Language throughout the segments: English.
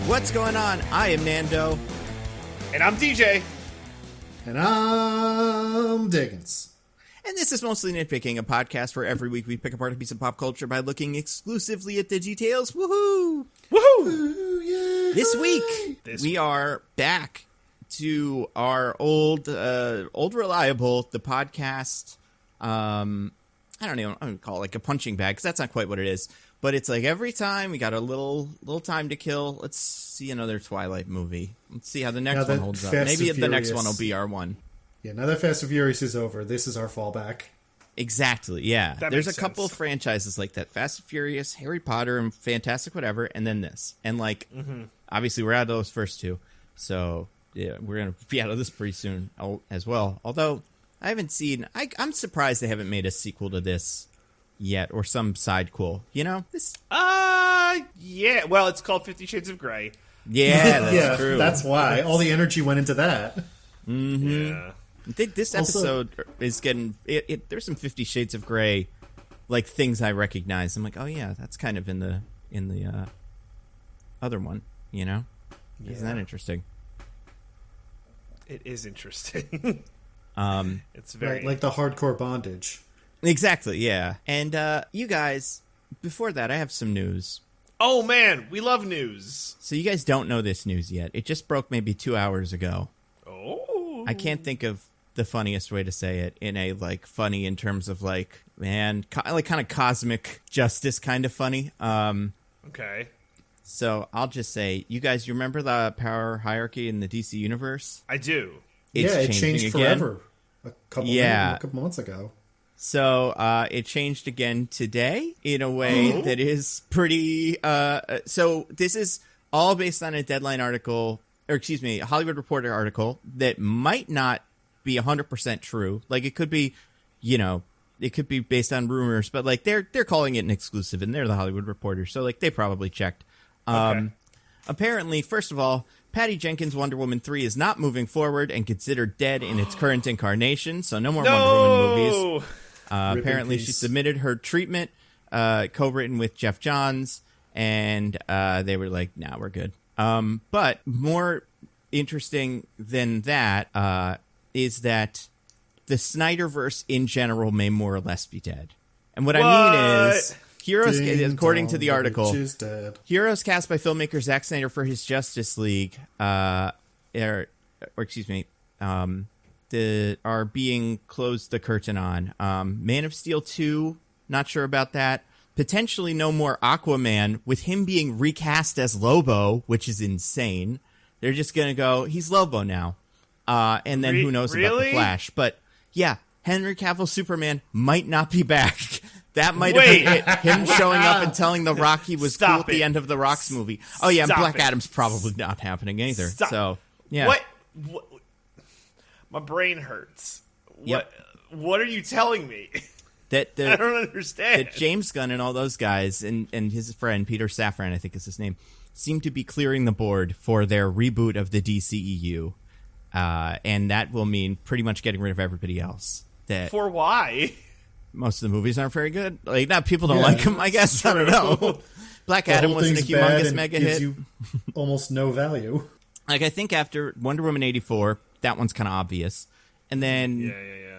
What's going on? I am Nando. And I'm DJ. And I'm Diggins. And this is Mostly Nitpicking, a podcast where every week we pick apart a piece of pop culture by looking exclusively at the details. Woohoo! Woohoo! Yeah. This week, we are back to our old reliable, the podcast. I don't know, I'm going to call it like a punching bag, because that's not quite what it is. But it's like every time we got a little time to kill. Let's see another Twilight movie. Let's see how the next one holds up. Maybe the next one will be our one. Yeah, now that Fast and Furious is over, this is our fallback. Exactly, yeah. There's a couple of sense. franchises like that. Fast and Furious, Harry Potter, and Fantastic Whatever, and then this. And like, obviously we're out of those first two. So, yeah, we're going to be out of this pretty soon as well. Although, I haven't seen... I'm surprised they haven't made a sequel to this yet, or some sidequel. You know? Yeah. Well, it's called 50 Shades of Grey. Yeah, that's true. That's why. All the energy went into that. Mm-hmm. Yeah. I think this episode is getting... there's some 50 Shades of Grey, like, things I recognize. I'm like, oh yeah, that's kind of in the other one, you know? Yeah. Isn't that interesting? It is interesting. It's very... Right, like the hardcore bondage. Exactly, yeah. And you guys, before that, I have some news. Oh, man. We love news. So you guys don't know this news yet. It just broke maybe 2 hours ago. Oh. I can't think of the funniest way to say it in a, like, funny in terms of, like, man, like kind of cosmic justice kind of funny. Okay. So I'll just say, you guys, you remember the power hierarchy in the DC universe? I do. It's it changing changed again. forever. A couple months ago. So it changed again today in a way that is pretty... so this is all based on a Deadline article, or excuse me, a Hollywood Reporter article that might not be 100% true. Like, it could be, you know, it could be based on rumors, but, like, they're calling it an exclusive, and they're the Hollywood Reporter, so, like, they probably checked. Okay. Apparently, first of all, Patty Jenkins' Wonder Woman 3 is not moving forward and considered dead in its current incarnation, so no more Wonder Woman movies. Apparently, she submitted her treatment, co-written with Jeff Johns, and they were like, nah, we're good. But more interesting than that is that the Snyderverse in general may more or less be dead. And what I mean is, heroes, according to the article, heroes cast by filmmaker Zack Snyder for his Justice League, are being closed the curtain on. Man of Steel 2, not sure about that. Potentially no more Aquaman, with him being recast as Lobo, which is insane. They're just going to go, he's Lobo now. And then who knows about The Flash. But yeah, Henry Cavill Superman might not be back. That might have been it. Him showing up and telling The Rock he was cool at the end of the Rock's movie. Oh yeah, and Black Adam's probably not happening either. So yeah. What? My brain hurts. What are you telling me? I don't understand. That James Gunn and all those guys and his friend Peter Safran, I think is his name, seem to be clearing the board for their reboot of the DCEU. And that will mean pretty much getting rid of everybody else. For why? Most of the movies aren't very good. Like, not people don't like them, I guess. I don't know. Black Adam wasn't a humongous mega hit. You almost no value. Like, I think after Wonder Woman 84, that one's kind of obvious. And then,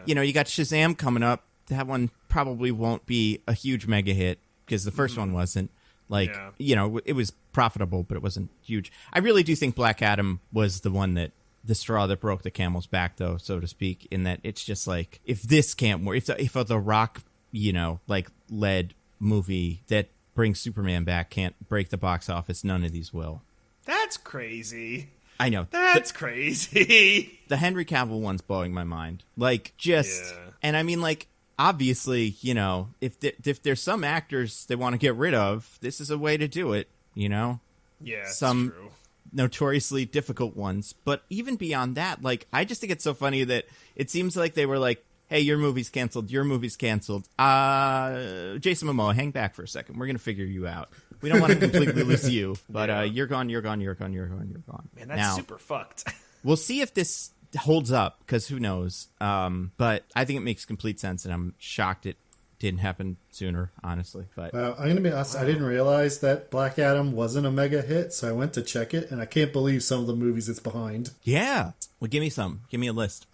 you know, you got Shazam coming up. That one probably won't be a huge mega hit because the first one wasn't. Like, you know, it was profitable, but it wasn't huge. I really do think Black Adam was the one that, the straw that broke the camel's back, though, so to speak, in that it's just like, if this can't work, if the Rock, you know, like, led movie that brings Superman back can't break the box office, none of these will. That's crazy. I know. That's crazy. The Henry Cavill one's blowing my mind. Like, just... Yeah. And I mean, like, obviously, you know, if there's some actors they want to get rid of, this is a way to do it, you know? Yeah, it's some true. Notoriously difficult ones. But even beyond that, like, I just think it's so funny that it seems like they were like, hey, your movie's canceled, your movie's canceled. Jason Momoa, hang back for a second. We're going to figure you out. We don't want to completely lose you, but you're gone. Man, that's super fucked. We'll see if this holds up, because who knows. But I think it makes complete sense, and I'm shocked it didn't happen sooner, honestly. But I'm going to be honest, I didn't realize that Black Adam wasn't a mega hit, so I went to check it, and I can't believe some of the movies it's behind. Yeah. Well, give me some. Give me a list.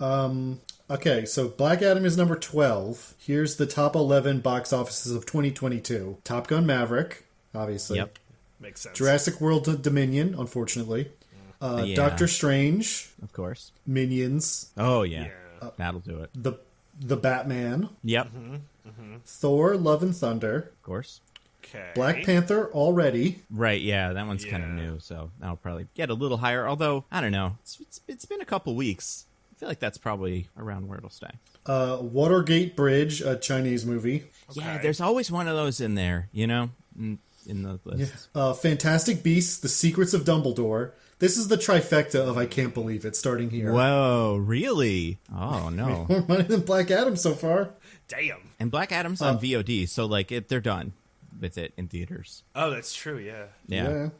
Okay, so Black Adam is number 12. Here's the top 11 box offices of 2022. Top Gun Maverick, obviously. Yep. Makes sense. Jurassic World Dominion, unfortunately. Doctor Strange. Of course. Minions. Oh, yeah. That'll do it. The Batman. Yep. Thor, Love and Thunder. Of course. Okay. Black Panther already. Right, yeah, that one's kind of new, so that'll probably get a little higher. Although, I don't know. It's been a couple weeks. I feel like that's probably around where it'll stay. Watergate Bridge, a Chinese movie. Okay. Yeah, there's always one of those in there, you know, in the list. Yeah. Fantastic Beasts, The Secrets of Dumbledore. This is the trifecta of I can't believe it, starting here. Whoa, really? Oh, no. More money than Black Adam so far. Damn. And Black Adam's on VOD, so, like, they're done with it in theaters. Oh, that's true, yeah. Yeah.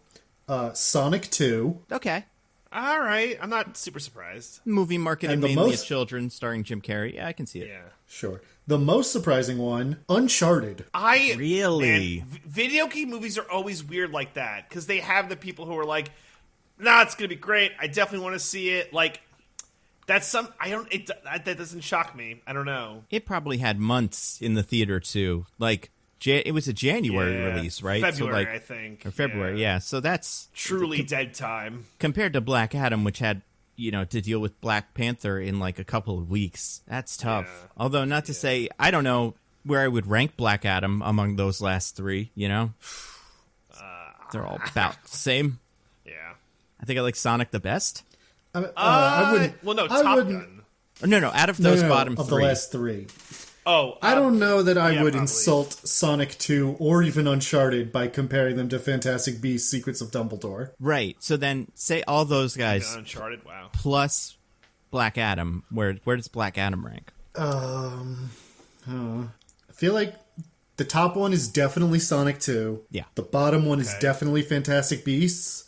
Sonic 2. Okay. All right. I'm not super surprised. Movie marketed And the mainly most- at children, starring Jim Carrey. Yeah, I can see it. Yeah. Sure. The most surprising one, Uncharted. Really? Man, video game movies are always weird like that because they have the people who are like, "Nah, it's gonna be great. I definitely want to see it." Like, that's some. I don't. That doesn't shock me. I don't know. It probably had months in the theater, too. Like, it was a January Yeah. release, right? February, so, like, I think. Or February, yeah. So that's Truly dead time. compared to Black Adam, which had, you know, to deal with Black Panther in like a couple of weeks. That's tough. Yeah. Although, not to say, I don't know where I would rank Black Adam among those last three, you know? They're all about the same. Yeah. I think I like Sonic the best. I wouldn't. Well, no, I Top wouldn't- Gun. No, out of those bottom of three. the last three. Oh, I don't know that I yeah, would probably. insult Sonic 2 or even Uncharted by comparing them to Fantastic Beasts: Secrets of Dumbledore. Right. So then say all those guys Uncharted. Wow. plus Black Adam. Where does Black Adam rank? I feel like the top one is definitely Sonic 2. Yeah. The bottom one is Okay. definitely Fantastic Beasts.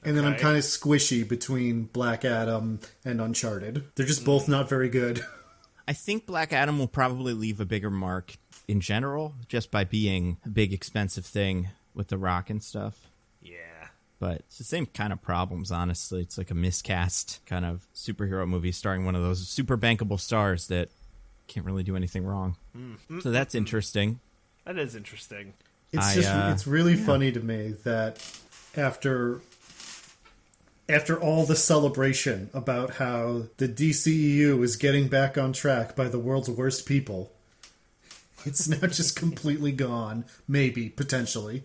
And then I'm Okay. kind of squishy between Black Adam and Uncharted. They're just both not very good. I think Black Adam will probably leave a bigger mark in general, just by being a big, expensive thing with The Rock and stuff. Yeah. But it's the same kind of problems, honestly. It's like a miscast kind of superhero movie starring one of those super bankable stars that can't really do anything wrong. So that's interesting. That is interesting. It's really funny to me that after all the celebration about how the DCEU is getting back on track by the world's worst people, it's now just completely gone. Maybe, potentially.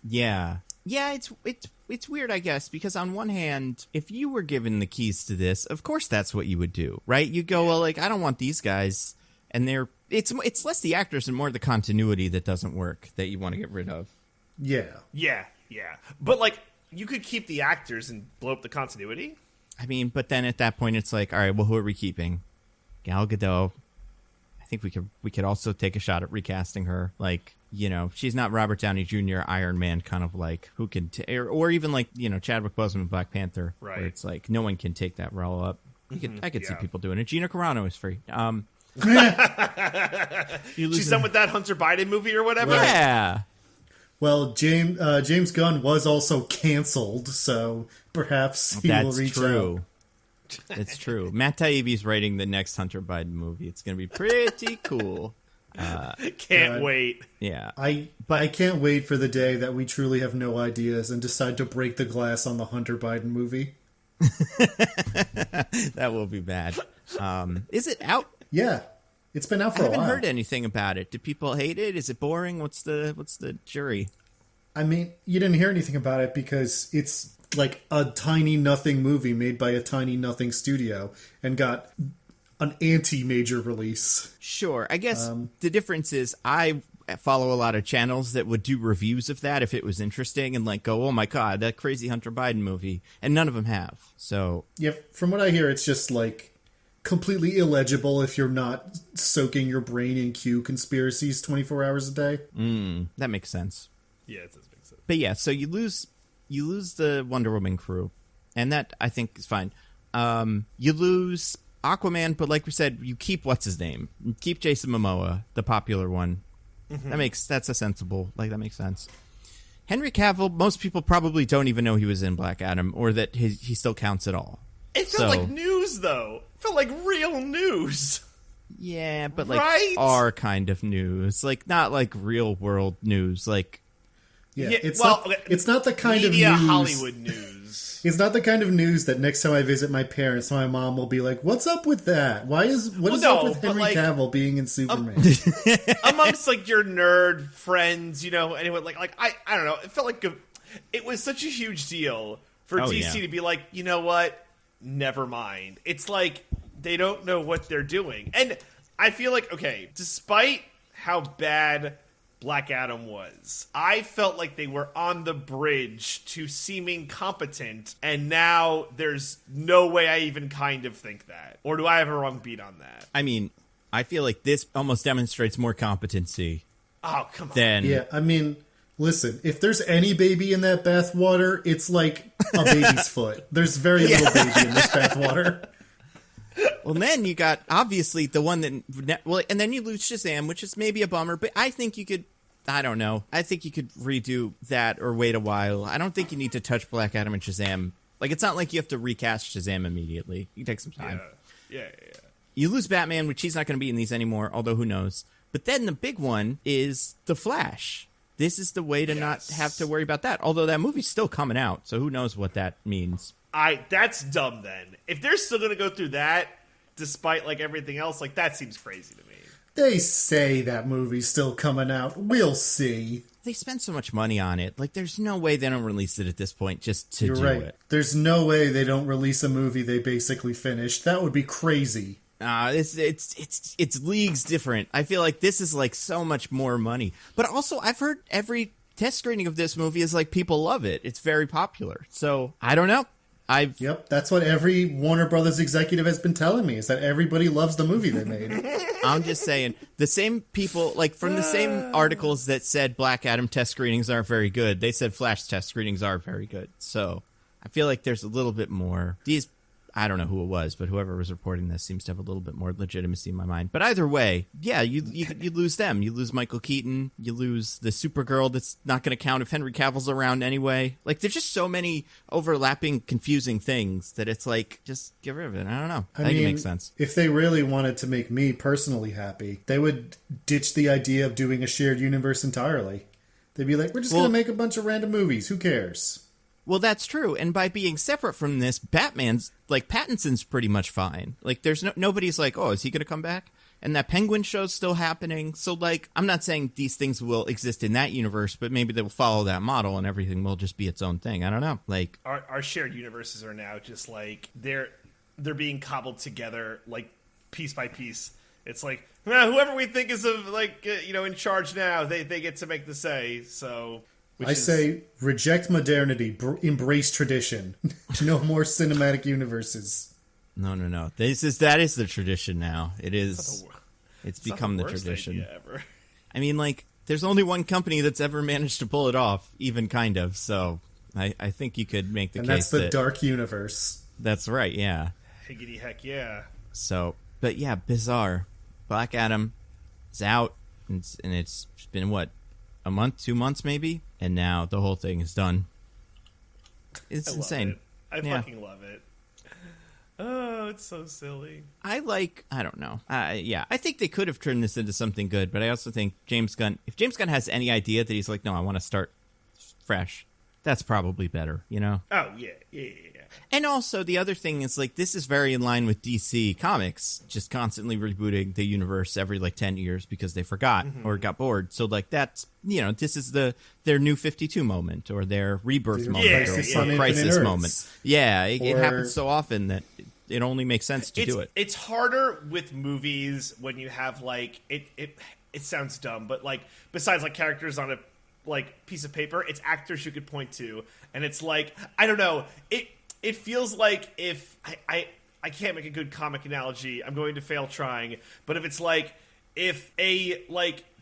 Yeah. Yeah, it's weird, I guess, because on one hand, if you were given the keys to this, of course that's what you would do, right? You go, well, like, I don't want these guys, and it's less the actors and more the continuity that doesn't work that you want to get rid of. Yeah. Yeah. But, like, you could keep the actors and blow up the continuity. I mean, but then at that point, it's like, all right, well, who are we keeping? Gal Gadot. I think we could also take a shot at recasting her. Like, you know, she's not Robert Downey Jr. Iron Man, kind of like who can, or even like, you know, Chadwick Boseman, Black Panther, Right. where it's like no one can take that role up. I could see people doing it. Gina Carano is free. She's done with that Hunter Biden movie or whatever. Yeah. Well, James Gunn was also canceled, so perhaps he will That's reach true. out. It's true. Matt Taibbi's writing the next Hunter Biden movie. It's going to be pretty cool. Can't wait. Yeah. I can't wait for the day that we truly have no ideas and decide to break the glass on the Hunter Biden movie. That will be bad. Is it out? Yeah, it's been out for I a haven't while. heard anything about it. Do people hate it? Is it boring? What's the jury? I mean, you didn't hear anything about it because it's like a tiny nothing movie made by a tiny nothing studio and got an anti-major release. Sure. I guess the difference is I follow a lot of channels that would do reviews of that if it was interesting and like go, oh my God, that crazy Hunter Biden movie. And none of them have. So Yeah, from what I hear, it's just like completely illegible if you're not soaking your brain in Q conspiracies 24 hours a day. that makes sense. Yeah, it does make sense. But yeah, so you lose the Wonder Woman crew, and that I think is fine. You lose Aquaman, but like we said, you keep what's his name? You keep Jason Momoa, the popular one. That's a sensible, that makes sense. Henry Cavill, most people probably don't even know he was in Black Adam or that he still counts at all. It felt like news, though. It felt like real news. Yeah, but right? our kind of news. Not real world news. It's not the kind of news. Hollywood news. It's not the kind of news that next time I visit my parents, my mom will be like, "What's up with that? What is up with Henry Cavill being in Superman?" Amongst your nerd friends, anyway, I don't know. It felt like it was such a huge deal for DC to be like, you know what? Never mind. It's like they don't know what they're doing, and I feel like despite how bad Black Adam was, I felt like they were on the bridge to seeming competent, and now there's no way I even kind of think that. Or do I have a wrong beat on that? I mean, I feel like this almost demonstrates more competency. Oh, come on. Yeah, I mean, listen, if there's any baby in that bathwater, it's like a baby's foot. There's very little baby in this bathwater. Well, then you got, obviously, the one that... Well, and then you lose Shazam, which is maybe a bummer, but I think you could... I don't know. I think you could redo that or wait a while. I don't think you need to touch Black Adam and Shazam. It's not like you have to recast Shazam immediately. You can take some time. Yeah. You lose Batman, which he's not going to be in these anymore, although who knows. But then the big one is The Flash. This is the way to not have to worry about that, although that movie's still coming out, so who knows what that means. That's dumb then. If they're still going to go through that, despite everything else, that seems crazy to me. They say that movie's still coming out. We'll see. They spend so much money on it. There's no way they don't release it at this point just to You're do right. it. There's no way they don't release a movie they basically finished. That would be crazy. It's leagues different. I feel like this is so much more money. But also, I've heard every test screening of this movie is people love it. It's very popular. So, I don't know. Yep, that's what every Warner Brothers executive has been telling me, is that everybody loves the movie they made. I'm just saying, the same people, from the same articles that said Black Adam test screenings aren't very good, they said Flash test screenings are very good. So, I feel like there's a little bit more. I don't know who it was, but whoever was reporting this seems to have a little bit more legitimacy in my mind. But either way, yeah, you lose them. You lose Michael Keaton. You lose the Supergirl that's not going to count if Henry Cavill's around anyway. There's just so many overlapping, confusing things that it's just get rid of it. I don't know. I think it makes sense. If they really wanted to make me personally happy, they would ditch the idea of doing a shared universe entirely. They'd be like, we're just going to make a bunch of random movies. Who cares? Well, that's true, and by being separate from this, Batman's, Pattinson's pretty much fine. There's nobody's oh, is he going to come back? And that Penguin show's still happening, so, I'm not saying these things will exist in that universe, but maybe they will follow that model and everything will just be its own thing. I don't know. Our shared universes are now just, they're being cobbled together, piece by piece. It's whoever we think is, in charge now, they get to make the say, so... I say, reject modernity, embrace tradition. No more cinematic universes. No. That is the tradition now. It is. It's become the tradition. Ever. I mean, there's only one company that's ever managed to pull it off, even kind of. So I think you could make the case that's the dark universe. That's right. Yeah. Higgity heck yeah. So, but yeah, bizarre. Black Adam is out, and it's been what? A month, 2 months maybe, and now the whole thing is done. It's insane. I fucking love it. Oh, it's so silly. I don't know. I think they could have turned this into something good, but I also think if James Gunn has any idea that he's no, I want to start fresh, that's probably better, Oh, yeah. And also, the other thing is, this is very in line with DC Comics, just constantly rebooting the universe every, 10 years because they forgot or got bored. So, that's, this is their New 52 moment or their rebirth moment or crisis moment. Yeah, it happens so often that it only makes sense to do it. It's harder with movies when you have, it sounds dumb, but, besides, characters on a, piece of paper, it's actors you could point to, and it's I don't know, it feels like if I can't make a good comic analogy, I'm going to fail trying, but if it's if a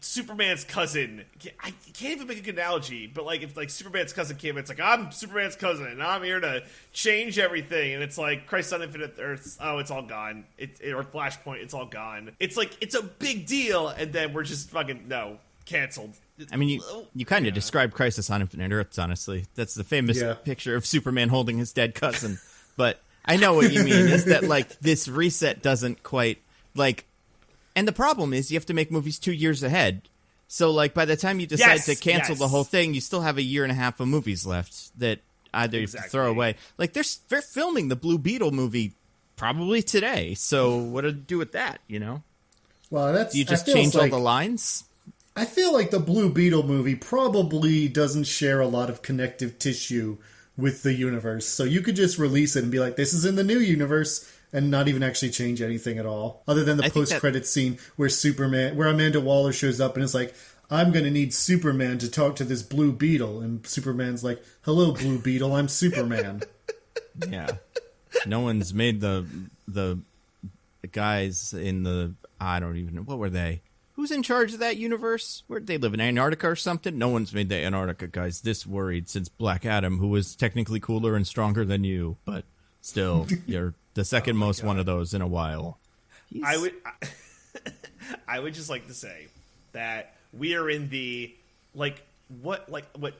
Superman's cousin, I can't even make a good analogy, but if Superman's cousin came, it's I'm Superman's cousin and I'm here to change everything, and it's Crisis on Infinite Earths, oh, it's all gone, or Flashpoint, it's all gone. It's it's a big deal, and then we're just fucking no. canceled. I mean, you kind of described Crisis on Infinite Earths, honestly. That's the famous picture of Superman holding his dead cousin. But I know what you mean, is that, like, this reset doesn't quite, like... And the problem is you have to make movies 2 years ahead. So, like, by the time you decide to cancel the whole thing, you still have a year and a half of movies left that either you have to throw away. Like, they're filming the Blue Beetle movie probably today. So what to do with that, you know? Well, that's... Do you just change all the lines? I feel like the Blue Beetle movie probably doesn't share a lot of connective tissue with the universe. So you could just release it and be like, this is in the new universe, and not even actually change anything at all. Other than the post-credit scene where Amanda Waller shows up and is like, I'm going to need Superman to talk to this Blue Beetle. And Superman's like, hello, Blue Beetle, I'm Superman. Yeah. No one's made the guys in the... I don't even know. What were they? Who's in charge of that universe? Where did they live, in Antarctica or something? No one's made the Antarctica guys this worried since Black Adam, who was technically cooler and stronger than you, but still, you're the second most one of those in a while. I would just like to say that we are in the what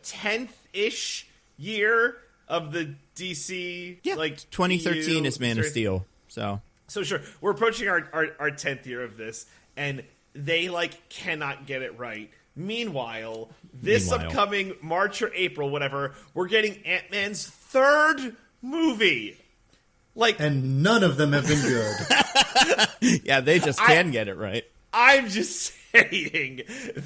10th-ish year of the DC. Yeah, 2013 is Man of Steel. So sure, we're approaching our 10th year of this, and they cannot get it right. Meanwhile, upcoming March or April, whatever, we're getting Ant-Man's 3rd movie. And none of them have been good. Yeah, they just can get it right. I'm just saying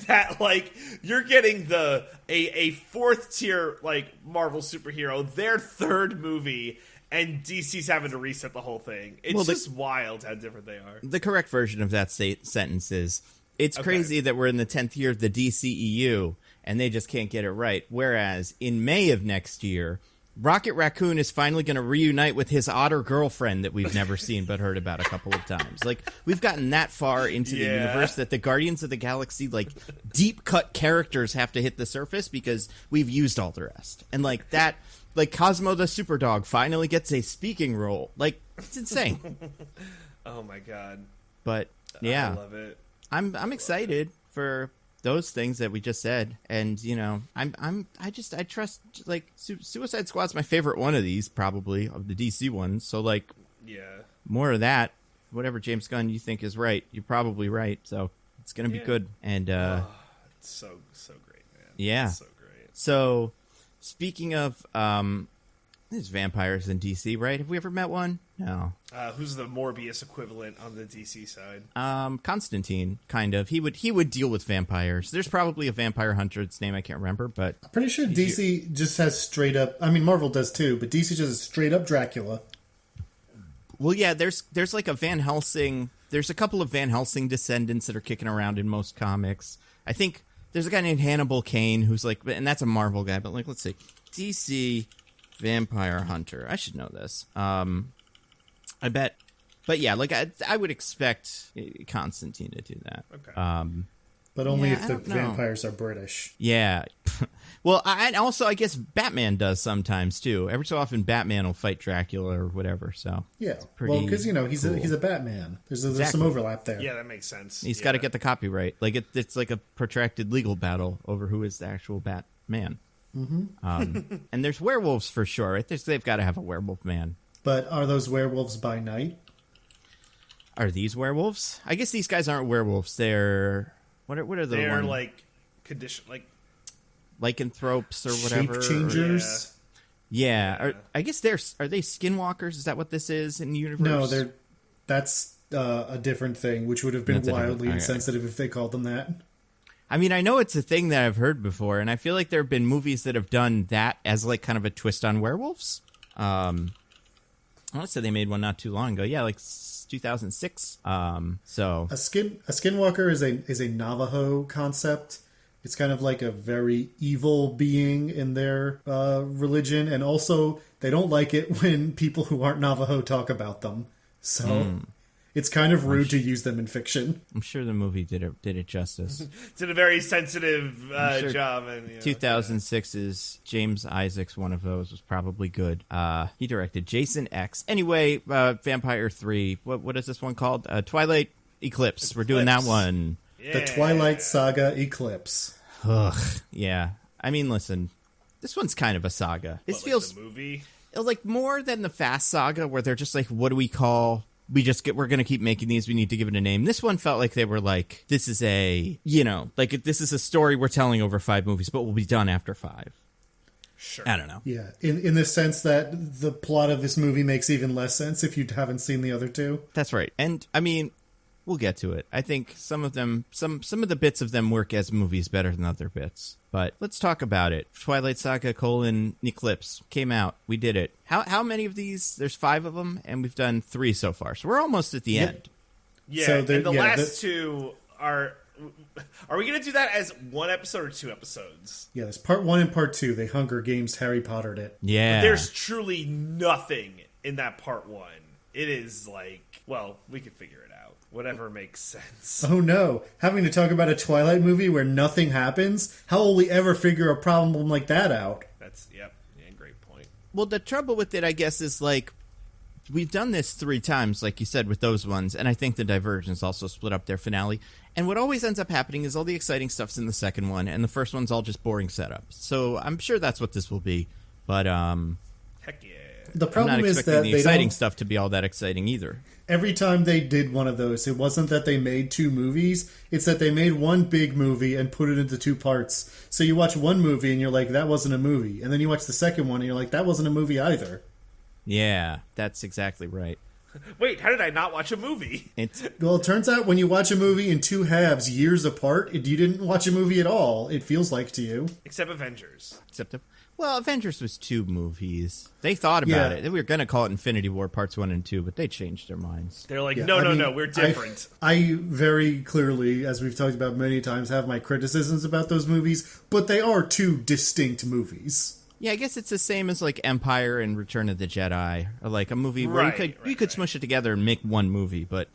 that you're getting a 4th tier Marvel superhero, their 3rd movie, and DC's having to reset the whole thing. It's just wild how different they are. The correct version of that sentence is, it's crazy that we're in the 10th year of the DCEU, and they just can't get it right. Whereas, in May of next year, Rocket Raccoon is finally going to reunite with his otter girlfriend that we've never seen but heard about a couple of times. We've gotten that far into the universe that the Guardians of the Galaxy, deep-cut characters have to hit the surface because we've used all the rest. And, that... Cosmo the Superdog finally gets a speaking role. It's insane. Oh my god. But yeah, I love it. I'm excited for those things that we just said, and I trust Suicide Squad's my favorite one of these, probably of the DC ones. So more of that. Whatever James Gunn you think is right, you're probably right. So it's gonna be good. And it's so great, man. Yeah, it's so great. So. Speaking of, there's vampires in DC, right? Have we ever met one? No. Who's the Morbius equivalent on the DC side? Constantine, kind of. He would deal with vampires. There's probably a vampire hunter. Its name I can't remember, but I'm pretty sure DC just has straight up. I mean, Marvel does too, but DC just has straight up Dracula. Well, yeah. There's a Van Helsing. There's a couple of Van Helsing descendants that are kicking around in most comics. I think. There's a guy named Hannibal Caine who's and that's a Marvel guy, but let's see. DC Vampire Hunter. I should know this. I bet. But yeah, I would expect Constantine to do that. Okay. But only if the vampires are British. Yeah. Well, I guess Batman does sometimes too. Every so often, Batman will fight Dracula or whatever. So yeah, well, because he's a Batman. There's some overlap there. Yeah, that makes sense. He's got to get the copyright. It's like a protracted legal battle over who is the actual Batman. Mm-hmm. And there's werewolves for sure. Right? They've got to have a werewolf man. But are those werewolves by night? Are these werewolves? I guess these guys aren't werewolves. They're what are the? They're ones? condition lycanthropes or whatever. Shape changers. Yeah. I guess are they skinwalkers? Is that what this is in the universe? No, that's a different thing, which would have been wildly insensitive if they called them that. I mean, I know it's a thing that I've heard before, and I feel like there have been movies that have done that as kind of a twist on werewolves. I want to say they made one not too long ago. Yeah, 2006. So a skinwalker is a Navajo concept. It's kind of like a very evil being in their religion, and also they don't like it when people who aren't Navajo talk about them. So it's kind of rude to use them in fiction. I'm sure the movie did it justice. Did a very sensitive job. And 2006's James Isaacs, one of those, was probably good. He directed Jason X. Anyway, Vampire 3. What is this one called? Twilight Eclipse. We're doing that one. The Twilight Saga Eclipse. Ugh. Yeah. I mean, listen, this one's kind of a saga. This feels the movie. Like more than the Fast Saga, where they're just like, what do we call? We're going to keep making these. We need to give it a name. This one felt like they were like, this is a, this is a story we're telling over 5 movies, but will be done after 5. Sure. I don't know. Yeah, in the sense that the plot of this movie makes even less sense if you haven't seen the other 2. That's right. And I mean, we'll get to it. I think some of the bits of them work as movies better than other bits. But let's talk about it. Twilight Saga: Eclipse came out. We did it. How many of these? There's 5 of them, and we've done 3 so far. So we're almost at the end. Yeah, so and the last 2 are... Are we going to do that as 1 episode or 2 episodes? Yeah, there's part 1 and part 2. They Hunger Games Harry Pottered it. Yeah. But there's truly nothing in that part 1. It is like, well, we can figure it out. Whatever makes sense. Oh no, having to talk about a Twilight movie where nothing happens? How will we ever figure a problem like that out? Yeah, great point. Well, the trouble with it, I guess, is like, we've done this 3 times, like you said, with those ones, and I think the Divergents also split up their finale. And what always ends up happening is all the exciting stuff's in the second one, and the first one's all just boring setup. So I'm sure that's what this will be. But heck yeah. The problem I'm not is expecting that the exciting stuff to be all that exciting either. Every time they did one of those, it wasn't that they made 2 movies. It's that they made one big movie and put it into 2 parts. So you watch one movie and you're like, that wasn't a movie. And then you watch the second one and you're like, that wasn't a movie either. Yeah, that's exactly right. Wait, how did I not watch a movie? Well, it turns out when you watch a movie in 2 halves years apart, you didn't watch a movie at all. It feels like to you. Except Avengers. Well, Avengers was 2 movies. They thought about it. They were going to call it Infinity War Parts 1 and 2, but they changed their minds. They're like, no, we're different. I very clearly, as we've talked about many times, have my criticisms about those movies, but they are 2 distinct movies. Yeah, I guess it's the same as like Empire and Return of the Jedi, or like a movie where you could smush it together and make one movie, but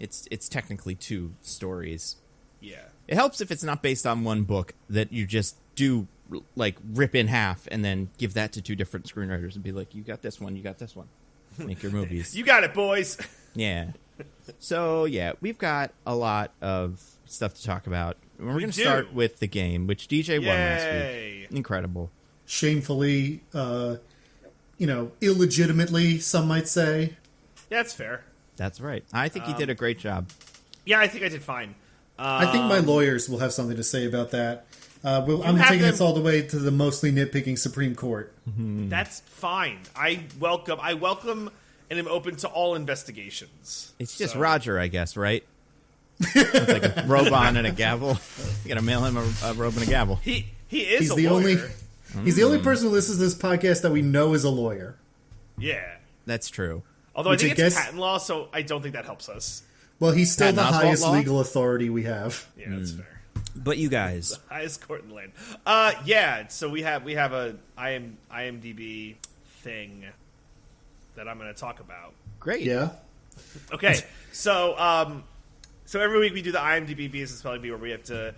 it's technically 2 stories. Yeah, it helps if it's not based on one book that you just do like rip in half and then give that to 2 different screenwriters and be like, you got this one, make your movies. You got it, boys. Yeah. So yeah, we've got a lot of stuff to talk about. We're going to start with the game, which DJ won last week. Incredible. Shamefully, illegitimately, some might say. Yeah, that's fair. That's right. I think he did a great job. Yeah, I think I did fine. I think my lawyers will have something to say about that. I'm taking this all the way to the mostly nitpicking Supreme Court. Mm-hmm. That's fine. I welcome and am open to all investigations. It's just Roger, I guess, right? With like a robe on and a gavel. You gotta mail him a robe and a gavel. He is he's a the lawyer. He's the only person who listens to this podcast that we know is a lawyer. Yeah. That's true. Although I think it's patent law, so I don't think that helps us. Well, he's still Patent the Oswalt highest law? legal authority we have. Yeah, that's fair. But you guys, The highest court in the land. Yeah, so we have a IMDb thing that I'm going to talk about. great. Yeah. Okay, so every week we do the IMDb business spelling bee where we have to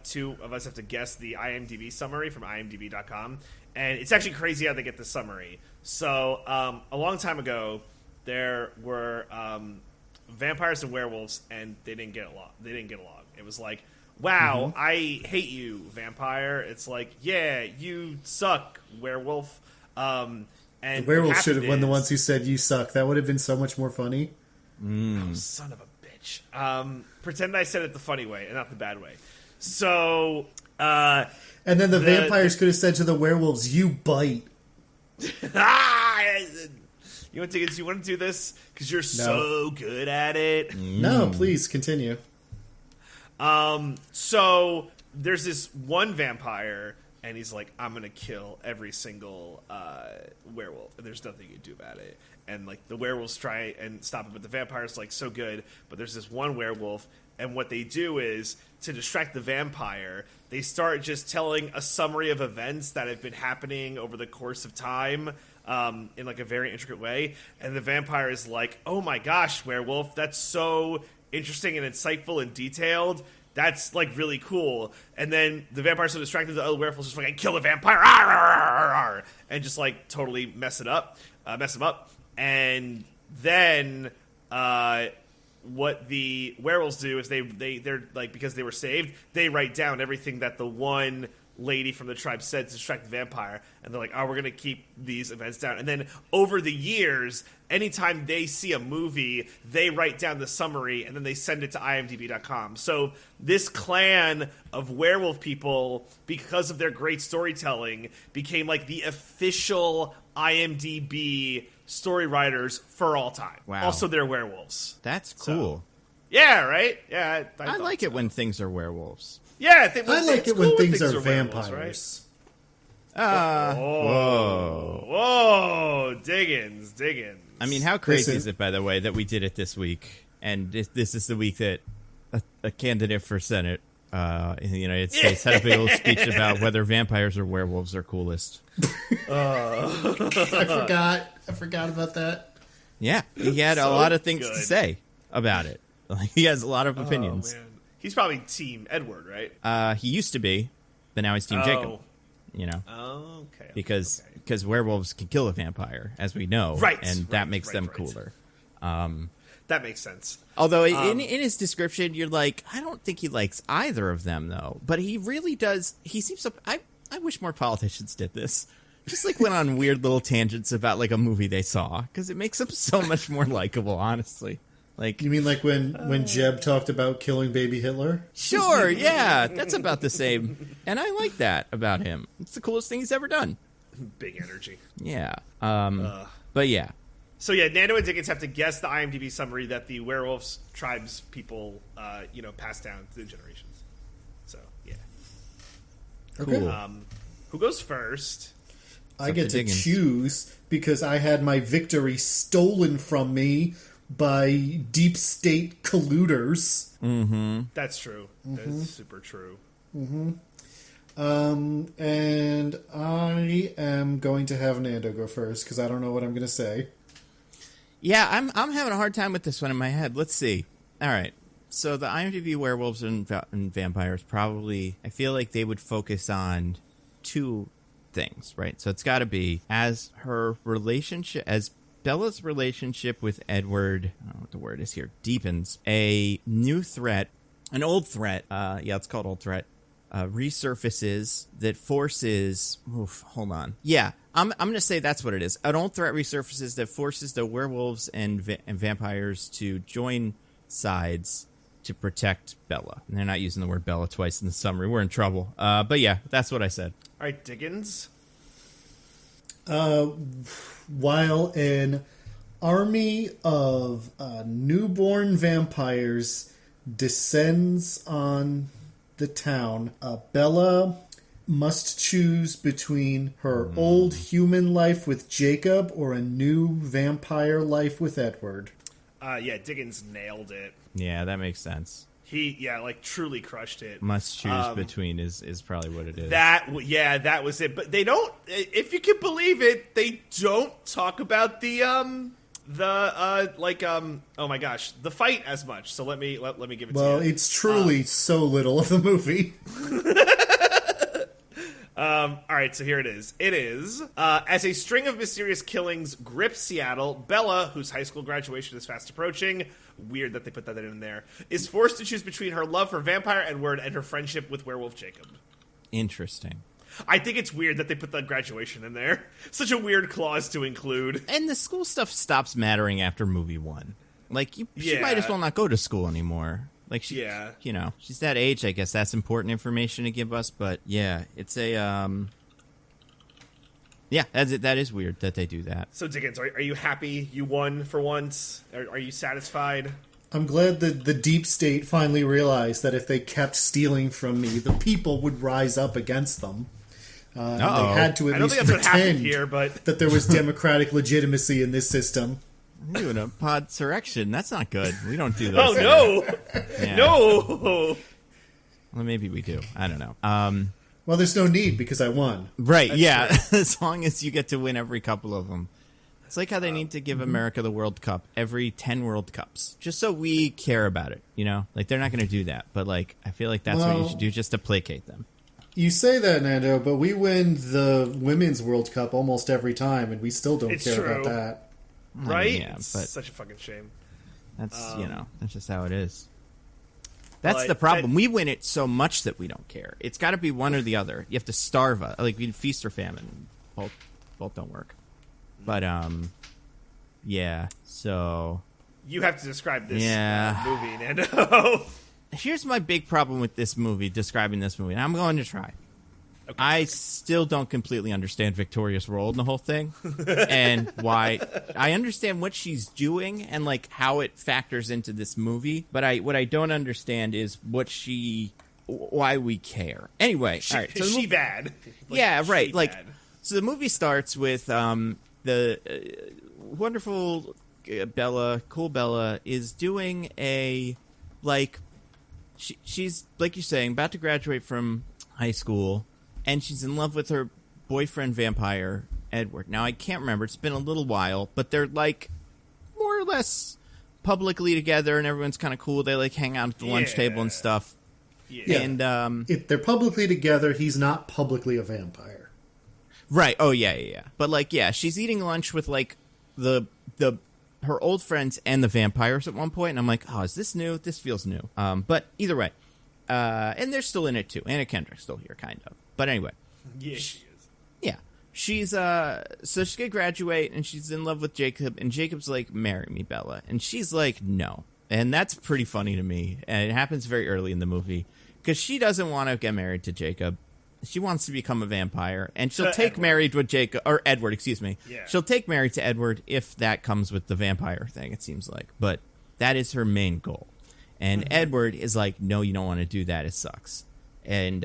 2 of us have to guess the IMDb summary from IMDb.com, and it's actually crazy how they get the summary. So a long time ago, there were vampires and werewolves, and they didn't get along. It was like, wow, I hate you, vampire. It's like, yeah, you suck, werewolf. And The werewolves should have been the ones who said you suck. That would have been so much more funny. Oh, son of a bitch. Pretend I said it the funny way and not the bad way. So, and then the vampires could have said to the werewolves, you bite. You want to do this? Because you're so good at it. No, please, continue. So, there's this one vampire, and he's like, I'm going to kill every single werewolf, and there's nothing you can do about it. And, like, the werewolves try and stop him, but the vampire's, like, so good. But there's this one werewolf, and what they do is, to distract the vampire, they start just telling a summary of events that have been happening over the course of time in, like, a very intricate way. And the vampire is like, oh, my gosh, werewolf, that's so interesting and insightful and detailed. That's, like, really cool. And then the vampire's so distracted, the other werewolf's just like, kill the vampire, and just, like, totally mess him up. And then what the werewolves do is they're like, because they were saved, they write down everything that the one lady from the tribe said to distract the vampire, and they're like, oh, we're gonna keep these events down. And then over the years, anytime they see a movie, they write down the summary and then they send it to imdb.com. So this clan of werewolf people, because of their great storytelling, became like the official IMDb story writers for all time. Wow. Also, they're werewolves. That's cool. So, yeah, right? Yeah, I like it when things are werewolves. Yeah, I like it when things are vampires. Right? Whoa, Diggins. I mean, how crazy is it, by the way, that we did it this week, and this is the week that a candidate for Senate in the United States had a big old speech about whether vampires or werewolves are coolest. I forgot about that. Yeah, he had a lot of things to say about it. He has a lot of opinions. Man. He's probably Team Edward, right? He used to be, but now he's Team Jacob. You know? Oh, okay. Because werewolves can kill a vampire, as we know. Right. And that makes them cooler. That makes sense. Although in his description, you're like, I don't think he likes either of them, though. But he really does. He seems to. I wish more politicians did this. Just like went on weird little tangents about like a movie they saw, because it makes them so much more likable, honestly. Like, you mean like when Jeb talked about killing baby Hitler? Sure, yeah, that's about the same. And I like that about him. It's the coolest thing he's ever done. Big energy. Yeah. But yeah. So yeah, Nando and Diggins have to guess the IMDb summary that the werewolves tribes people, passed down through the generations. So yeah. Cool. Okay. Who goes first? I get to choose because I had my victory stolen from me by deep state colluders. Mm-hmm. That's true. That's super true. Mm-hmm. And I am going to have Nando go first because I don't know what I'm going to say. Yeah, I'm having a hard time with this one in my head. Let's see. All right. So the IMDb werewolves and vampires probably, I feel like they would focus on two things, right? So it's got to be as Bella's relationship with Edward, I don't know what the word is here, deepens, a new threat, an old threat, it's called old threat, resurfaces that forces, hold on. Yeah, I'm going to say that's what it is. An old threat resurfaces that forces the werewolves and vampires to join sides to protect Bella. And they're not using the word Bella twice in the summary. We're in trouble. But yeah, that's what I said. All right, Diggins. While an army of newborn vampires descends on the town, Bella must choose between her old human life with Jacob or a new vampire life with Edward. Diggins nailed it. Yeah, that makes sense. He, truly crushed it. Must choose between is probably what it is. That was it. But they don't, if you can believe it, they don't talk about the fight as much. So let me give it to you. Well, it's truly so little of the movie. All right, so here it is. It is, as a string of mysterious killings grip Seattle, Bella, whose high school graduation is fast approaching, weird that they put that in there, is forced to choose between her love for vampire Edward and her friendship with werewolf Jacob. Interesting. I think it's weird that they put that graduation in there. Such a weird clause to include. And the school stuff stops mattering after movie one. Like, she might as well not go to school anymore. Like, she's that age, I guess that's important information to give us, but yeah, it's a, that is weird that they do that. So, Diggins, are you happy you won for once? Are you satisfied? I'm glad that the deep state finally realized that if they kept stealing from me, the people would rise up against them. And they had to at least pretend that there was democratic legitimacy in this system. We're doing a podsurrection. That's not good. We don't do those. Oh, no! Yeah. No! Well, maybe we do. I don't know. Well, there's no need because I won. Right, that's right. As long as you get to win every couple of them. It's like how they need to give America the World Cup every 10 World Cups. Just so we care about it, you know? Like, they're not going to do that. But, like, I feel like that's what you should do just to placate them. You say that, Nando, but we win the Women's World Cup almost every time, and we still don't care about that. Right? Yeah, it's such a fucking shame. That's that's just how it is. That's the problem. We win it so much that we don't care. It's got to be one or the other. You have to starve us. Like, we feast or famine. Both don't work. But, yeah, so... You have to describe this movie, Nando. Here's my big problem with this movie, describing this movie, and I'm going to try. Okay. I still don't completely understand Victoria's role in the whole thing, and why. I understand what she's doing and like how it factors into this movie, but what I don't understand is why we care. Anyway, all right, so is she bad? Like, yeah, right. Like, bad. So the movie starts with the wonderful cool Bella is doing a she's like you're saying about to graduate from high school. And she's in love with her boyfriend vampire, Edward. Now, I can't remember. It's been a little while. But they're, like, more or less publicly together. And everyone's kind of cool. They, like, hang out at the lunch table and stuff. Yeah. And, if they're publicly together, he's not publicly a vampire. Right. Oh, yeah. But, like, yeah, she's eating lunch with, like, her old friends and the vampires at one point. And I'm like, oh, is this new? This feels new. But either way. And they're still in it, too. Anna Kendrick's still here, kind of. But anyway. Yeah, she is. Yeah. She's, so she's gonna graduate, and she's in love with Jacob, and Jacob's like, marry me, Bella. And she's like, no. And that's pretty funny to me. And it happens very early in the movie. Because she doesn't want to get married to Jacob. She wants to become a vampire. And she'll take married with Jacob, or Edward, excuse me. Yeah. She'll take married to Edward if that comes with the vampire thing, it seems like. But that is her main goal. And Edward is like, no, you don't want to do that. It sucks. And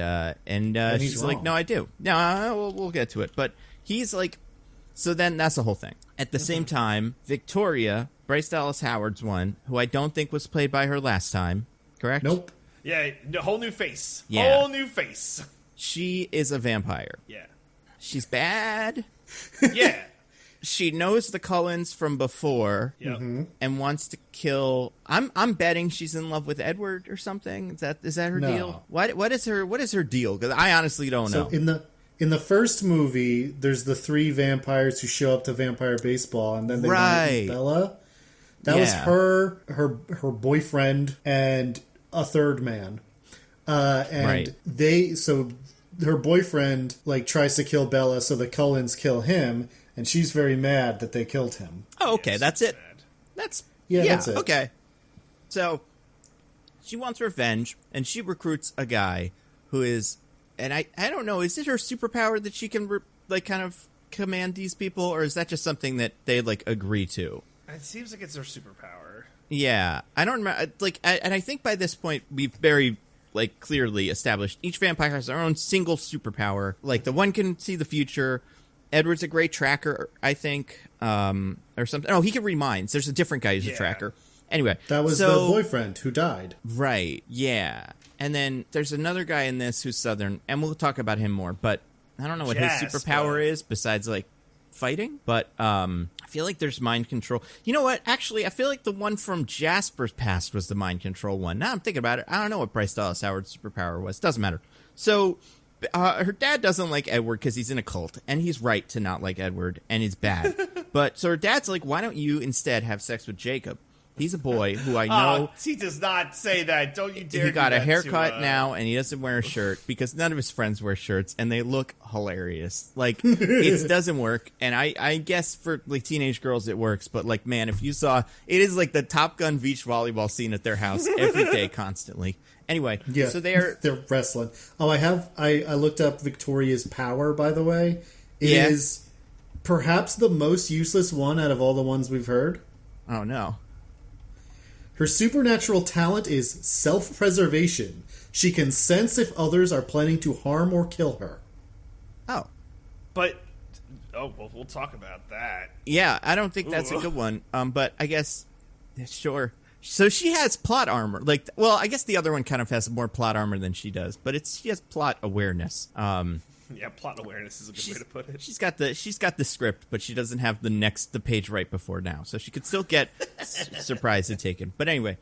she's like, no, I do. No, we'll get to it. But he's like, so then that's the whole thing. At the same time, Victoria, Bryce Dallas Howard's one, who I don't think was played by her last time, correct? Nope. Yeah, whole new face. Yeah. Whole new face. She is a vampire. Yeah. She's bad. Yeah. She knows the Cullens from before and wants to kill. I'm betting she's in love with Edward or something. Is that her deal? What is her deal? Because I honestly don't know. In the first movie, there's the 3 vampires who show up to Vampire Baseball, and then they meet Bella. That was her boyfriend and a third man, her boyfriend like tries to kill Bella, so the Cullens kill him. And she's very mad that they killed him. Oh, okay, that's it. That's it. Okay. So she wants revenge, and she recruits a guy who is, and I don't know, is it her superpower that she can kind of command these people, or is that just something that they like agree to? It seems like it's her superpower. Yeah, I don't remember. And I think by this point we've very clearly established each vampire has their own single superpower. Like the one can see the future. Edward's a great tracker, I think, or something. Oh, he can read minds. There's a different guy who's a tracker. Anyway. That was the boyfriend who died. Right, yeah. And then there's another guy in this who's Southern, and we'll talk about him more, but I don't know what Jasper. his superpower is besides, fighting. But I feel like there's mind control. You know what? Actually, I feel like the one from Jasper's past was the mind control one. Now I'm thinking about it. I don't know what Bryce Dallas Howard's superpower was. Doesn't matter. So... her dad doesn't like Edward because he's in a cult, and he's right to not like Edward, and he's bad. But so her dad's like, why don't you instead have sex with Jacob? He's a boy who I know. He does not say that. Don't you dare. He got a haircut now, and he doesn't wear a shirt because none of his friends wear shirts, and they look hilarious. It doesn't work. And I guess for teenage girls it works, but man, if you saw, it is like the Top Gun beach volleyball scene at their house every day, constantly. Anyway, yeah, so they're wrestling. Oh, I looked up Victoria's power, by the way. It is perhaps the most useless one out of all the ones we've heard. Oh, no. Her supernatural talent is self-preservation. She can sense if others are planning to harm or kill her. Oh. But, well, we'll talk about that. Yeah, I don't think that's a good one. But I guess, sure. So she has plot armor. I guess the other one kind of has more plot armor than she does, but she has plot awareness. Yeah, plot awareness is a good way to put it. She's got the script, but she doesn't have the page right before now, so she could still get surprised and taken. But anyway,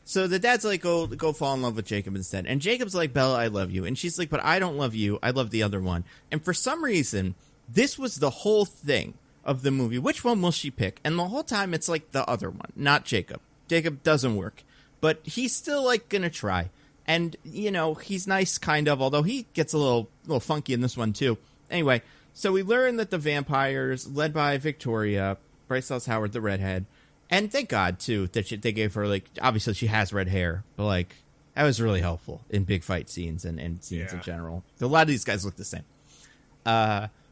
so the dad's like, go fall in love with Jacob instead, and Jacob's like, Bella, I love you, and she's like, but I don't love you. I love the other one. And for some reason, this was the whole thing of the movie. Which one will she pick? And the whole time, it's like the other one, not Jacob. Jacob doesn't work. But he's still, like, gonna try. And, you know, he's nice, kind of, although he gets a little funky in this one, too. Anyway, so we learn that the vampires, led by Victoria, Bryce Dallas Howard, the redhead, and thank God, too, that they gave her, like, obviously she has red hair, but, like, that was really helpful in big fight scenes and scenes in general. A lot of these guys look the same.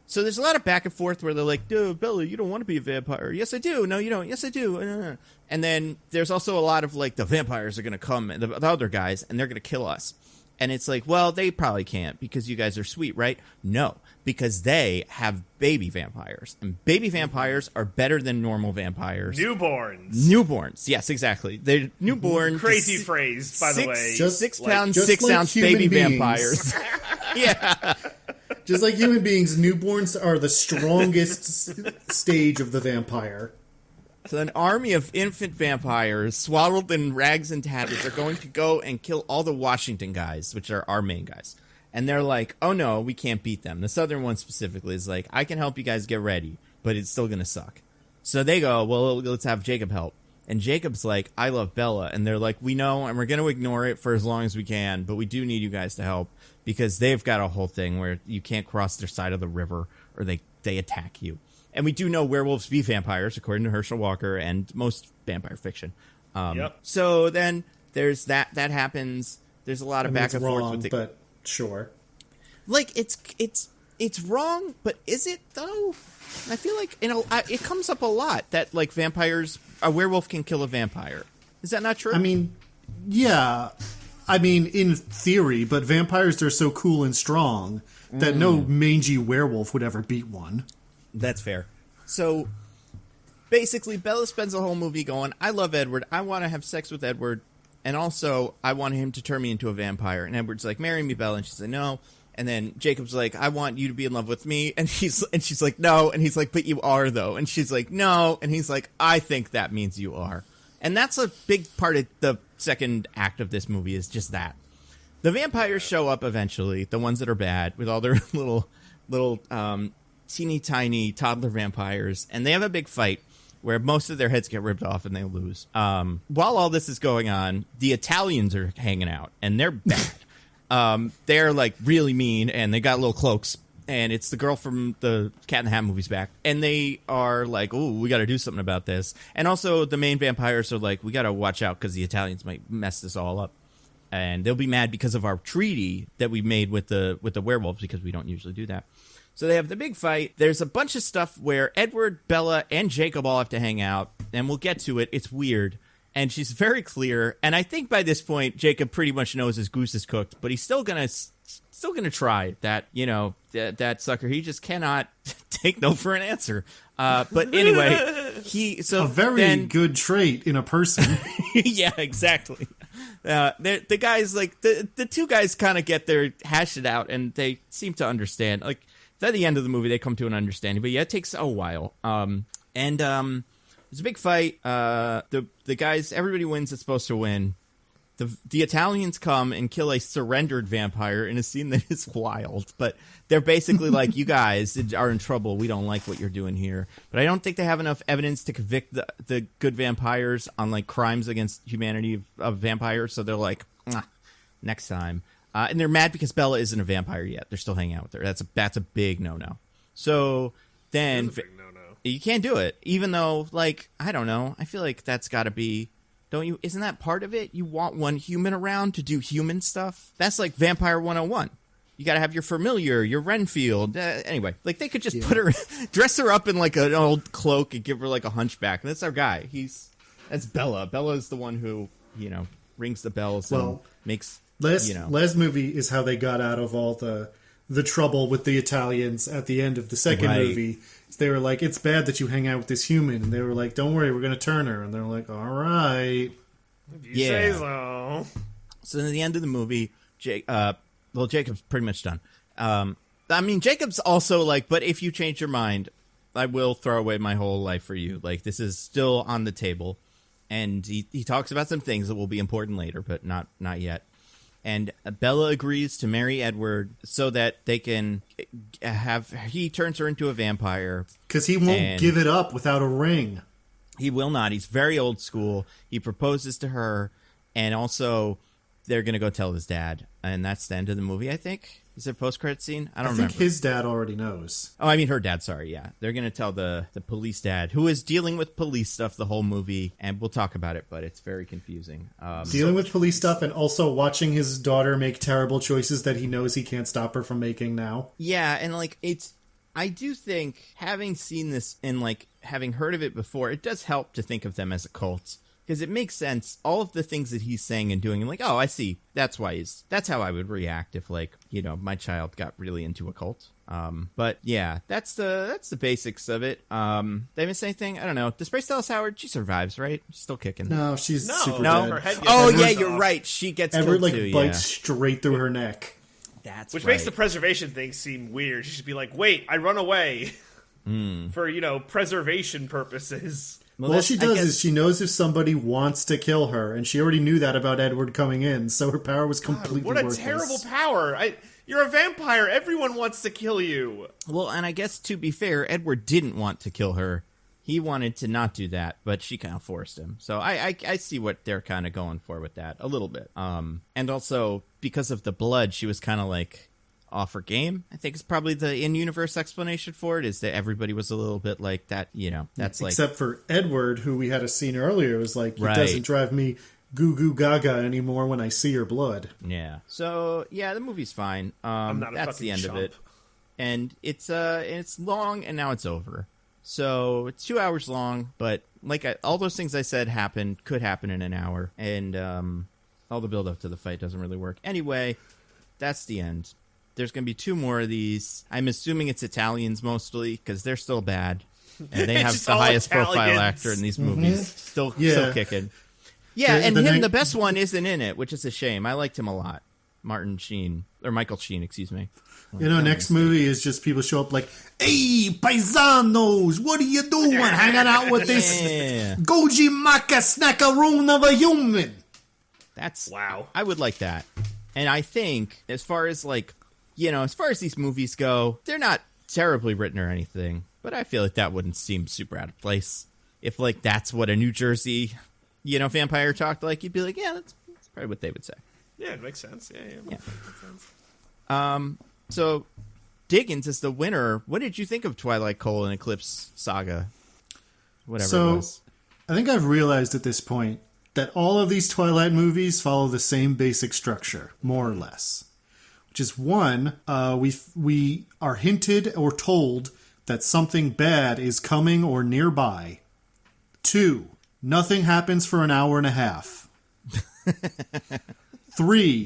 So there's a lot of back and forth where they're like, dude, Bella, you don't want to be a vampire. Yes, I do. No, you don't. Yes, I do. And then there's also a lot of, like, the vampires are going to come, and the other guys, and they're going to kill us. And it's like, well, they probably can't because you guys are sweet, right? No, because they have baby vampires. And baby vampires are better than normal vampires. Newborns. Yes, exactly. They're newborn. Crazy phrase, by the way. Just 6 pound, 6 ounce baby vampires. Yeah. Just like human beings, newborns are the strongest stage of the vampire. So an army of infant vampires, swaddled in rags and tatters, are going to go and kill all the Washington guys, which are our main guys. And they're like, oh no, we can't beat them. The southern one specifically is like, I can help you guys get ready, but it's still going to suck. So they go, well, let's have Jacob help. And Jacob's like, I love Bella. And they're like, we know, and we're going to ignore it for as long as we can, but we do need you guys to help because they've got a whole thing where you can't cross their side of the river or they attack you. And we do know werewolves be vampires, according to Herschel Walker and most vampire fiction. So then there's that happens. There's a lot of back and forth with it. But sure. Like, it's wrong, but is it, though? I feel like, you know, it comes up a lot that, like, a werewolf can kill a vampire. Is that not true? I mean, yeah. I mean, in theory, but vampires are so cool and strong that no mangy werewolf would ever beat one. That's fair. So, basically, Bella spends the whole movie going, I love Edward, I want to have sex with Edward, and also, I want him to turn me into a vampire. And Edward's like, marry me, Bella, and she's like, no. And then Jacob's like, I want you to be in love with me, and she's like, no, and he's like, but you are, though. And she's like, no, and he's like, I think that means you are. And that's a big part of the second act of this movie, is just that. The vampires show up eventually, the ones that are bad, with all their little teeny tiny toddler vampires, and they have a big fight where most of their heads get ripped off and they lose. While all this is going on, the Italians are hanging out, and they're bad. They're, like, really mean, and they got little cloaks, and it's the girl from the Cat in the Hat movies back, and they are like, oh, we got to do something about this. And also the main vampires are like, we got to watch out because the Italians might mess this all up, and they'll be mad because of our treaty that we made with the werewolves, because we don't usually do that. So they have the big fight. There's a bunch of stuff where Edward, Bella, and Jacob all have to hang out, and we'll get to it. It's weird, and she's very clear. And I think by this point, Jacob pretty much knows his goose is cooked, but he's still gonna try that. You know, that sucker. He just cannot take no for an answer. But anyway, a very good trait in a person. Yeah, exactly. The guys, like the two guys, kind of hash it out, and they seem to understand. Like, at the end of the movie, they come to an understanding, but yeah, it takes a while. There's a big fight. The guys, everybody wins that's supposed to win. The Italians come and kill a surrendered vampire in a scene that is wild, but they're basically like, you guys are in trouble. We don't like what you're doing here. But I don't think they have enough evidence to convict the good vampires on, like, crimes against humanity of vampires. So they're like, next time. And they're mad because Bella isn't a vampire yet. They're still hanging out with her. That's a big no-no. So then you can't do it, even though, like, I don't know. I feel like that's got to be, don't you? Isn't that part of it? You want one human around to do human stuff. That's like Vampire 101. You got to have your familiar, your Renfield. Anyway, like, they could just put her, dress her up in, like, an old cloak and give her, like, a hunchback. And that's our guy. That's Bella. Bella is the one who, you know, rings the bells and makes. Last movie is how they got out of all the trouble with the Italians at the end of the second movie. They were like, it's bad that you hang out with this human. And they were like, don't worry, we're going to turn her. And they're like, all right. If you say so. So at the end of the movie, Jacob's pretty much done. I mean, Jacob's also like, but if you change your mind, I will throw away my whole life for you. Like, this is still on the table. And he talks about some things that will be important later, but not yet. And Bella agrees to marry Edward so that they can he turns her into a vampire. Because he won't give it up without a ring. He will not. He's very old school. He proposes to her, and also they're going to go tell his dad. And that's the end of the movie, I think. Is it a post-credit scene? I think his dad already knows. Oh, I mean her dad, sorry, yeah. They're going to tell the police dad, who is dealing with police stuff the whole movie, and we'll talk about it, but it's very confusing. Dealing with police stuff and also watching his daughter make terrible choices that he knows he can't stop her from making now. Yeah, and, like, I do think, having seen this and, like, having heard of it before, it does help to think of them as a cult. Because it makes sense, all of the things that he's saying and doing, and like, oh, I see, that's how I would react if, like, you know, my child got really into a cult. But yeah, that's the basics of it. Did I miss anything? I don't know. Does Bryce Dallas Howard, she survives, right? She's still kicking. No, she's super dead. Her head gets you're right. She gets Edward, killed too, bites straight through her neck. Which makes the preservation thing seem weird. She should be like, wait, I run away for, you know, preservation purposes. Well, what she does is she knows if somebody wants to kill her, and she already knew that about Edward coming in, so her power was completely worthless. What a terrible power! You're a vampire. Everyone wants to kill you. Well, and I guess to be fair, Edward didn't want to kill her. He wanted to not do that, but she kind of forced him. So I see what they're kind of going for with that a little bit. And also because of the blood, she was kind of like off her game. I think it's probably the in-universe explanation for it, is that everybody was a little bit like that, you know, that's like... Except for Edward, who we had a scene earlier, was like, it doesn't drive me goo-goo gaga anymore when I see your blood. Yeah. So, yeah, the movie's fine. I'm not that's the end chump. of it. And it's long, and now it's over. So, it's 2 hours long, but like all those things I said could happen in an hour, and all the build-up to the fight doesn't really work. Anyway, that's the end. There's going to be 2 more of these. I'm assuming it's Italians mostly, because they're still bad. And they have the highest profile actor in these movies. Still kicking. Yeah, and the best one isn't in it, which is a shame. I liked him a lot. Michael Sheen, excuse me. You know, next movie is just people show up like, hey, paisanos, what are you doing hanging out with this goji maka snackaroon of a human? Wow. I would like that. And I think, as far as these movies go, they're not terribly written or anything, but I feel like that wouldn't seem super out of place. If, like, that's what a New Jersey, you know, vampire talked like, you'd be like, yeah, that's probably what they would say. Yeah, it makes sense. Yeah. Makes sense. So, Diggins is the winner. What did you think of Twilight, Eclipse, Saga? Whatever it was. I think I've realized at this point that all of these Twilight movies follow the same basic structure, more or less. Which is, one, we are hinted or told that something bad is coming or nearby. 2, nothing happens for an hour and a half. 3,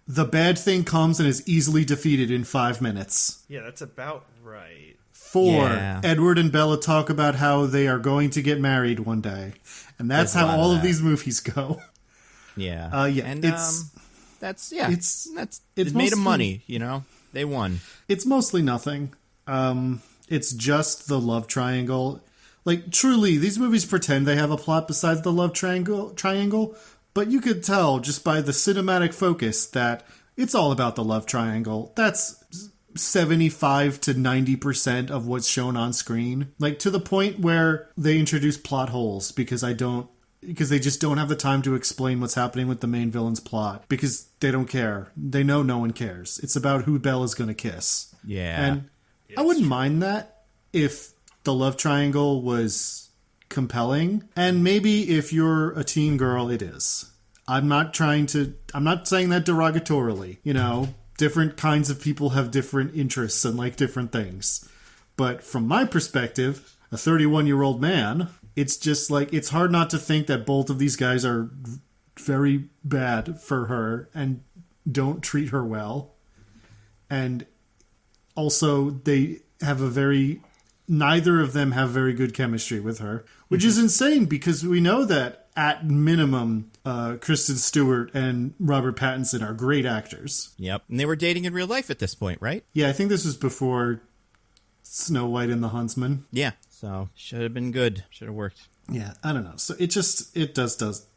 the bad thing comes and is easily defeated in 5 minutes. Yeah, that's about right. 4, Edward and Bella talk about how they are going to get married one day. And that's how all of these movies go. Yeah. And it's made them money, you know? They won. It's mostly nothing. It's just the love triangle. Like, truly, these movies pretend they have a plot besides the love triangle, but you could tell just by the cinematic focus that it's all about the love triangle. That's 75 to 90% of what's shown on screen. Like, to the point where they introduce plot holes because they just don't have the time to explain what's happening with the main villain's plot because they don't care. They know no one cares. It's about who Bella's going to kiss. Yeah. And I wouldn't mind that if the love triangle was compelling. And maybe if you're a teen girl, it is. I'm not saying that derogatorily. You know, different kinds of people have different interests and like different things. But from my perspective, a 31-year-old man, it's just like, it's hard not to think that both of these guys are very bad for her and don't treat her well. And also they have neither of them have very good chemistry with her, which is insane because we know that at minimum, Kristen Stewart and Robert Pattinson are great actors. Yep. And they were dating in real life at this point, right? Yeah, I think this was before Snow White and the Huntsman. Yeah. So should have been good. Should have worked. Yeah, I don't know. So it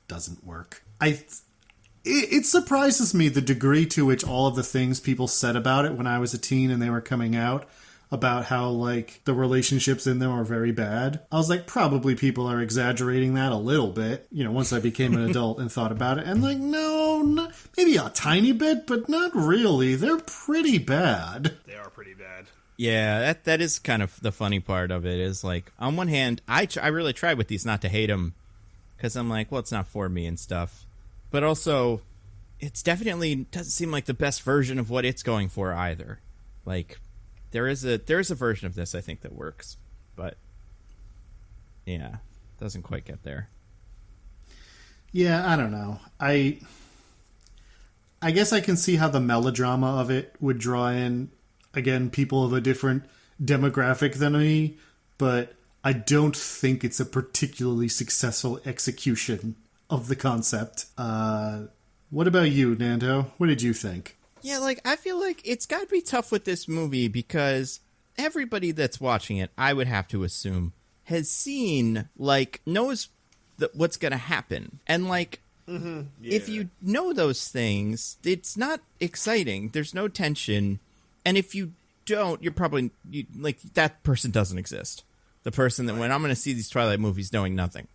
doesn't work. It surprises me the degree to which all of the things people said about it when I was a teen and they were coming out about how, like, the relationships in them are very bad. I was like, probably people are exaggerating that a little bit, you know, once I became an adult and thought about it. And, like, no, maybe a tiny bit, but not really. They're pretty bad. They are pretty bad. Yeah, that is kind of the funny part of it, is, like, on one hand, I really tried with these not to hate them, because I'm like, well, it's not for me and stuff. But also, it's definitely doesn't seem like the best version of what it's going for either. Like, there is a version of this I think that works, but yeah, doesn't quite get there. Yeah, I don't know. I guess I can see how the melodrama of it would draw in, again, people of a different demographic than me, but I don't think it's a particularly successful execution of the concept. What about you, Nando? What did you think? Yeah, like, I feel like it's got to be tough with this movie because everybody that's watching it, I would have to assume, has seen, like, knows what's going to happen. And, like, if you know those things, it's not exciting. There's no tension. And if you don't, you're probably, like, that person doesn't exist. The person that went, I'm going to see these Twilight movies knowing nothing.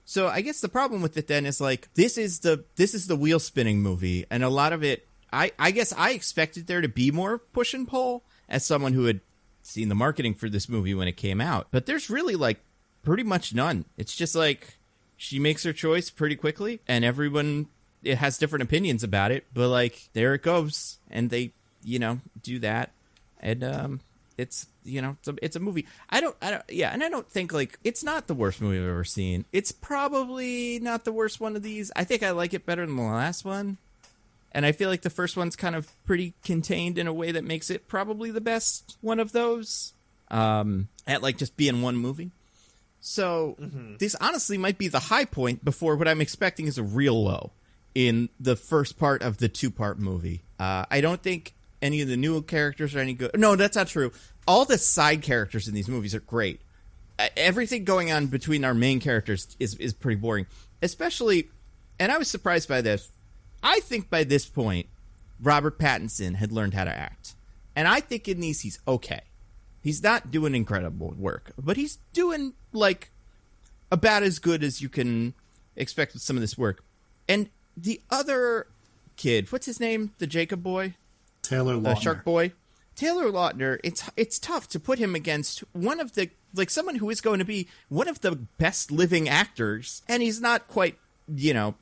So I guess the problem with it then is, like, this is the wheel spinning movie, and a lot of it, I guess I expected there to be more push and pull as someone who had seen the marketing for this movie when it came out. But there's really, like, pretty much none. It's just like she makes her choice pretty quickly, and everyone has different opinions about it. But, like, there it goes, and they, you know, do that, and it's, you know, it's a movie. I don't think, like, it's not the worst movie I've ever seen. It's probably not the worst one of these. I think I like it better than the last one. And I feel like the first one's kind of pretty contained in a way that makes it probably the best one of those, at, like, just being one movie. So this honestly might be the high point before what I'm expecting is a real low in the first part of the 2-part movie. I don't think any of the new characters are any good. No, that's not true. All the side characters in these movies are great. Everything going on between our main characters is pretty boring. Especially, and I was surprised by this, I think by this point, Robert Pattinson had learned how to act. And I think in these he's okay. He's not doing incredible work, but he's doing, like, about as good as you can expect with some of this work. And the other kid, what's his name? The Jacob boy? Taylor Lautner. Shark boy. Taylor Lautner, it's tough to put him against one of the, like, someone who is going to be one of the best living actors, and he's not quite, you know,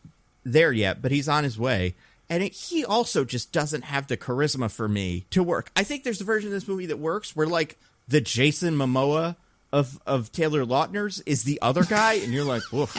there yet, but he's on his way. And he also just doesn't have the charisma for me to work. I think there's a version of this movie that works where, like, the Jason Momoa of Taylor Lautner's is the other guy, and you're like, woof,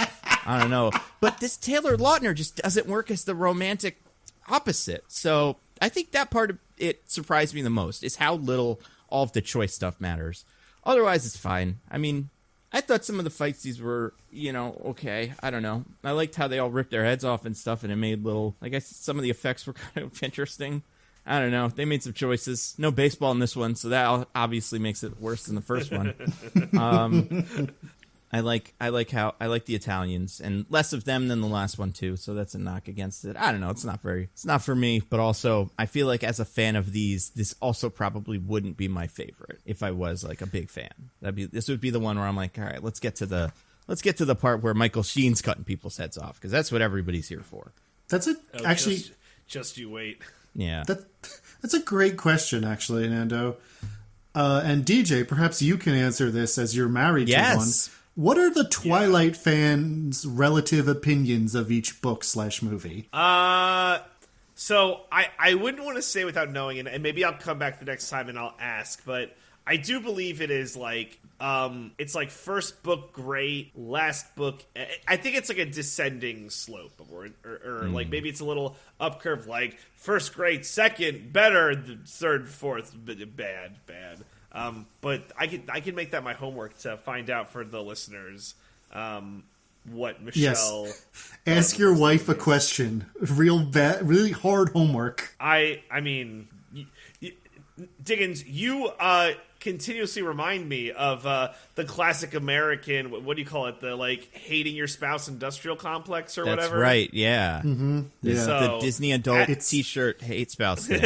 I don't know. But this Taylor Lautner just doesn't work as the romantic opposite. So I think that part of it surprised me the most, is how little all of the choice stuff matters. Otherwise, it's fine. I mean, I thought some of the fight scenes were, you know, okay. I don't know. I liked how they all ripped their heads off and stuff, and it made little, I guess some of the effects were kind of interesting. I don't know. They made some choices. No baseball in this one, so that obviously makes it worse than the first one. I like the Italians, and less of them than the last one too. So that's a knock against it. I don't know. It's not for me. But also, I feel like as a fan of these, this also probably wouldn't be my favorite if I was, like, a big fan. This would be the one where I'm like, all right, let's get to the part where Michael Sheen's cutting people's heads off, because that's what everybody's here for. That's it. Actually, just you wait. Yeah, that's a great question, actually, Nando. And DJ, perhaps you can answer this as you're married to one. What are the Twilight fans' relative opinions of each book/movie? So I wouldn't want to say without knowing, and maybe I'll come back the next time and I'll ask, but I do believe it is, like, it's like first book great, last book, I think it's like a descending slope, or like maybe it's a little up curve, like first great, second better, the third, fourth bad. But I can make that my homework to find out for the listeners what Michelle. Yes. Ask your wife a question. Really hard homework. I mean, Diggins, you continuously remind me of the classic American, what do you call it? The, like, hating your spouse industrial complex or whatever. That's right. Yeah. Mm-hmm. Yeah. So, the Disney adult T-shirt hate spouse thing.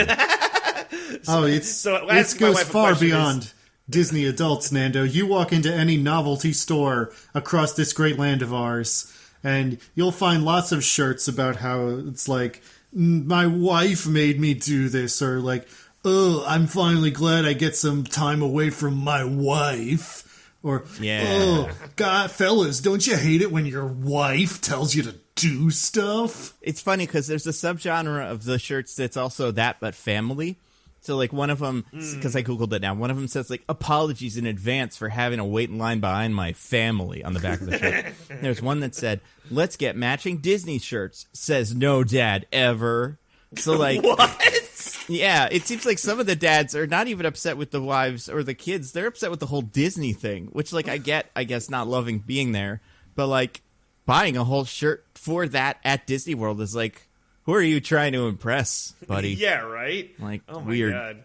It goes far beyond Disney adults, Nando, you walk into any novelty store across this great land of ours, and you'll find lots of shirts about how it's like, my wife made me do this, or like, oh, I'm finally glad I get some time away from my wife. Or, oh, God, fellas, don't you hate it when your wife tells you to do stuff? It's funny because there's a subgenre of the shirts that's also that, but family. So, like, one of them, because I Googled it now, one of them says, like, apologies in advance for having to wait in line behind my family on the back of the shirt. There's one that said, let's get matching Disney shirts. Says no dad ever. So, like... What? Yeah, it seems like some of the dads are not even upset with the wives or the kids. They're upset with the whole Disney thing, which, like, I guess, not loving being there. But, like, buying a whole shirt for that at Disney World is, like... Who are you trying to impress, buddy? Yeah, right? Like, oh my weird.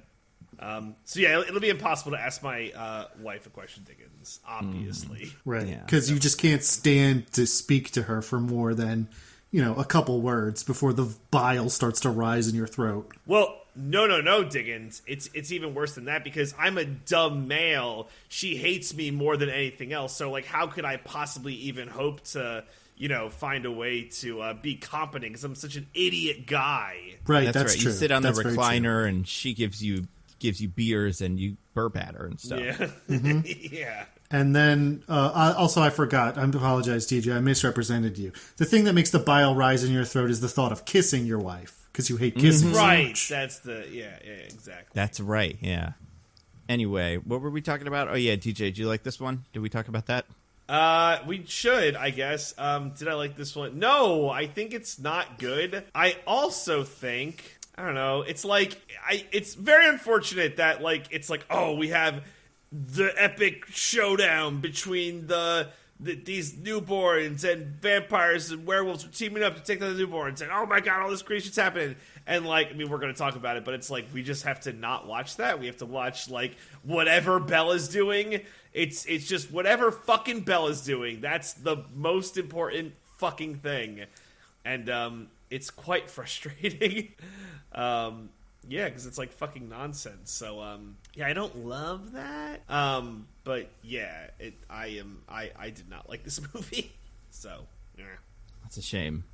God. So, yeah, it'll be impossible to ask my wife a question, Diggins, obviously. Right, because you just can't stand to speak to her for more than, a couple words before the bile starts to rise in your throat. Well, no, Diggins. It's even worse than that because I'm a dumb male. She hates me more than anything else. So, like, how could I possibly even hope to... find a way to be competent because I'm such an idiot guy. Right, that's right. true. You sit on that's the recliner and she gives you beers and you burp at her and stuff. Yeah. Mm-hmm. Yeah. And then, I forgot. I apologize, DJ. I misrepresented you. The thing that makes the bile rise in your throat is the thought of kissing your wife because you hate kissing. Right. So much. That's exactly. That's right, yeah. Anyway, what were we talking about? Oh, yeah, DJ, did you like this one? Did we talk about that? We should, I guess. Did I like this one? No, I think it's not good. I also think, I don't know, it's like, it's very unfortunate that, like, it's like, oh, we have the epic showdown between these newborns and vampires and werewolves are teaming up to take down the newborns, and oh my god, all this crazy shit's happening. And, like, I mean, we're going to talk about it, but it's like, we just have to not watch that. We have to watch, like, whatever Bella's doing. It's just whatever fucking Bella's doing. That's the most important fucking thing. And it's quite frustrating. Yeah, because it's like fucking nonsense. So yeah, I don't love that. But yeah, I did not like this movie. So yeah, That's a shame.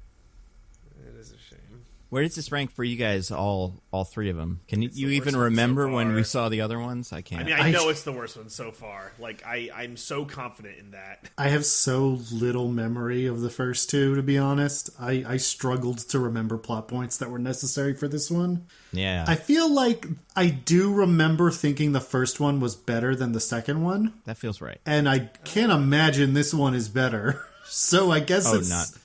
it is a shame. Where does this rank for you guys, all three of them? Can you the even worst one remember so when far. we saw the other ones? I can't. I mean, I know it's the worst one so far. Like, I'm so confident in that. I have so little memory of the first two, to be honest. I struggled to remember plot points that were necessary for this one. Yeah. I feel like I do remember thinking the first one was better than the second one. That feels right. And I can't imagine this one is better. So I guess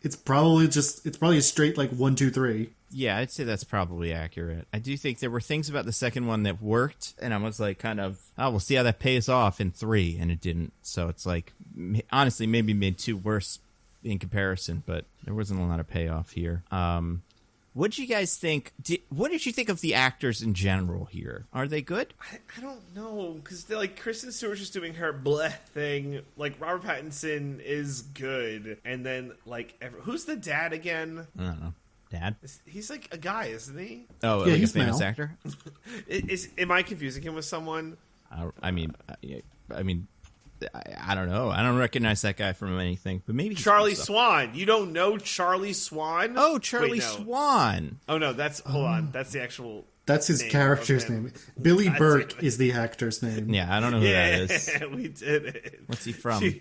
it's probably a straight like 1, 2, 3. Yeah, I'd say that's probably accurate. I do think there were things about the second one that worked, and I was like kind of, oh, we'll see how that pays off in 3, and it didn't. So it's like, honestly, maybe made 2 worse in comparison, but there wasn't a lot of payoff here. What did you guys think? What did you think of the actors in general here? Are they good? I don't know, because like Kristen Stewart's just doing her bleh thing. Like Robert Pattinson is good, and then like who's the dad again? I don't know. Dad? He's like a guy, isn't he? Oh, yeah, like he's a famous male. actor? Am I confusing him with someone? I mean, I don't know. I don't recognize that guy from anything, but maybe he's Charlie from Swan. You don't know Charlie Swan? Oh, Charlie Wait, no. Swan. Oh no, hold on. That's the actual. That's his name character's of him. name. Billy God Burke damn it. is the actor's name. Yeah, I don't know who that is. We did it. What's he from?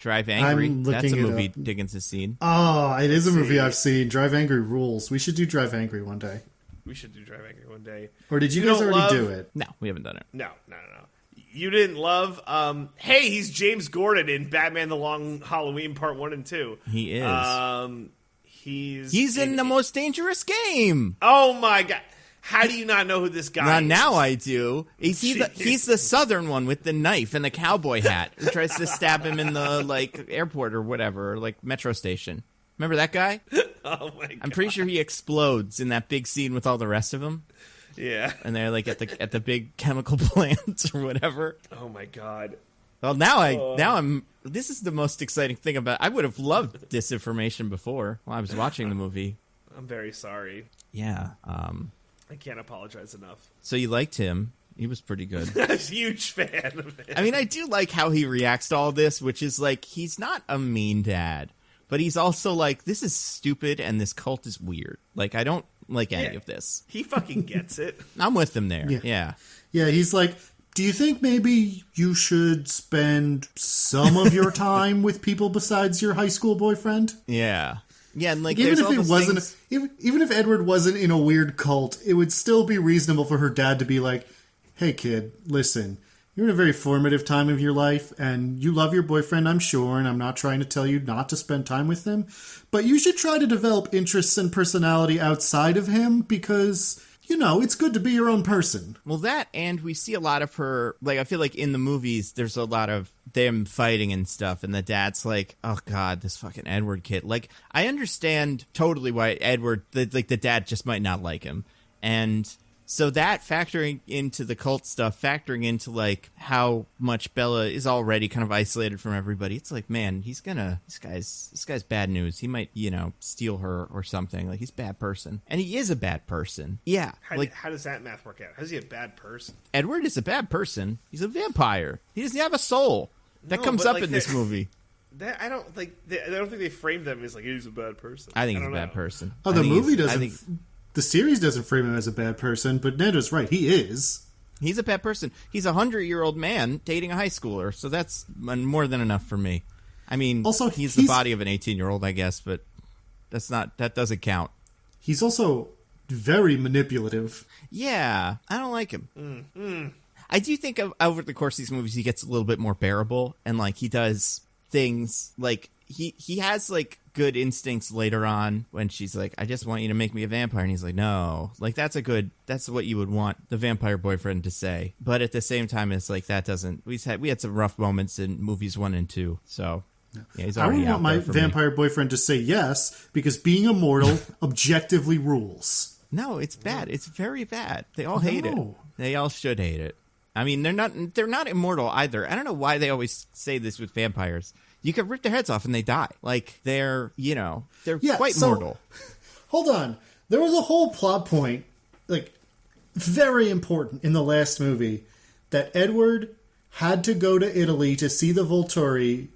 Drive Angry. I'm That's a looking it movie up. Diggins has seen. Oh, it is a movie I've seen. Drive Angry rules. We should do Drive Angry one day. We should do Drive Angry one day. Or did you You guys don't already love- do it? No, we haven't done it. No. You didn't love. Hey, he's James Gordon in Batman: The Long Halloween Part 1 and 2. He is. He's in The Most Dangerous Game. Oh my god! How do you not know who this guy is? Now I do. He's the southern one with the knife and the cowboy hat who tries to stab him in the airport or whatever, or metro station. Remember that guy? Oh my god! I'm pretty sure he explodes in that big scene with all the rest of them. Yeah. And they're at the big chemical plant or whatever. Oh my god. Well, this is the most exciting thing about. I would have loved this information before while I was watching the movie. I'm very sorry. Yeah. I can't apologize enough. So you liked him. He was pretty good. I'm a huge fan of it. I mean, I do like how he reacts to all this, which is like, he's not a mean dad, but he's also like, this is stupid and this cult is weird. Like, I don't like any of this. He fucking gets it. I'm with him there. Yeah. Yeah, he's like, do you think maybe you should spend some of your time with people besides your high school boyfriend? Yeah. Yeah, and like, even if it wasn't, even if Edward wasn't in a weird cult, it would still be reasonable for her dad to be like, hey kid, listen, you're in a very formative time of your life, and you love your boyfriend, I'm sure, and I'm not trying to tell you not to spend time with him, but you should try to develop interests and personality outside of him, because, you know, it's good to be your own person. Well, that, and we see a lot of her, like, I feel like in the movies, there's a lot of them fighting and stuff, and the dad's like, oh god, this fucking Edward kid. Like, I understand totally why Edward, the dad just might not like him, and so that factoring into the cult stuff, factoring into like how much Bella is already kind of isolated from everybody, it's like, man, this guy's bad news. He might, you know, steal her or something. Like, he's a bad person, and he is a bad person. Yeah, how does that math work out? How's he a bad person? Edward is a bad person. He's a vampire. He doesn't have a soul. That comes up in this movie. I don't think they framed them as like he's a bad person. I think he's a bad person. Oh, the movie doesn't. The series doesn't frame him as a bad person, but Nando's right. He is. He's a bad person. He's a 100-year-old man dating a high schooler, so that's more than enough for me. I mean, also, he's the body of an 18-year-old, I guess, but that doesn't count. He's also very manipulative. Yeah, I don't like him. I do think over the course of these movies, he gets a little bit more bearable, and like he does things like he has like good instincts later on when she's like, I just want you to make me a vampire, and he's like, no, like that's what you would want the vampire boyfriend to say. But at the same time, it's like that doesn't. We had some rough moments in movies 1 and 2, so yeah, he's already I would want my vampire boyfriend to say yes, because being immortal objectively rules. No, it's bad. It's very bad. They all hate it. They all should hate it. I mean, they're not immortal either. I don't know why they always say this with vampires. You can rip their heads off and they die. Like, they're quite mortal. Hold on. There was a whole plot point, like, very important in the last movie, that Edward had to go to Italy to see the Volturi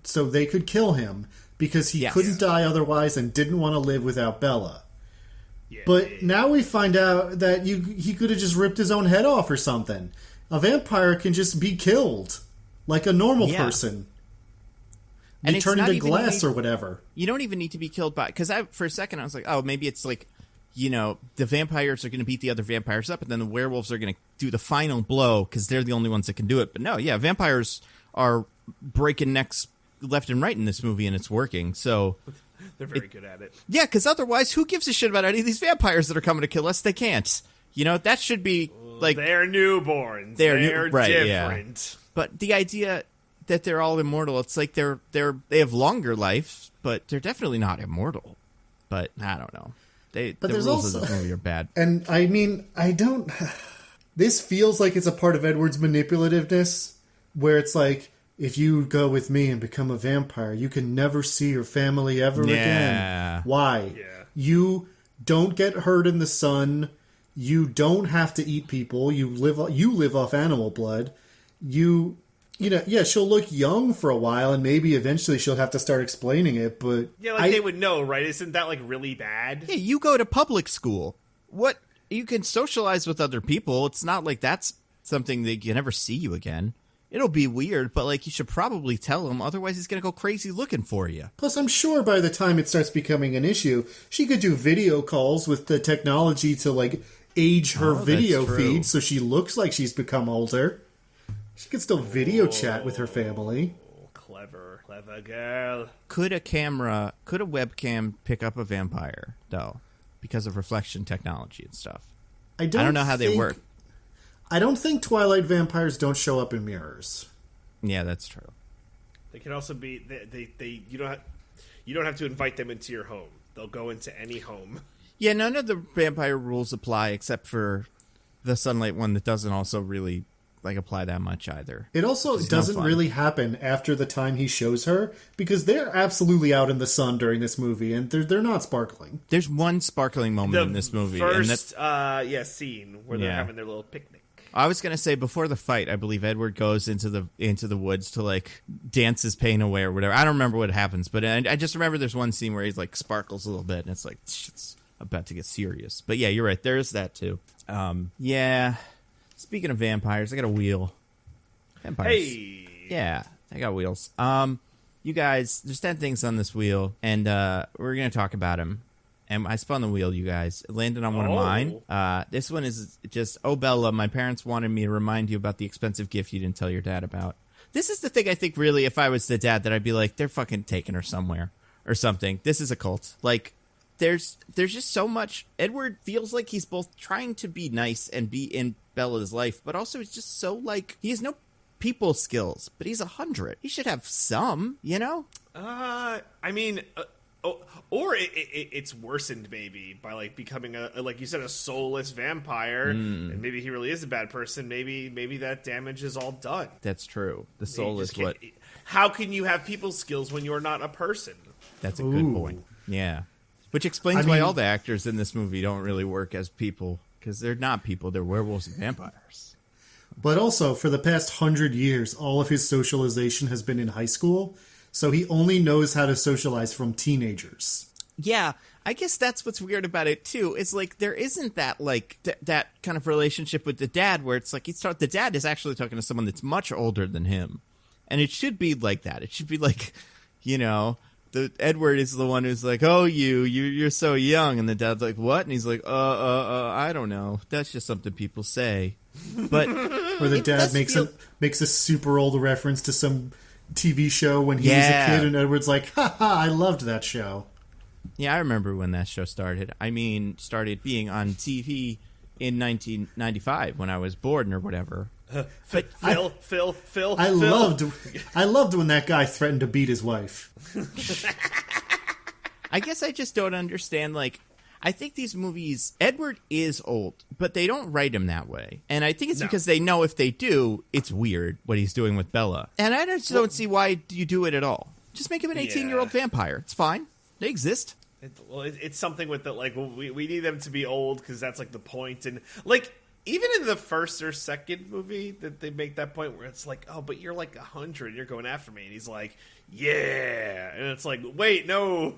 so they could kill him, because he couldn't die otherwise and didn't want to live without Bella. Yeah, but now we find out that he could have just ripped his own head off or something. A vampire can just be killed, like a normal person. And turn into glass or whatever. You don't even need to be killed by... Because for a second I was like, oh, maybe it's like, you know, the vampires are going to beat the other vampires up, and then the werewolves are going to do the final blow because they're the only ones that can do it. But no, yeah, vampires are breaking necks left and right in this movie, and it's working. So they're very good at it. Yeah, because otherwise, who gives a shit about any of these vampires that are coming to kill us? They can't. You know, that should be like... They're newborns. They're different. Yeah. But the idea that they're all immortal, it's like they have longer life, but they're definitely not immortal. But I don't know. The rules of this movie are bad. And I mean, this feels like it's a part of Edward's manipulativeness, where it's like, if you go with me and become a vampire, you can never see your family ever again. Why? Yeah. You don't get hurt in the sun. You don't have to eat people. You live off animal blood. She'll look young for a while, and maybe eventually she'll have to start explaining it, but... Yeah, they would know, right? Isn't that, like, really bad? Yeah, you go to public school. You can socialize with other people. It's not like that's something that can never see you again. It'll be weird, but, like, you should probably tell him, otherwise he's gonna go crazy looking for you. Plus, I'm sure by the time it starts becoming an issue, she could do video calls with the technology to, like, age her video feed so she looks like she's become older. She could still video chat with her family. Clever girl. Could a webcam pick up a vampire, though? Because of reflection technology and stuff. I don't know how they work. I don't think Twilight vampires don't show up in mirrors. Yeah, that's true. They can also be... You don't have to invite them into your home. They'll go into any home. Yeah, none of the vampire rules apply except for the Sunlight one that doesn't also really... like apply that much either. It also doesn't really happen after the time he shows her, because they're absolutely out in the sun during this movie, and they're not sparkling. There's one sparkling moment in this movie. First, scene where they're having their little picnic. I was gonna say before the fight, I believe Edward goes into the woods to like dance his pain away or whatever. I don't remember what happens, but I just remember there's one scene where he's like sparkles a little bit, and it's like it's about to get serious. But yeah, you're right. There's that too. Yeah. Speaking of vampires, I got a wheel. Vampires. Hey. Yeah, I got wheels. You guys, there's 10 things on this wheel, and we're gonna talk about them. And I spun the wheel, you guys. It landed on one of mine. This one is just, oh, Bella, my parents wanted me to remind you about the expensive gift you didn't tell your dad about. This is the thing I think, really, if I was the dad, that I'd be like, they're fucking taking her somewhere or something. This is a cult. Like, there's just so much. Edward feels like he's both trying to be nice and be in Bella's life, but also he's just so, like, he has no people skills, but he's 100. He should have some, you know? I mean... or it's worsened maybe by like becoming a like you said, a soulless vampire, and maybe he really is a bad person. Maybe that damage is all done. That's true. The soul is what. How can you have people skills when you're not a person? That's a good point. Yeah, which explains why all the actors in this movie don't really work as people, because they're not people. They're werewolves and vampires. But also, for the past 100 years, all of his socialization has been in high school. So he only knows how to socialize from teenagers. Yeah, I guess that's what's weird about it, too. It's like there isn't that, like, that kind of relationship with the dad where it's like the dad is actually talking to someone that's much older than him. And it should be like that. It should be like, you know, the Edward is the one who's like, oh, you're so young. And the dad's like, what? And he's like, I don't know. That's just something people say. But or the dad makes a super old reference to some TV show when he was a kid, and Edward's like, ha ha, I loved that show. Yeah, I remember when that show started. I mean, started being on TV in 1995 when I was born or whatever. But Phil. I loved when that guy threatened to beat his wife. I guess I just don't understand, like, I think these movies, Edward is old, but they don't write him that way. And I think it's because they know if they do, it's weird what he's doing with Bella. And I just don't see why you do it at all. Just make him an 18-year-old vampire. It's fine. They exist. It's something with the, like, we need them to be old because that's, like, the point. And, like, even in the first or second movie, that they make that point where it's like, oh, but you're, like, 100. You're going after me. And he's like, yeah. And it's like, wait, no.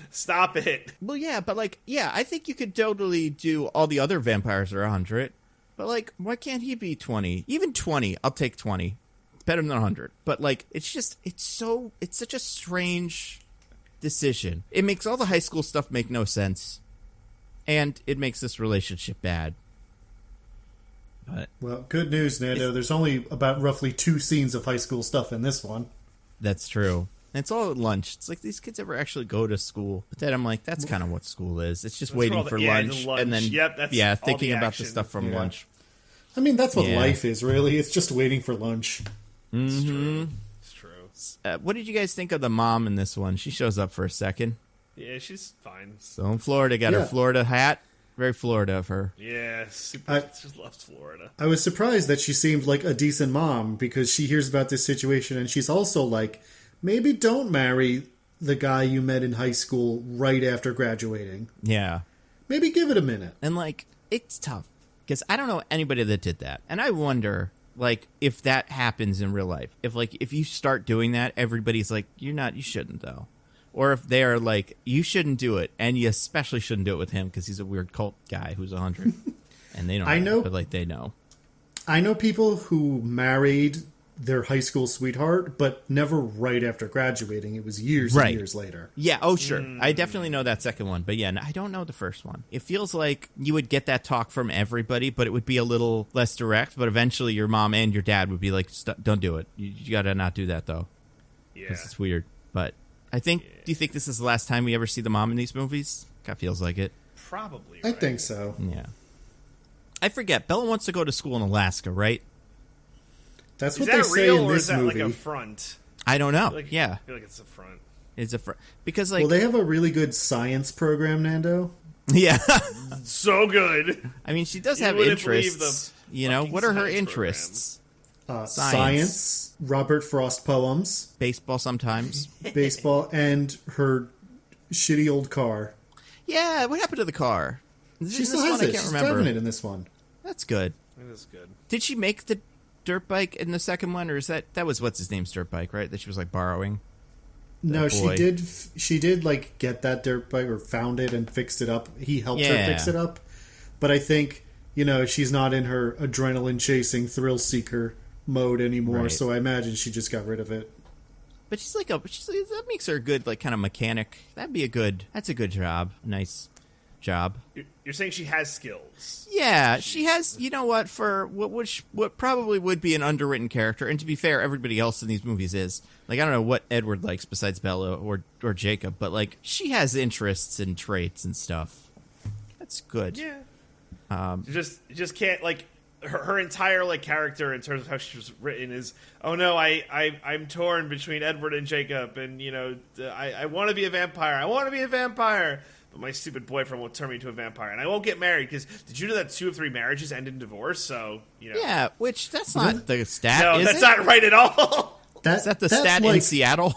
Stop it. Well, yeah, but, like, yeah, I think you could totally do all the other vampires are 100. But, like, why can't he be 20? Even 20, I'll take 20. It's better than 100. But, like, it's such a strange decision. It makes all the high school stuff make no sense. And it makes this relationship bad. But well, good news, Nando. There's only about roughly 2 scenes of high school stuff in this one. That's true. And it's all at lunch. It's like these kids ever actually go to school. But then I'm like, that's kind of what school is. It's just waiting for lunch. And then, thinking about the stuff from lunch. I mean, that's what life is, really. It's just waiting for lunch. Mm-hmm. It's true. What did you guys think of the mom in this one? She shows up for a second. Yeah, she's fine. So in Florida, got her Florida hat. Very Florida of her. Yeah, just loves Florida. I was surprised that she seemed like a decent mom because she hears about this situation and she's also like, maybe don't marry the guy you met in high school right after graduating. Yeah. Maybe give it a minute. And, like, it's tough. Because I don't know anybody that did that. And I wonder, like, if that happens in real life. If you start doing that, everybody's like, you shouldn't, though. Or if they're like, you shouldn't do it. And you especially shouldn't do it with him because he's a weird cult guy who's 100. And they don't know. But, like, they know. I know people who married their high school sweetheart, but never right after graduating. It was years and years later. Yeah, oh, sure. I definitely know that second one. But yeah, I don't know the first one. It feels like you would get that talk from everybody, but it would be a little less direct. But eventually your mom and your dad would be like, don't do it. You got to not do that, though. Yeah. Because it's weird. But I think, do you think this is the last time we ever see the mom in these movies? Kind of feels like it. Probably, right? I think so. Yeah. I forget. Bella wants to go to school in Alaska, right? That's what they say in this movie. Or is that like a front? I don't know. I feel like it's a front. It's a front. Because, like... Well, they have a really good science program, Nando. Yeah. So good. I mean, she does have interests. You know, what are her interests? Science, Robert Frost poems. Baseball sometimes. Baseball, and her shitty old car. Yeah, what happened to the car? She still has it. She's driving it in this one. That's good. It is good. Did she make the dirt bike in the second one, or is that was what's his name's dirt bike, right? That she was like borrowing. No, she did. She did like get that dirt bike or found it and fixed it up. He helped her fix it up. But I think she's not in her adrenaline chasing thrill seeker mode anymore. Right. So I imagine she just got rid of it. But that makes her a good like kind of mechanic. That's a good job. Nice job. You're saying she has skills. Yeah, she has. You know what? For what probably would be an underwritten character, and to be fair, everybody else in these movies is. Like, I don't know what Edward likes besides Bella or Jacob, but like she has interests and traits and stuff. That's good. Yeah. You just can't like her entire like character in terms of how she was written is, oh no, I'm torn between Edward and Jacob, and I want to be a vampire. But my stupid boyfriend won't turn me into a vampire, and I won't get married because did you know that 2 of 3 marriages end in divorce? So Yeah, which that's not the stat. No, that's not right at all. Is that the stat in Seattle?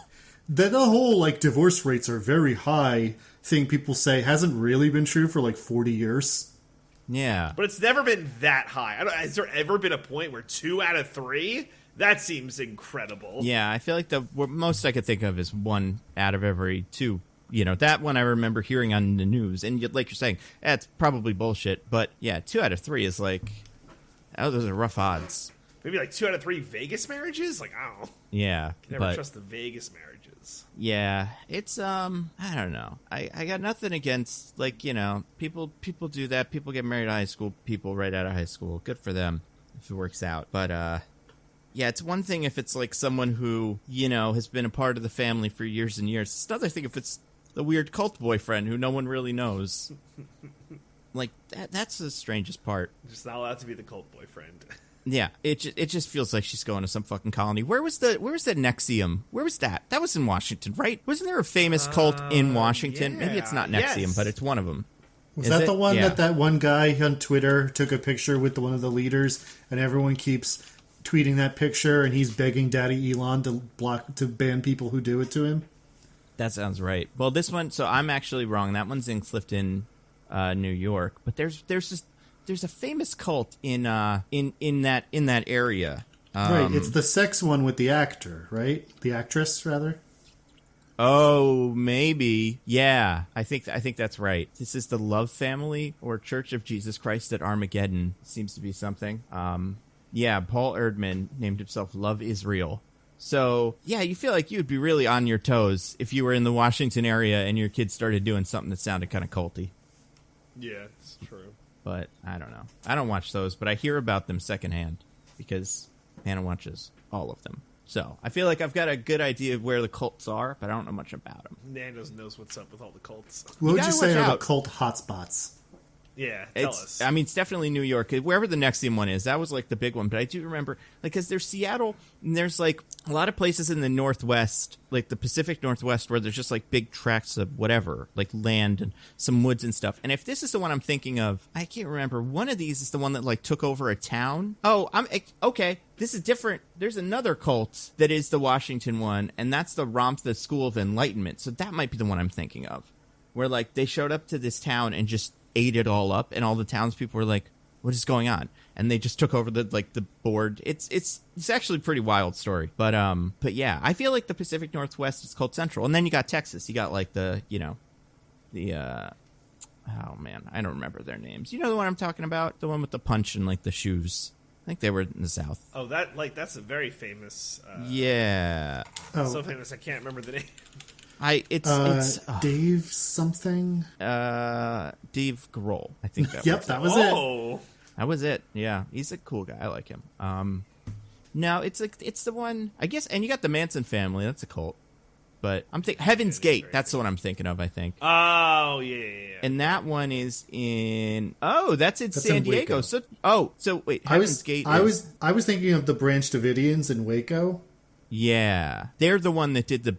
The whole like divorce rates are very high thing people say hasn't really been true for like 40 years. Yeah, but it's never been that high. Has there ever been a point where 2 out of 3? That seems incredible. Yeah, I feel like the most I could think of is 1 out of every 2. That one I remember hearing on the news. And like you're saying, that's probably bullshit. But yeah, 2 out of 3 is like, those are rough odds. Maybe like 2 out of 3 Vegas marriages? Like, I don't know. Yeah. You never trust the Vegas marriages. Yeah. It's, I don't know. I got nothing against, like, people do that. People get married to high school people right out of high school. Good for them if it works out. But, yeah, it's one thing if it's like someone who, has been a part of the family for years and years. It's another thing if it's the weird cult boyfriend who no one really knows. Like, that's the strangest part. Just not allowed to be the cult boyfriend. Yeah, it just feels like she's going to some fucking colony. Where was the Nexium? Where was that? That was in Washington, right? Wasn't there a famous cult in Washington? Yeah. Maybe it's not Nexium, but it's one of them. Was that the one that one guy on Twitter took a picture with one of the leaders, and everyone keeps tweeting that picture, and he's begging Daddy Elon to ban people who do it to him? That sounds right. Well, this one, so I'm actually wrong. That one's in Clifton, New York. But there's a famous cult in that area. Right, it's the sex one with the actor, right? The actress, rather. Oh, maybe. Yeah, I think that's right. This is the Love Family or Church of Jesus Christ at Armageddon. Seems to be something. Yeah, Paul Erdman named himself Love Israel. So, yeah, you feel like you'd be really on your toes if you were in the Washington area and your kids started doing something that sounded kind of culty. Yeah, it's true. But I don't know. I don't watch those, but I hear about them secondhand because Hannah watches all of them. So I feel like I've got a good idea of where the cults are, but I don't know much about them. Nando knows what's up with all the cults. What would you say are the cult hotspots? Yeah, tell us. I mean, it's definitely New York. Wherever the Nexium one is, that was like the big one. But I do remember, like, because there's Seattle, and there's like a lot of places in the Northwest, like the Pacific Northwest, where there's just like big tracts of whatever, like land and some woods and stuff. And if this is the one I'm thinking of, I can't remember. One of these is the one that like took over a town. Oh, okay. This is different. There's another cult that is the Washington one, and that's the Ramtha School of Enlightenment. So that might be the one I'm thinking of, where like they showed up to this town and just ate it all up, and all the townspeople were like, "What is going on?" And they just took over the board. It's actually a pretty wild story, but yeah, I feel like the Pacific Northwest is called Central, and then you got Texas. You got like oh man, I don't remember their names. You know the one I'm talking about, the one with the punch and like the shoes. I think they were in the South. Oh, that's a very famous. Yeah. So famous I can't remember the name. It's Dave something. Dave Grohl, I think that. Yep, that was it. That was it. Yeah, he's a cool guy. I like him. No, it's the one, I guess. And you got the Manson family. That's a cult. But I'm thinking Heaven's Gate. That's the one I'm thinking of. I think. Oh yeah. And that one is in. Oh, that's San Diego. So wait, Heaven's Gate. I was thinking of the Branch Davidians in Waco. Yeah, they're the one that did the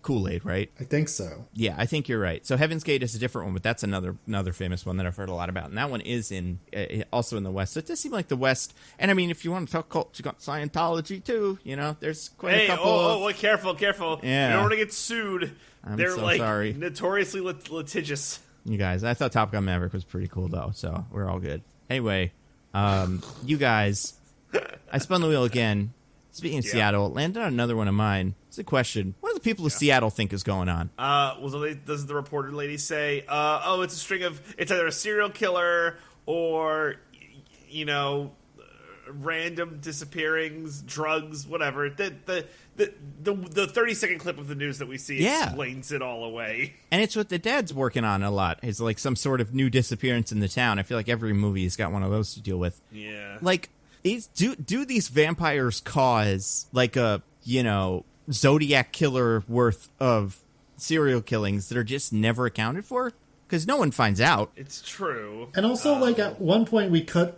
Kool-Aid, right? I think so. Yeah, I think you're right. So Heaven's Gate is a different one, but that's another famous one that I've heard a lot about. And that one is also in the West. So it does seem like the West. And I mean, if you want to talk cults, you got Scientology too. There's quite a couple. Careful. Yeah. You don't want to get sued. They're so sorry. Notoriously litigious. You guys, I thought Top Gun Maverick was pretty cool though, so we're all good. Anyway, You guys, I spun the wheel again. Speaking of Seattle, landed on another one of mine. It's a question. What do the people of Seattle think is going on? Does the reporter lady say, it's a string of, it's either a serial killer or, random disappearings, drugs, whatever. The 30-second clip of the news that we see explains it all away. And it's what the dad's working on a lot. It's like some sort of new disappearance in the town. I feel like every movie has got one of those to deal with. Yeah. Like, do these vampires cause, like, a, Zodiac killer worth of serial killings that are just never accounted for? Because no one finds out. It's true. And also, at one point, we cut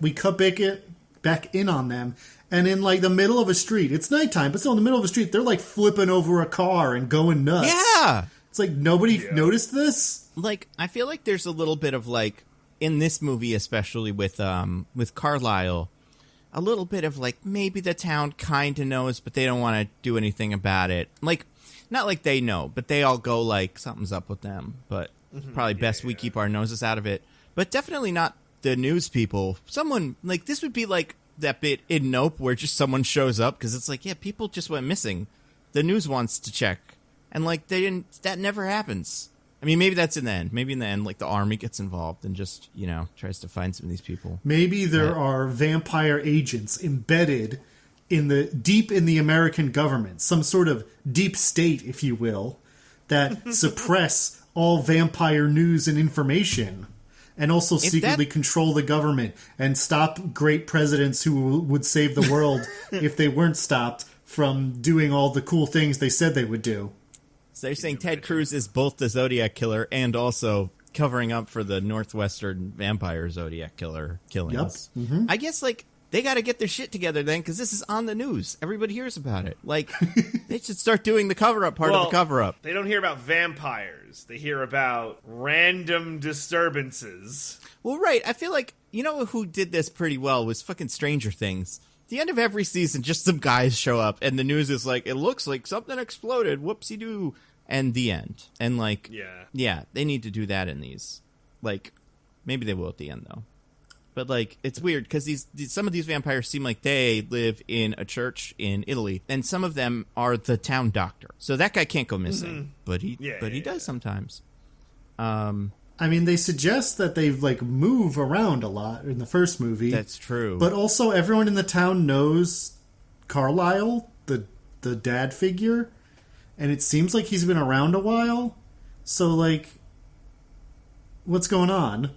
back in on them, and in, the middle of a street, it's nighttime, but still in the middle of a street, they're, flipping over a car and going nuts. Yeah! It's like, nobody noticed this? I feel like there's a little bit of, in this movie, especially with Carlisle, a little bit of, maybe the town kind of knows, but they don't want to do anything about it. Not like they know, but they all go, something's up with them. But probably best we keep our noses out of it. But definitely not the news people. Someone, this would be that bit in Nope where just someone shows up, because it's people just went missing. The news wants to check. And, they didn't, that never happens. I mean, maybe that's in the end. Maybe in the end, the army gets involved and just, tries to find some of these people. Maybe there are vampire agents embedded deep in the American government, some sort of deep state, if you will, that suppress all vampire news and information, and also secretly control the government and stop great presidents who would save the world if they weren't stopped from doing all the cool things they said they would do. So they're saying Ted Cruz is both the Zodiac Killer and also covering up for the Northwestern vampire Zodiac Killer killings. Yep. Mm-hmm. I guess, they got to get their shit together then, because this is on the news. Everybody hears about it. They should start doing the cover-up part of the cover-up. They don't hear about vampires. They hear about random disturbances. Well, right. I feel like, who did this pretty well was fucking Stranger Things. The end of every season, just some guys show up, and the news is it looks like something exploded, whoopsie-doo, and the end. And, they need to do that in these. Maybe they will at the end, though. But, it's weird, because some of these vampires seem like they live in a church in Italy, and some of them are the town doctor. So that guy can't go missing, but he does sometimes. I mean, they suggest that they move around a lot in the first movie. That's true. But also, everyone in the town knows Carlisle, the dad figure, and it seems like he's been around a while. So, what's going on?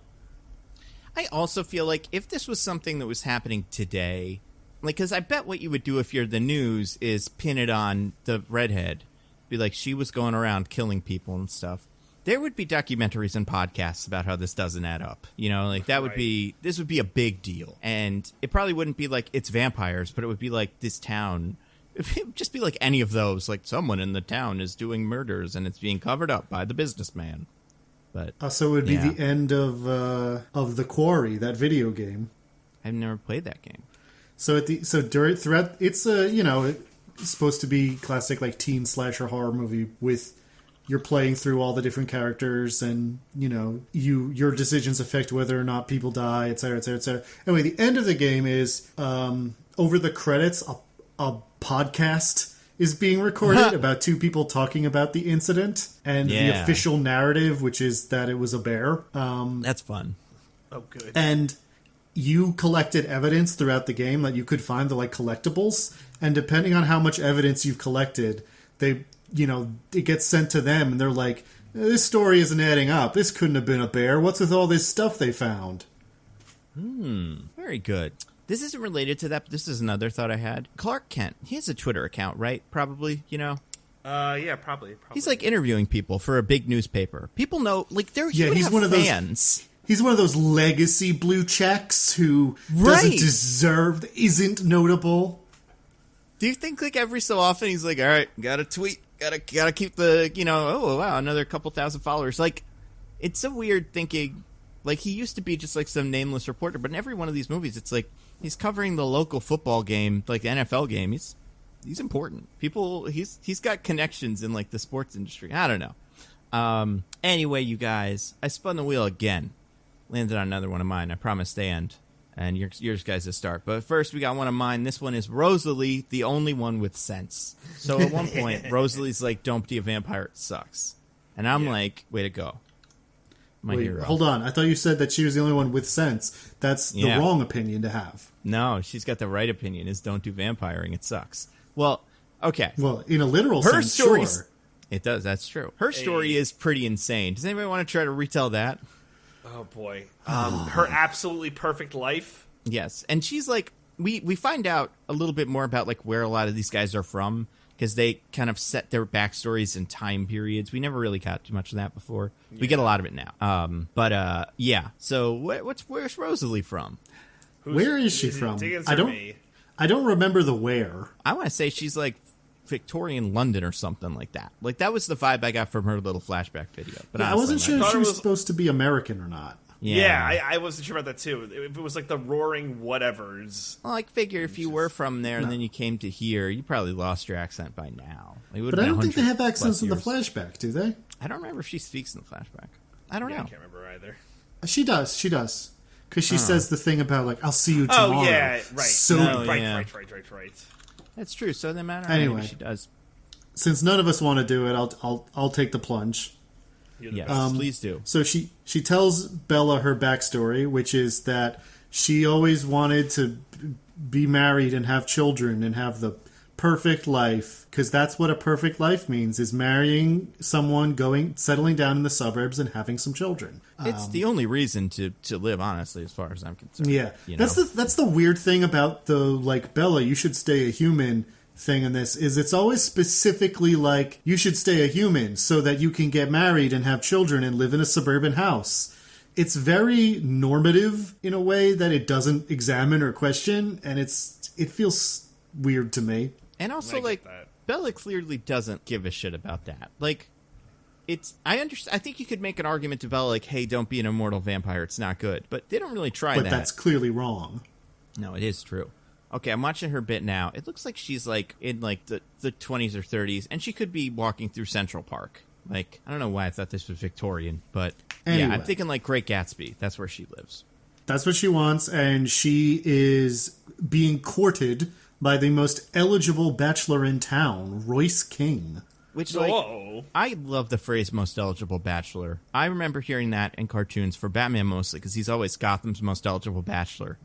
I also feel like if this was something that was happening today, because I bet what you would do if you're the news is pin it on the redhead. Be she was going around killing people and stuff. There would be documentaries and podcasts about how this doesn't add up. That would be, this would be a big deal. And it probably wouldn't be it's vampires, but it would be this town. It would just be any of those. Someone in the town is doing murders and it's being covered up by the businessman. But so it would be the end of The Quarry, that video game. I've never played that game. So throughout, it's it's supposed to be classic teen slasher horror movie with you're playing through all the different characters, and your decisions affect whether or not people die, etc., etc., etc. Anyway, the end of the game is over the credits, a podcast is being recorded about two people talking about the incident, and the official narrative, which is that it was a bear. That's fun. Oh, good. And you collected evidence throughout the game that you could find the collectibles, and depending on how much evidence you've collected, it gets sent to them, and they're like, this story isn't adding up. This couldn't have been a bear. What's with all this stuff they found? Very good. This isn't related to that, but this is another thought I had. Clark Kent, he has a Twitter account, right? Probably, Yeah, probably. He's interviewing people for a big newspaper. People know, he's one of fans. He's one of those legacy blue checks who doesn't deserve, isn't notable. Do you think every so often he's all right, gotta tweet, gotta keep the, oh wow, another couple thousand followers. It's so weird thinking, he used to be just some nameless reporter, but in every one of these movies, it's he's covering the local football game, the NFL game. He's important. He's got connections in the sports industry. I don't know. Anyway, you guys, I spun the wheel again. Landed on another one of mine. I promised the end. And yours guys' start. But first, we got one of mine. This one is Rosalie, the only one with sense. So at one point, Rosalie's like, don't be a vampire, it sucks. And I'm like, way to go. My hero. Hold on. I thought you said that she was the only one with sense. That's the wrong opinion to have. No, she's got the right opinion, is don't do vampiring, it sucks. Well, okay. Well, in a literal sense, sure. It does, that's true. Her story is pretty insane. Does anybody want to try to retell that? Oh, boy. Her absolutely perfect life. Yes, and she's like, we find out a little bit more about like where a lot of these guys are from, because they kind of set their backstories in time periods. We never really got too much of that before. Yeah. We get a lot of it now. Yeah. So where's Rosalie from? Where is she from? I don't remember the where. I want to say she's like Victorian London or something like that. Like that was the vibe I got from her little flashback video. But yeah, I wasn't sure if she was supposed to be American or not. Yeah, I wasn't sure about that too. If it was like the roaring whatevers. Well, I figure if you were from there and then you came to here, you probably lost your accent by now. But I don't think they have accents in the flashback, do they? I don't remember if she speaks in the flashback. I don't know. I can't remember either. She does. Because she says the thing about, like, I'll see you tomorrow. Oh, yeah, right. So, right. That's true. So then matter. Anyway, maybe she does. Since none of us want to do it, I'll take the plunge. Yes, please do. So she tells Bella her backstory, which is that she always wanted to be married and have children and have the perfect life, because that's what a perfect life means, is marrying someone, settling down in the suburbs and having some children. It's the only reason to live, honestly, as far as I'm concerned. Yeah. That's the weird thing about the, like, Bella, you should stay a human thing in this, is it's always specifically like, you should stay a human so that you can get married and have children and live in a suburban house. It's very normative in a way that it doesn't examine or question, and it feels weird to me. And also, like, Bella clearly doesn't give a shit about that. Like, I think you could make an argument to Bella, like, hey, don't be an immortal vampire, it's not good. But they don't really try that. But that's clearly wrong. No, it is true. Okay, I'm watching her bit now. It looks like she's, like, in, like, the 20s or 30s, and she could be walking through Central Park. Like, I don't know why I thought this was Victorian, but, anyway. Yeah, I'm thinking, like, Great Gatsby. That's where she lives. That's what she wants, and she is being courted by the most eligible bachelor in town, Royce King. Which, like, I love the phrase most eligible bachelor. I remember hearing that in cartoons for Batman mostly, because he's always Gotham's most eligible bachelor.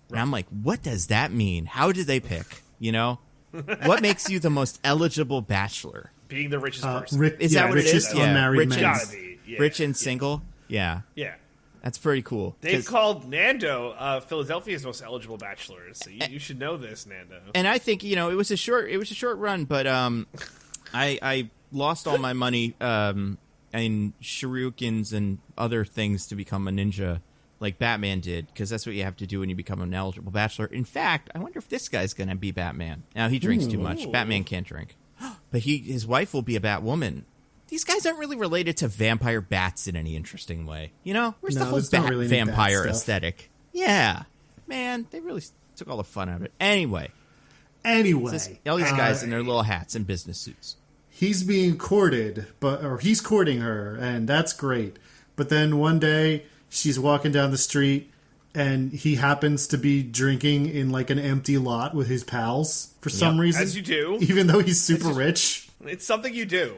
And I'm like, what does that mean? How do they pick? You know? What makes you the most eligible bachelor? Being the richest person. Is that what it is? Unmarried man. Gotta be. Yeah. Rich and single? Yeah. That's pretty cool. They've called Nando Philadelphia's most eligible bachelor, so you should know this, Nando. And I think, you know, it was a short run, but I lost all my money in shurikens and other things to become a ninja, like Batman did, because that's what you have to do when you become an eligible bachelor. In fact, I wonder if this guy's going to be Batman. Now, he drinks too much. Batman can't drink. But his wife will be a Batwoman. These guys aren't really related to vampire bats in any interesting way. You know? Where's the whole vampire aesthetic? Yeah. Man, they really took all the fun out of it. Anyway. All these guys in their little hats and business suits. He's being courted, he's courting her, and that's great. But then one day, she's walking down the street, and he happens to be drinking in, like, an empty lot with his pals for some reason. As you do. Even though he's super rich. It's something you do.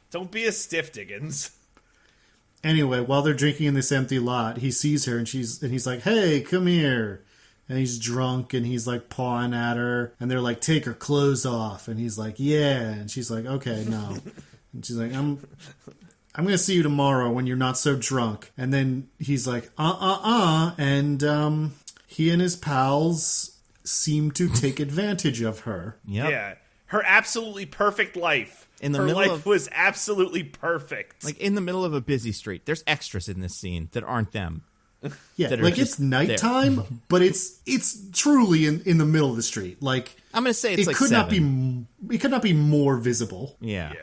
Don't be a stiff, Diggins. Anyway, while they're drinking in this empty lot, he sees her, and he's like, hey, come here. And he's drunk, and he's, like, pawing at her. And they're like, take her clothes off. And he's like, yeah. And she's like, okay, no. And she's like, I'm going to see you tomorrow when you're not so drunk. And then he's like, And he and his pals seem to take advantage of her. Yep. Yeah. Her absolutely perfect life. Her life was absolutely perfect. Like, in the middle of a busy street. There's extras in this scene that aren't them. Yeah, like, it's nighttime, but it's truly in the middle of the street. Like, I'm going to say it's like could 7. It could not be more visible. Yeah.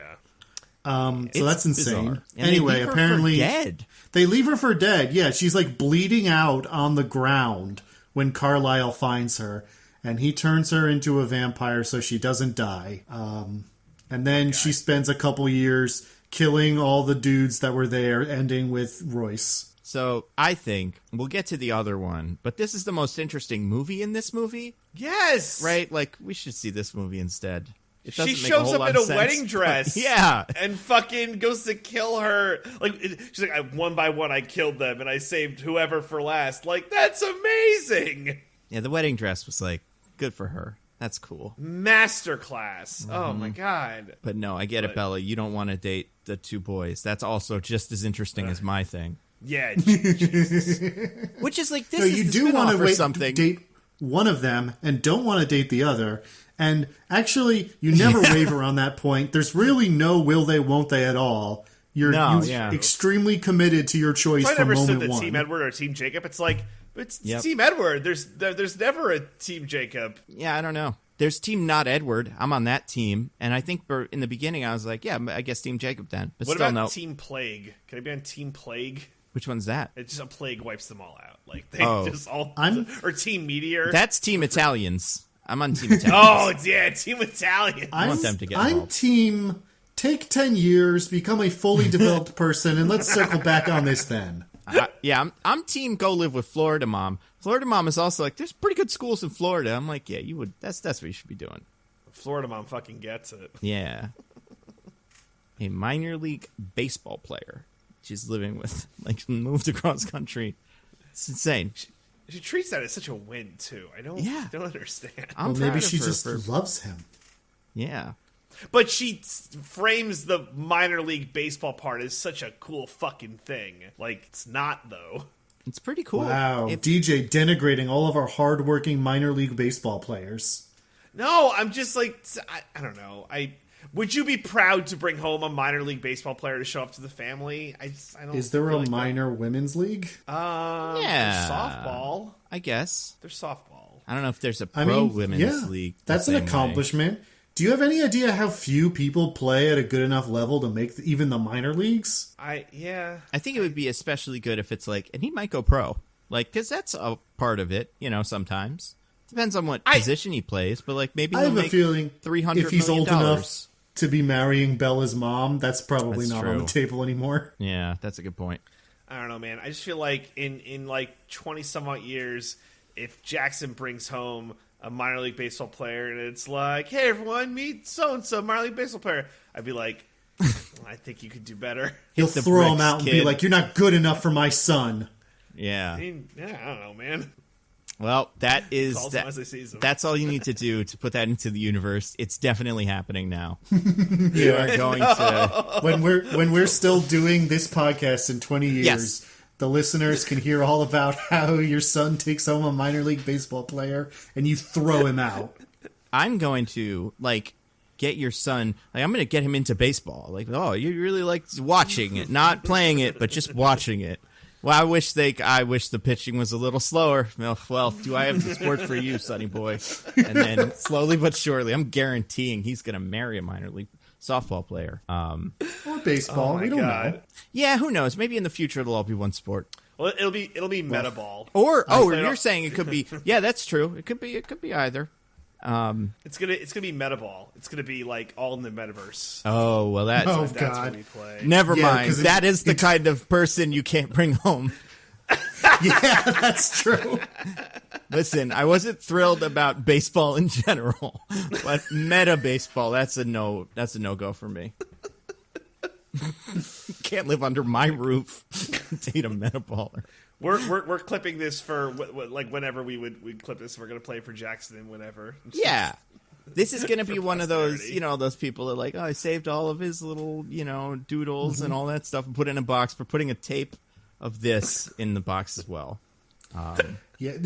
So that's insane. Anyway, apparently dead. They leave her for dead. Yeah, she's like bleeding out on the ground when Carlisle finds her, and he turns her into a vampire so she doesn't die. And then she spends a couple years killing all the dudes that were there, ending with Royce. So I think we'll get to the other one, but this is the most interesting movie in this movie. Yes! Right? Like, we should see this movie instead. It doesn't She make shows up in a sense, wedding dress. Yeah. And fucking goes to kill her. Like, she's like, one by one I killed them and I saved whoever for last. Like, that's amazing! Yeah, the wedding dress was like, good for her. That's cool. Masterclass. Oh my god. But no, I get it, Bella. You don't want to date the two boys. That's also just as interesting as my thing. Yeah, Jesus. Which is like, this No, is you the do want spin-off or to something. date one of them and don't want to date the other. And actually, you never waver on that point. There's really no will they, won't they at all. You're extremely committed to your choice I from never moment stood the one. Team Edward or Team Jacob. It's like, it's Team Edward. There's never a Team Jacob. Yeah, I don't know. There's Team Not Edward. I'm on that team. And I think in the beginning I was like, yeah, I guess Team Jacob then. But what still, about no. Team Plague? Can I be on Team Plague? Which one's that? It's just a plague wipes them all out. Like, they just all... or Team Meteor. That's Team Italians. I'm on Team Italians. Oh, yeah, Team Italian. I want them to get involved. I'm Team take 10 years, become a fully developed person, and let's circle back on this then. I'm Team Go Live with Florida Mom. Florida Mom is also like, there's pretty good schools in Florida. I'm like, yeah, you would. That's what you should be doing. Florida Mom fucking gets it. Yeah. A minor league baseball player. She's living with, like, moved across country. It's insane. She treats that as such a win, too. I don't understand. I'm Maybe proud she of her just loves him. Yeah. But she frames the minor league baseball part as such a cool fucking thing. Like, it's not, though. It's pretty cool. Wow. DJ denigrating all of our hardworking minor league baseball players. No, I'm just like, I don't know. Would you be proud to bring home a minor league baseball player to show up to the family? I don't. Is there a minor women's league? Yeah. There's softball. I guess. There's softball. I don't know if there's a pro women's league. That's an accomplishment. Do you have any idea how few people play at a good enough level to make even the minor leagues? I think it would be especially good if it's like, and he might go pro. Like, because that's a part of it, sometimes. Depends on what position he plays, but like maybe I have a feeling $300 if he's million. old enough to be marrying Bella's mom, that's probably not on the table anymore. Yeah, that's a good point. I don't know, man. I just feel like in like 20 some odd years, if Jackson brings home a minor league baseball player and it's like, hey everyone, meet so and so minor league baseball player, I'd be like, I think you could do better. He'll throw him out and be like, you're not good enough for my son. Yeah. I don't know, man. Well, that's all you need to do to put that into the universe. It's definitely happening now. You are going to when we're still doing this podcast in 20 years, the listeners can hear all about how your son takes home a minor league baseball player and you throw him out. I'm going to get your son, I'm going to get him into baseball. Like, oh, you really like watching it, not playing it, but just watching it. Well, I wish the pitching was a little slower. Well, do I have the sport for you, sonny boy? And then slowly but surely, I'm guaranteeing he's going to marry a minor league softball player. Or baseball. We don't know. Yeah, who knows? Maybe in the future it'll all be one sport. Well, it'll be meta ball. Or you're saying it could be? Yeah, that's true. It could be either. It's gonna be meta ball. It's gonna be like all in the metaverse. Oh well, that's what we play. Never mind. That is the kind of person you can't bring home. Yeah, that's true. Listen, I wasn't thrilled about baseball in general, but meta baseball, that's a no-go for me. Can't live under my roof. Date a meta baller. We're clipping this for like whenever we'd clip this. We're gonna play for Jackson and whenever. Yeah, this is gonna be one of those those people that like, oh, I saved all of his little doodles and all that stuff and put it in a box. We're putting a tape of this in the box as well. Yeah.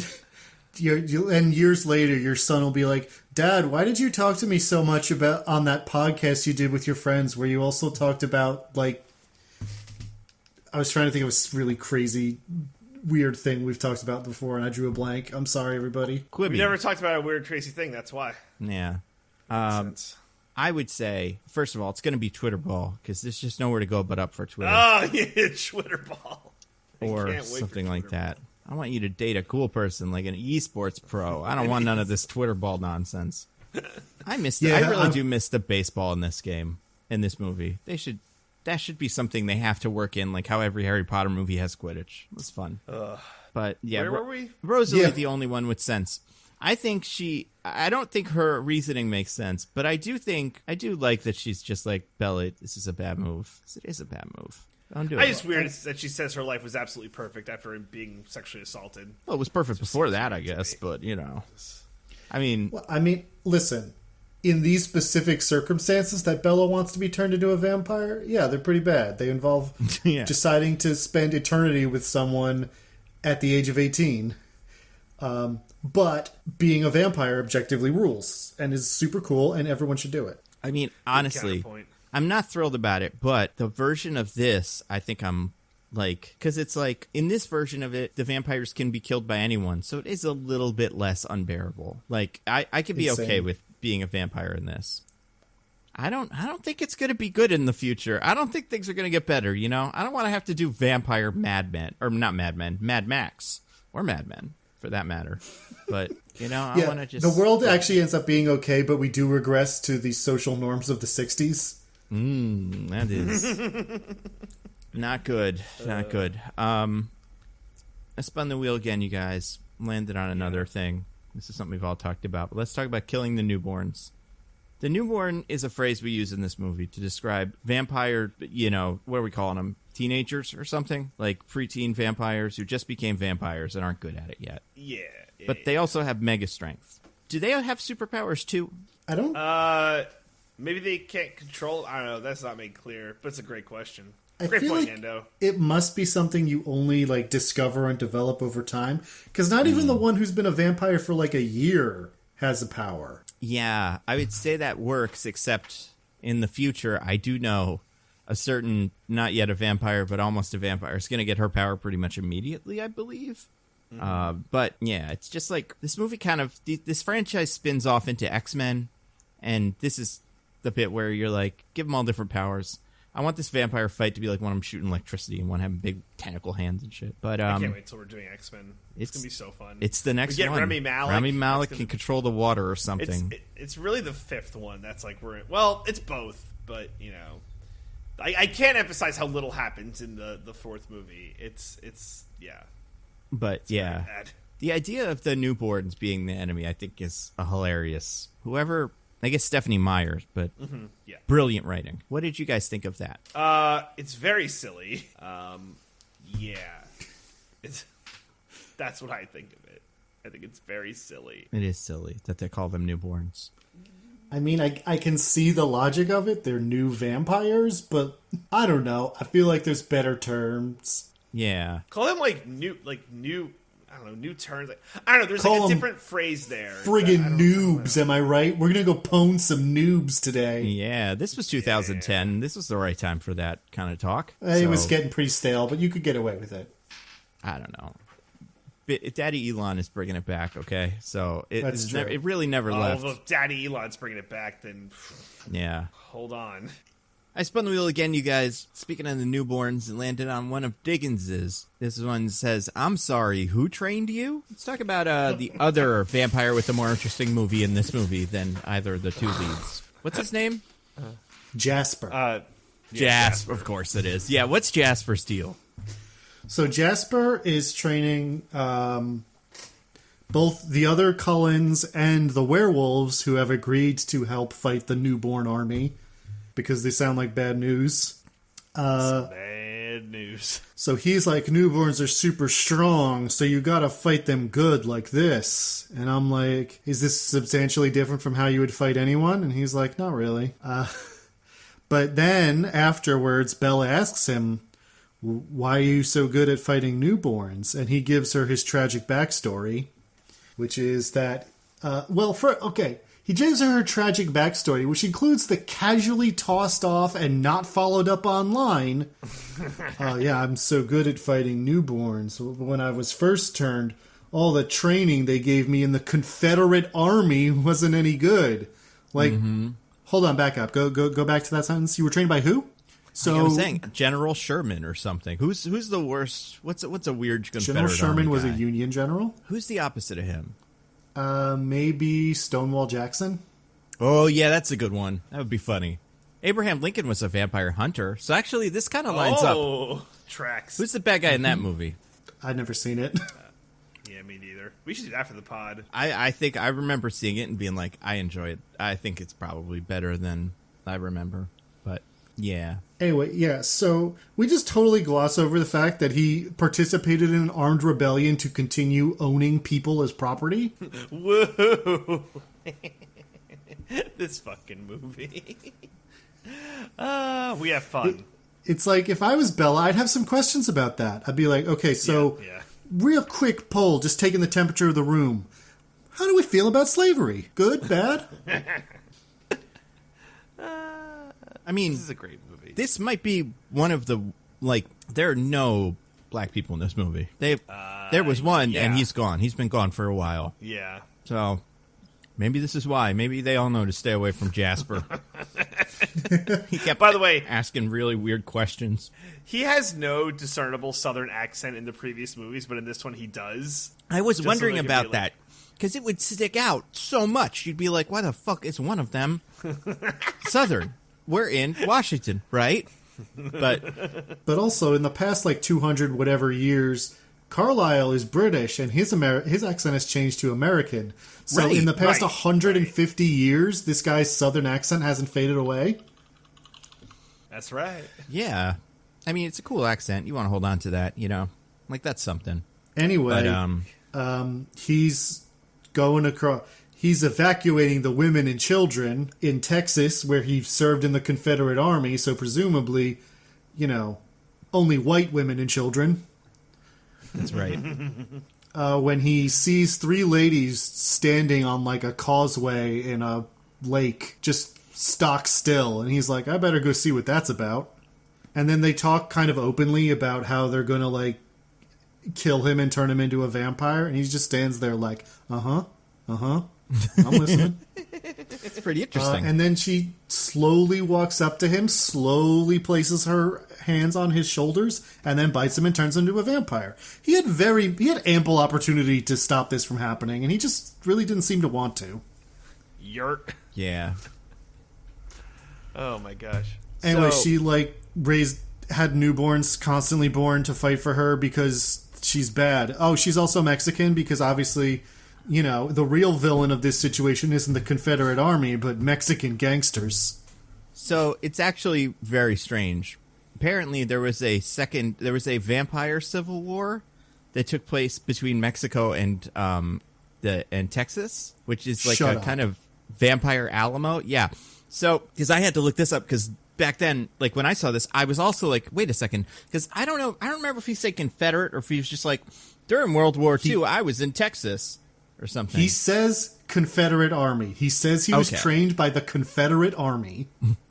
And years later, your son will be like, Dad, why did you talk to me so much about on that podcast you did with your friends where you also talked about, like, I was trying to think of a really crazy, weird thing we've talked about before, and I drew a blank. I'm sorry, everybody. We never talked about a weird, crazy thing. That's why. Yeah. I would say, first of all, it's going to be Twitter ball, because there's just nowhere to go but up for Twitter. Oh, yeah, Twitter ball. Or something like that. I want you to date a cool person, like an esports pro. I don't want none of this Twitter ball nonsense. I really do miss the baseball in this game, in this movie. They should that should be something they have to work in, like how every Harry Potter movie has Quidditch. It was fun. But yeah, where were we? Rosalie, the only one with sense. I don't think her reasoning makes sense, but I do like that she's just like, Bella, this is a bad move. It is a bad move. Don't do it. It's weird that she says her life was absolutely perfect after being sexually assaulted. Well, it was perfect before that, I guess, but I mean, listen, in these specific circumstances that Bella wants to be turned into a vampire, yeah, they're pretty bad. They involve deciding to spend eternity with someone at the age of 18. But being a vampire objectively rules and is super cool, and everyone should do it. I mean, honestly, I'm not thrilled about it, but the version of this, I think I'm like, because it's like, in this version of it, the vampires can be killed by anyone, so it is a little bit less unbearable. Like, I could be okay with being a vampire in this. I don't think it's going to be good in the future. I don't think things are going to get better, I don't want to have to do vampire Mad Max, or Mad Men, for that matter. But, I want to just... The world actually ends up being okay, but we do regress to the social norms of the 60s. That is not good. Not good. I spun the wheel again, you guys. Landed on another thing. This is something we've all talked about. But let's talk about killing the newborns. The newborn is a phrase we use in this movie to describe vampire, what are we calling them? Teenagers or something? Like preteen vampires who just became vampires and aren't good at it yet. Yeah. But they also have mega strength. Do they have superpowers too? I don't... Maybe they can't control... I don't know. That's not made clear. But it's a great question. I Great feel point, like Nando. It must be something you only discover and develop over time. Because not even the one who's been a vampire for a year has a power. Yeah, I would say that works, except in the future, I do know a certain, not yet a vampire, but almost a vampire is going to get her power pretty much immediately, I believe. But yeah, it's just like this movie this franchise spins off into X-Men, and this is the bit where you're like, give them all different powers. I want this vampire fight to be like one of them shooting electricity and one having big tentacle hands and shit. But I can't wait till we're doing X-Men. It's gonna be so fun. It's the next one. Rami Malek. Rami Malek can control the water or something. It's really the fifth one. That's like it's both, but I can't emphasize how little happens in the fourth movie. It's yeah. But yeah, the idea of the newborns being the enemy, I think, is a hilarious. Whoever. I guess Stephanie Meyer, but brilliant writing. What did you guys think of that? It's very silly. That's what I think of it. I think it's very silly. It is silly that they call them newborns. I mean, I can see the logic of it. They're new vampires, but I don't know. I feel like there's better terms. Yeah. Call them new. I don't know, new turns. I don't know, there's a different phrase there. Friggin' noobs, am I right? We're gonna go pwn some noobs today. Yeah, this was 2010. Yeah. This was the right time for that kind of talk. It was getting pretty stale, but you could get away with it. I don't know. Daddy Elon is bringing it back, okay? So it really never left. Well, if Daddy Elon's bringing it back, then... Yeah. Hold on. I spun the wheel again, you guys. Speaking of the newborns, it landed on one of Diggins's. This one says, I'm sorry, who trained you? Let's talk about the other vampire with a more interesting movie in this movie than either of the two leads. What's his name? Jasper. Jasper, of course it is. Yeah, what's Jasper's deal? So Jasper is training both the other Cullens and the werewolves who have agreed to help fight the newborn army. Because they sound like bad news. Bad news. So he's like, newborns are super strong, so you gotta fight them good like this. And I'm like, is this substantially different from how you would fight anyone? And he's like, not really. But then, afterwards, Bella asks him, why are you so good at fighting newborns? And he gives her his tragic backstory, which is that, he gives her tragic backstory, which includes the casually tossed off and not followed up online. I'm so good at fighting newborns. When I was first turned, all the training they gave me in the Confederate Army wasn't any good. Hold on, back up. Go back to that sentence. You were trained by who? So I was saying General Sherman or something. Who's the worst? What's a weird Confederate General Sherman Army was guy? A Union general. Who's the opposite of him? Maybe Stonewall Jackson. Oh, yeah, that's a good one. That would be funny. Abraham Lincoln was a vampire hunter, so actually this kind of lines up. Oh, tracks. Who's the bad guy in that movie? I'd never seen it. Yeah, me neither. We should do that for the pod. I think I remember seeing it and being like, I enjoy it. I think it's probably better than I remember. But, yeah. Anyway, yeah, so we just totally gloss over the fact that he participated in an armed rebellion to continue owning people as property. Whoa. This fucking movie. We have fun. It's like, if I was Bella, I'd have some questions about that. I'd be like, okay, so Yeah. real quick poll, just taking the temperature of the room. How do we feel about slavery? Good, bad? I mean, This is a great movie. this might be one of the, like, there are no black people in this movie. There was one, yeah. and he's gone. He's been gone for a while. Yeah. So, maybe this is why. Maybe they all know to stay away from Jasper. He kept, By the way, asking really weird questions. he has no discernible Southern accent in the previous movies, but in this one he does. I was Just wondering so they could about be like- that. Because it would stick out so much. You'd be like, why the fuck is one of them Southern? We're in Washington, right? But Also, in the past, 200 whatever years, Carlisle is British, and his accent has changed to American. So Right, in the past right, 150 years, this guy's Southern accent hasn't faded away. That's right. yeah, I mean, it's a cool accent. You want to hold on to that, Like, that's something. Anyway, But, he's going across. He's evacuating the women and children in Texas, where he served in the Confederate Army. So presumably, only white women and children. that's right. When he sees three ladies standing on a causeway in a lake, just stock still, and he's like, I better go see what that's about. And then they talk kind of openly about how they're gonna kill him and turn him into a vampire, and he just stands there like, I'm listening. It's pretty interesting. And then she slowly walks up to him, slowly places her hands on his shoulders, and then bites him and turns him into a vampire. He had ample opportunity to stop this from happening, and he just really didn't seem to want to. Yurt. Yeah. Oh my gosh. Anyway, So- she had newborns constantly born to fight for her because she's bad. Oh, she's also Mexican because obviously, the real villain of this situation isn't the Confederate Army, but Mexican gangsters. So it's actually very strange. Apparently, there was a vampire civil war that took place between Mexico and Texas, which is like Shut a up. kind of vampire Alamo. Yeah. So because I had to look this up because back then, when I saw this, I was also like, wait a second, because I don't know, I don't remember if he said Confederate or if he was just like, during World War II, I was in Texas or something. He says Confederate Army. He says he was Okay. trained by the Confederate Army.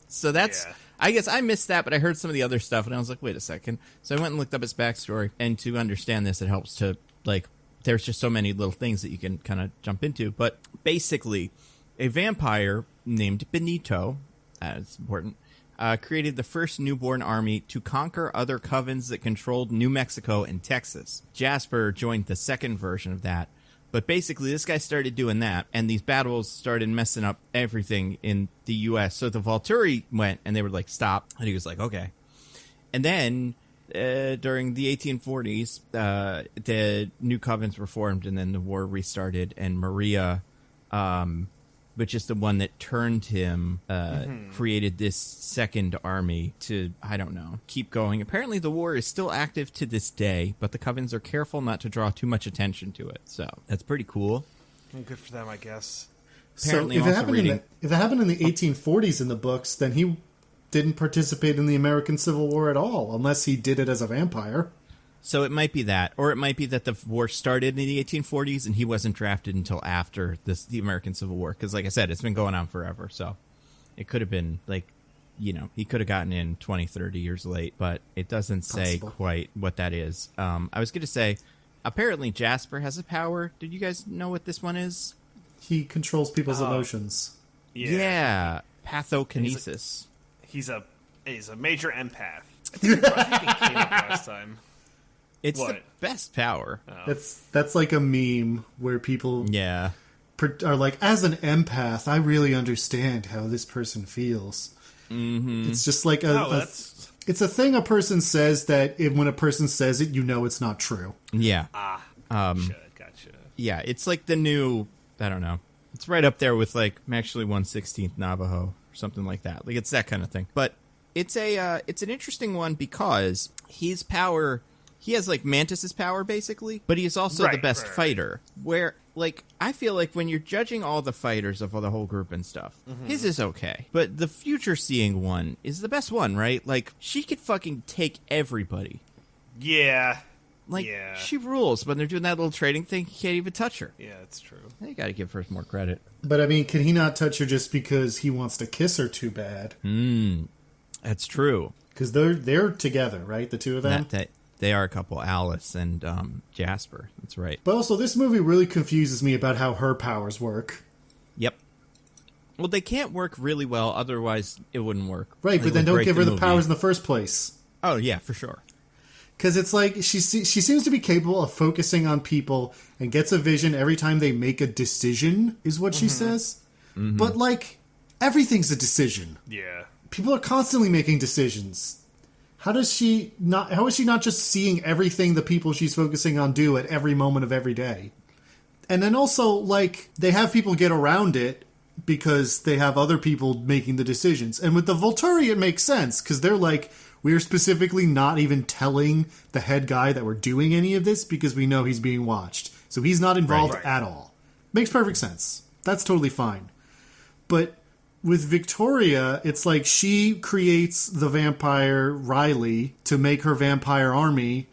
So that's, Yeah. I guess I missed that, but I heard some of the other stuff, and I was like, wait a second. So I went and looked up his backstory, and to understand this, it helps to, there's just so many little things that you can kind of jump into. But basically, a vampire named Benito, it's important, created the first newborn army to conquer other covens that controlled New Mexico and Texas. Jasper joined the second version of that. But basically, this guy started doing that, and these battles started messing up everything in the U.S. So the Volturi went, and they were like, stop. And he was like, okay. And then, during the 1840s, the new covens were formed, and then the war restarted, and Maria, which is the one that turned him, created this second army to, I don't know, keep going. Apparently the war is still active to this day, but the covens are careful not to draw too much attention to it. So that's pretty cool. Good for them, I guess. Apparently so if I'm it, also happened reading... if it happened in the 1840s in the books, then he didn't participate in the American Civil War at all, unless he did it as a vampire. So it might be that, or it might be that the war started in the 1840s and he wasn't drafted until after the American Civil War. Because, like I said, it's been going on forever. So it could have been he could have gotten in 20, 30 years late, but it doesn't say Possible. quite what that is. I was going to say, apparently Jasper has a power. Did you guys know what this one is? He controls people's emotions. Yeah. Pathokinesis. He's a major empath. I think it came up last time. It's the What? best power. That's like a meme where people Yeah. are like, as an empath, I really understand how this person feels. Mm-hmm. It's just like that's... it's a thing a person says that when a person says it, you know it's not true. Yeah. Gotcha. Yeah, it's like the new, I don't know. It's right up there with like, I'm actually 1/16th Navajo or something like that. Like, it's that kind of thing. But it's an interesting one because his power, he has like Mantis's power basically, but he's also the best fighter. Where, like, I feel like when you're judging all the fighters of the whole group and stuff, his is okay. But the future seeing one is the best one, right? Like, she could fucking take everybody. Yeah. Like, she rules. When they're doing that little trading thing, he can't even touch her. Yeah, that's true. You gotta give her more credit. But, I mean, can he not touch her just because he wants to kiss her too bad? That's true. Because they're together, right? The two of them? They are a couple, Alice and Jasper. That's right. But also, this movie really confuses me about how her powers work. Yep. Well, they can't work really well, otherwise it wouldn't work. Right, but then don't give her the powers in the first place. Oh, yeah, for sure. Because it's like, she seems to be capable of focusing on people and gets a vision every time they make a decision, is what she says. But, like, everything's a decision. Yeah. People are constantly making decisions. How is she not just seeing everything the people she's focusing on do at every moment of every day? And then also, like, they have people get around it because they have other people making the decisions. And with the Volturi, it makes sense, because they're like, we're specifically not even telling the head guy that we're doing any of this because we know he's being watched. So he's not involved at all. Makes perfect sense. That's totally fine. But with Victoria, it's like she creates the vampire Riley to make her vampire army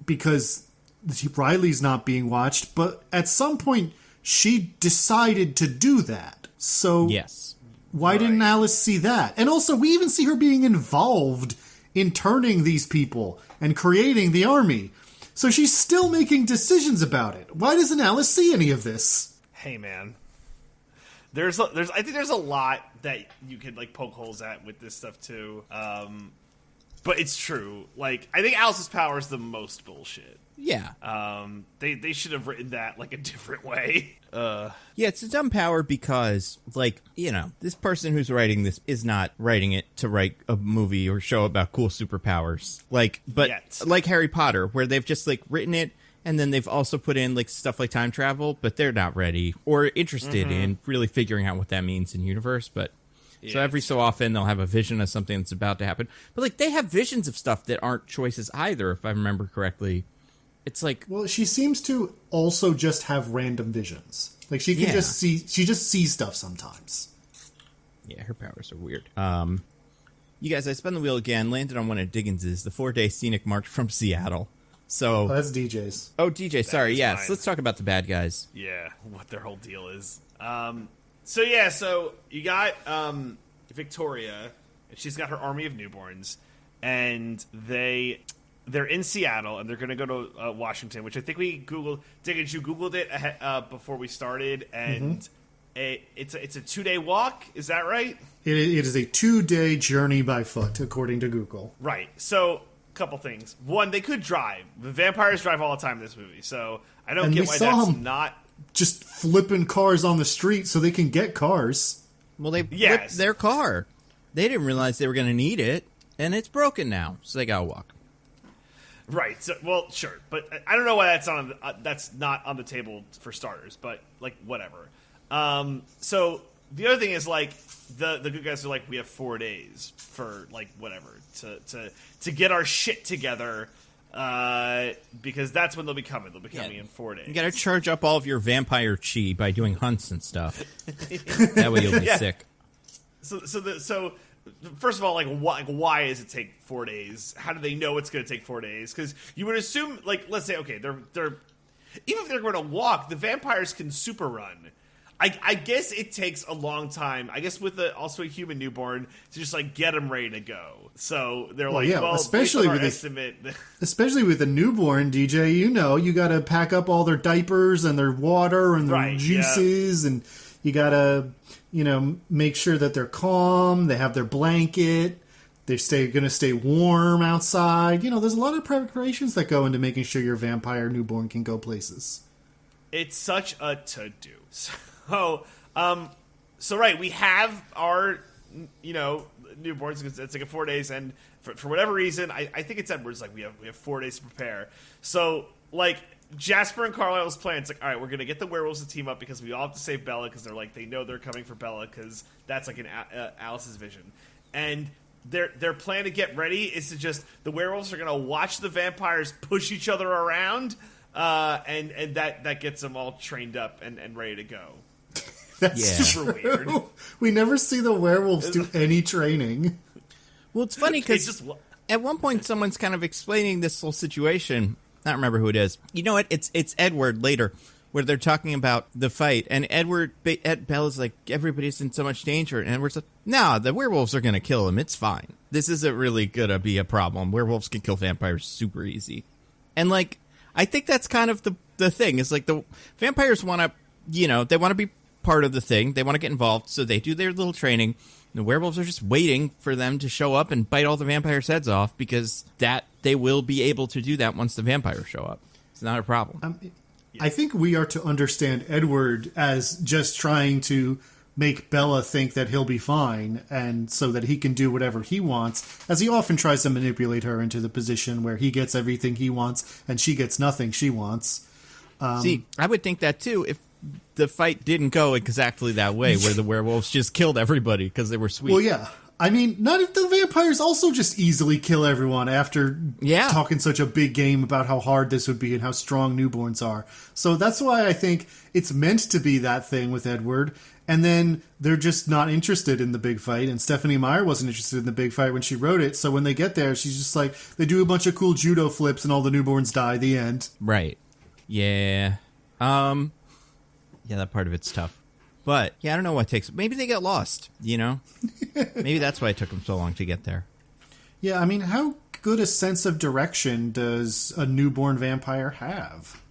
because Riley's not being watched. But at some point, she decided to do that. So yes. Why didn't Alice see that? And also, we even see her being involved in turning these people and creating the army. So she's still making decisions about it. Why doesn't Alice see any of this? Hey, man. I think there's a lot that you could like poke holes at with this stuff too. But it's true. Like, I think Alice's power is the most bullshit. Yeah. They should have written that like a different way. Yeah, it's a dumb power because, like, you know, this person who's writing this is not writing it to write a movie or show about cool superpowers. Like, but like Harry Potter, where they've just like written it and then they've also put in like stuff like time travel, but they're not ready or interested in really figuring out what that means in universe. But so every so often they'll have a vision of something that's about to happen. But like they have visions of stuff that aren't choices either, if I remember correctly. It's like, well, she seems to also just have random visions. Like she can just see, she just sees stuff sometimes. Yeah, her powers are weird. You guys, I spun the wheel again, landed on one of Diggins's, the 4-day scenic march from Seattle. So that's DJ's. Oh, DJ, sorry. Yes, let's talk about the bad guys. Yeah, what their whole deal is. So you got Victoria, and she's got her army of newborns, and they're in Seattle, and they're going to go to Washington, which I think we Googled. Diggins, you Googled it before we started, and it's a 2-day walk. Is that right? It is a 2-day journey by foot, according to Google. Right. So, couple things. One, they could drive. The vampires drive all the time in this movie, so I don't get why that's not just flipping cars on the street so they can get cars. Well, they flipped their car. They didn't realize they were going to need it, and it's broken now, so they got to walk. Right. So, well, sure, but I don't know why that's not on the table for starters. But like, whatever. So the other thing is like the good guys are like, we have 4 days for like whatever to get our shit together, because that's when they'll be coming. They'll be coming in 4 days. You got to charge up all of your vampire chi by doing hunts and stuff. That way you'll be sick. So. First of all, like, why does it take 4 days? How do they know it's going to take 4 days? Because you would assume, like, let's say, okay, they're even if they're going to walk, the vampires can super run. I guess it takes a long time. I guess with also a human newborn to just like get them ready to go. So they're especially with especially with a newborn, DJ. You know, you got to pack up all their diapers and their water and their juices, and you got to, you know, make sure that they're calm. They have their blanket. They're going to stay warm outside. You know, there's a lot of preparations that go into making sure your vampire newborn can go places. It's such a to-do. So right, we have our, you know, newborns because it's like 4 days, and for whatever reason, I think it's Edward's like we have 4 days to prepare. So like Jasper and Carlisle's plan, it's like, all right, we're gonna get the werewolves to team up because we all have to save Bella because they know they're coming for Bella because that's like Alice's vision, and their plan to get ready is to just the werewolves are gonna watch the vampires push each other around, and that gets them all trained up and ready to go. That's super weird. We never see the werewolves do any training. Well, it's funny because at one point someone's kind of explaining this whole situation. I don't remember who it is. You know what? It's Edward later, where they're talking about the fight, and Bella's like, everybody's in so much danger, and Edward's like, no, the werewolves are going to kill him. It's fine. This isn't really going to be a problem. Werewolves can kill vampires super easy. And, like, I think that's kind of the thing. It's like the vampires want to, they want to be part of the thing. They want to get involved, so they do their little training. The werewolves are just waiting for them to show up and bite all the vampires' heads off because they will be able to do that once the vampires show up. It's not a problem. I think we are to understand Edward as just trying to make Bella think that he'll be fine, and so that he can do whatever he wants, as he often tries to manipulate her into the position where he gets everything he wants and she gets nothing she wants. See, I would think that too if the fight didn't go exactly that way, where the werewolves just killed everybody because they were sweet. Well, yeah. I mean, not if the vampires also just easily kill everyone after talking such a big game about how hard this would be and how strong newborns are. So that's why I think it's meant to be that thing with Edward. And then they're just not interested in the big fight. And Stephanie Meyer wasn't interested in the big fight when she wrote it. So when they get there, she's just like, they do a bunch of cool judo flips and all the newborns die. The end. Right. Yeah. Yeah, that part of it's tough. But, yeah, I don't know what takes... Maybe they get lost, Maybe that's why it took them so long to get there. Yeah, I mean, how good a sense of direction does a newborn vampire have?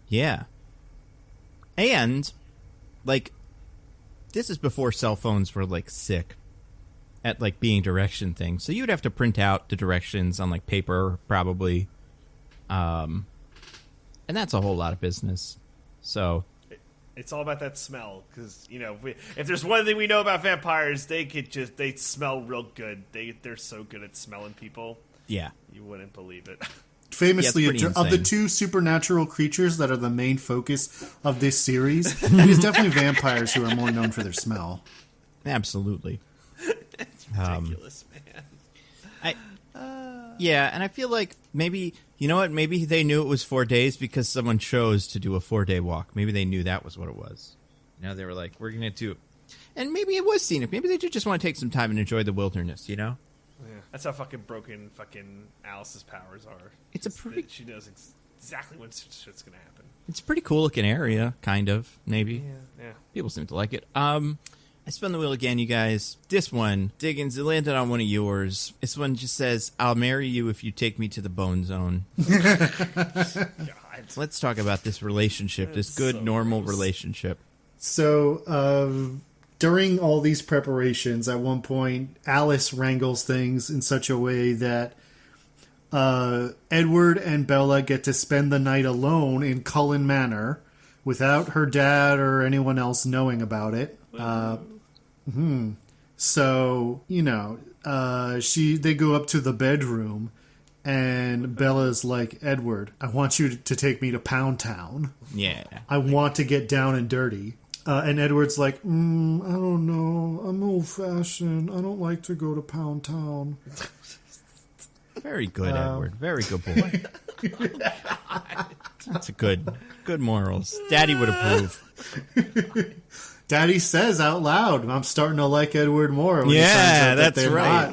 Yeah. And, like, this is before cell phones were, like, sick at, like, being direction things. So you'd have to print out the directions on, like, paper, probably. And that's a whole lot of business. So... It's all about that smell, because if there's one thing we know about vampires, they smell real good. They're so good at smelling people. Yeah, you wouldn't believe it. Famously, of the two supernatural creatures that are the main focus of this series, it is definitely vampires who are more known for their smell. Absolutely, it's ridiculous, man. Yeah, and I feel like maybe, you know what, maybe they knew it was 4 days because someone chose to do a 4-day walk. Maybe they knew that was what it was. They were like, we're going to do it. And maybe it was scenic. Maybe they did just want to take some time and enjoy the wilderness, Yeah. That's how fucking broken Alice's powers are. She knows exactly when shit's going to happen. It's a pretty cool looking area, kind of, maybe. Yeah. People seem to like it. I spun the wheel again, you guys. This one, Diggins, it landed on one of yours. This one just says, I'll marry you if you take me to the bone zone. God. Let's talk about this relationship, this good, normal relationship. So, during all these preparations, at one point, Alice wrangles things in such a way that Edward and Bella get to spend the night alone in Cullen Manor without her dad or anyone else knowing about it. So, they go up to the bedroom, and Bella's like, Edward, I want you to take me to Pound Town. Yeah. I want to get down and dirty. And Edward's like, I don't know. I'm old-fashioned. I don't like to go to Pound Town. Very good, Edward. Very good boy. That's a good morals. Daddy would approve. Daddy says out loud, I'm starting to like Edward more. When yeah, that that's right.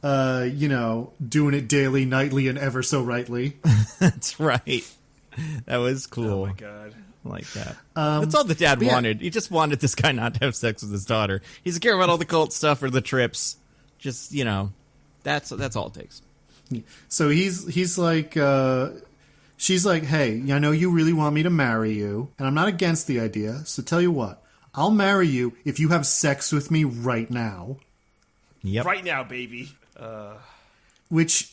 Not, doing it daily, nightly, and ever so rightly. That's right. That was cool. Oh, my God. I like that. That's all the dad wanted. He just wanted this guy not to have sex with his daughter. He doesn't care about all the cult stuff or the trips. Just, that's all it takes. So he's like... she's like, hey, I know you really want me to marry you, and I'm not against the idea, so tell you what. I'll marry you if you have sex with me right now. Yep. Right now, baby. Which,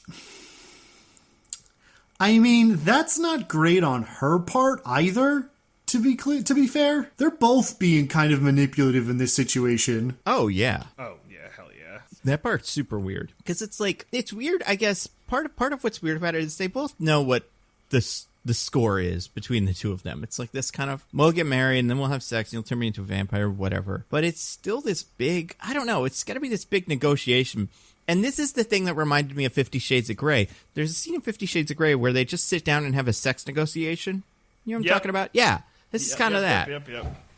I mean, that's not great on her part either. To be fair, they're both being kind of manipulative in this situation. Oh yeah. Oh yeah, hell yeah. That part's super weird because it's like it's weird. I guess part of what's weird about it is they both know what the score is between the two of them. It's like this kind of we'll get married and then we'll have sex and you'll turn me into a vampire, whatever. But it's still this big. I don't know. It's got to be this big negotiation. And this is the thing that reminded me of 50 Shades of Grey. There's a scene in 50 Shades of Grey where they just sit down and have a sex negotiation. You know what I'm talking about? Yeah, this is kind of that. Yep.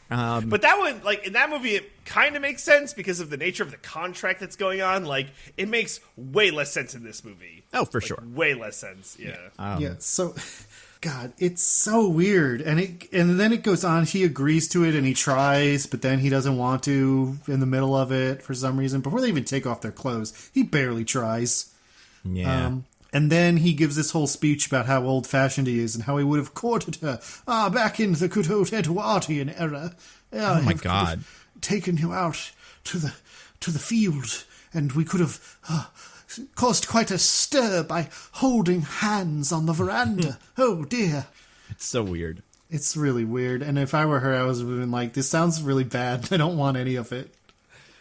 But that one, like, in that movie, it kind of makes sense because of the nature of the contract that's going on. Like, it makes way less sense in this movie. Oh, for sure. Way less sense, yeah. So, God, it's so weird. And then it goes on, he agrees to it and he tries, but then he doesn't want to in the middle of it for some reason. Before they even take off their clothes, he barely tries. Yeah. And then he gives this whole speech about how old-fashioned he is and how he would have courted her. Back in the good old Edwardian era. Oh, my God. Taken you out to the field, and we could have caused quite a stir by holding hands on the veranda. Oh, dear. It's so weird. It's really weird. And if I were her, I would have been like, this sounds really bad. I don't want any of it.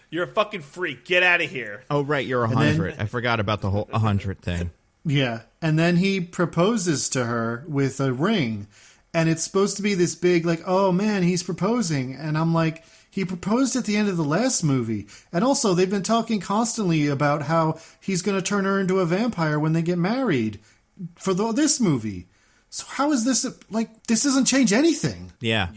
You're a fucking freak. Get out of here. Oh, right. You're 100. I forgot about the whole 100 thing. Yeah, and then he proposes to her with a ring, and it's supposed to be this big, like, oh man, he's proposing, and I'm like, he proposed at the end of the last movie, and also they've been talking constantly about how he's going to turn her into a vampire when they get married for this movie. So how is this, like, this doesn't change anything. Yeah,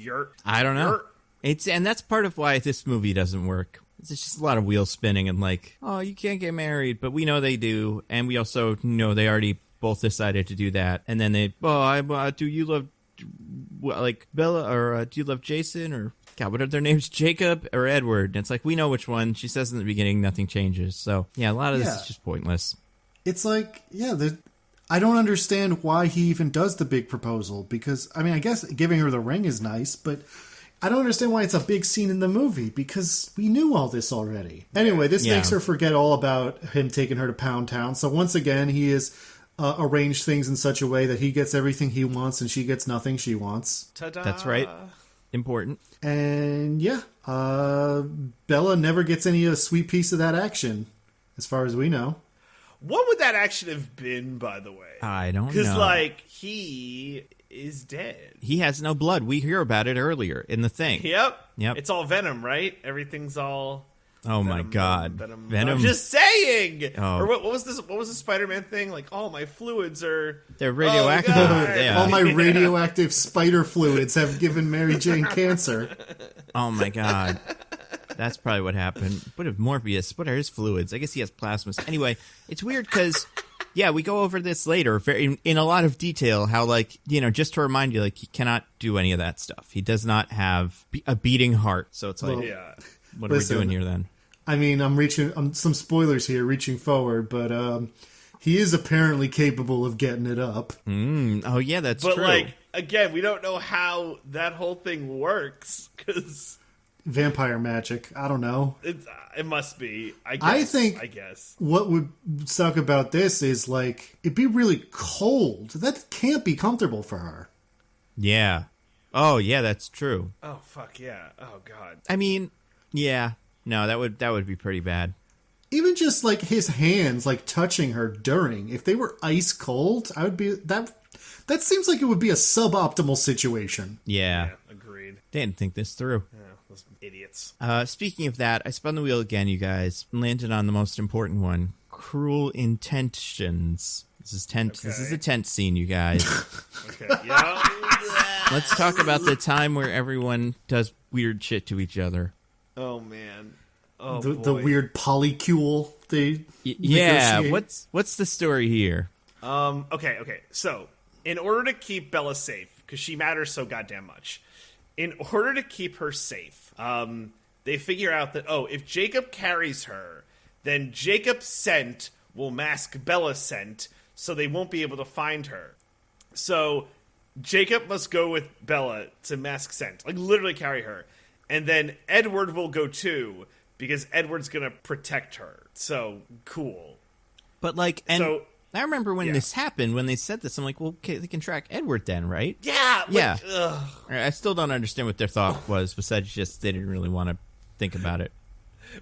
I don't know. And that's part of why this movie doesn't work. It's just a lot of wheel spinning and like, oh, you can't get married, but we know they do, and we also know they already both decided to do that. And then they, do you love like Bella or do you love Jason or God? What are their names? Jacob or Edward? And it's like we know which one. She says in the beginning, nothing changes. So yeah, a lot of this is just pointless. It's like I don't understand why he even does the big proposal because I mean I guess giving her the ring is nice, but I don't understand why it's a big scene in the movie, because we knew all this already. Anyway, this makes her forget all about him taking her to Pound Town. So once again, he has arranged things in such a way that he gets everything he wants and she gets nothing she wants. Ta-da! That's right. Important. And yeah, Bella never gets any sweet piece of that action, as far as we know. What would that action have been, by the way? I don't know. Because, like, he is dead. He has no blood. We hear about it earlier in the thing. Yep. It's all venom, right? Everything's all. Oh venom, my God! Venom. I'm just saying. Oh. Or what was this? What was the Spider-Man thing? Like, all my fluids they're radioactive. All my radioactive spider fluids have given Mary Jane cancer. Oh my God! That's probably what happened. What if Morbius? What are his fluids? I guess he has plasmas. Anyway, it's weird because. Yeah, we go over this later in a lot of detail, how, like, you know, just to remind you, like, he cannot do any of that stuff. He does not have a beating heart. So it's like, what are we doing here then? I mean, I'm some spoilers here, reaching forward, but he is apparently capable of getting it up. Oh, yeah, that's true. But, like, again, we don't know how that whole thing works, because... Vampire magic. I don't know. It must be. I guess. What would suck about this is, like, it'd be really cold. That can't be comfortable for her. Yeah. Oh, yeah, that's true. Oh, fuck, yeah. Oh, God. I mean, yeah. No, that would be pretty bad. Even just, like, his hands, like, touching her during, if they were ice cold, I would be... That seems like it would be a suboptimal situation. Yeah. Agreed. They didn't think this through. Yeah, those idiots. Speaking of that, I spun the wheel again, you guys. Landed on the most important one. Cruel intentions. This is a tense scene, you guys. Okay. Yeah. Let's talk about the time where everyone does weird shit to each other. Oh, man. Oh, the weird polycule they negotiate. What's the story here? Okay. So, in order to keep Bella safe, because she matters so goddamn much, in order to keep her safe, they figure out that, if Jacob carries her, then Jacob's scent will mask Bella's scent, so they won't be able to find her. So, Jacob must go with Bella to mask scent, like literally carry her. And then Edward will go too, because Edward's gonna protect her. So, cool. But, like, I remember when this happened, when they said this, I'm like, well, okay, they can track Edward then, right? Yeah. Yeah. I still don't understand what their thought was, besides just they didn't really want to think about it.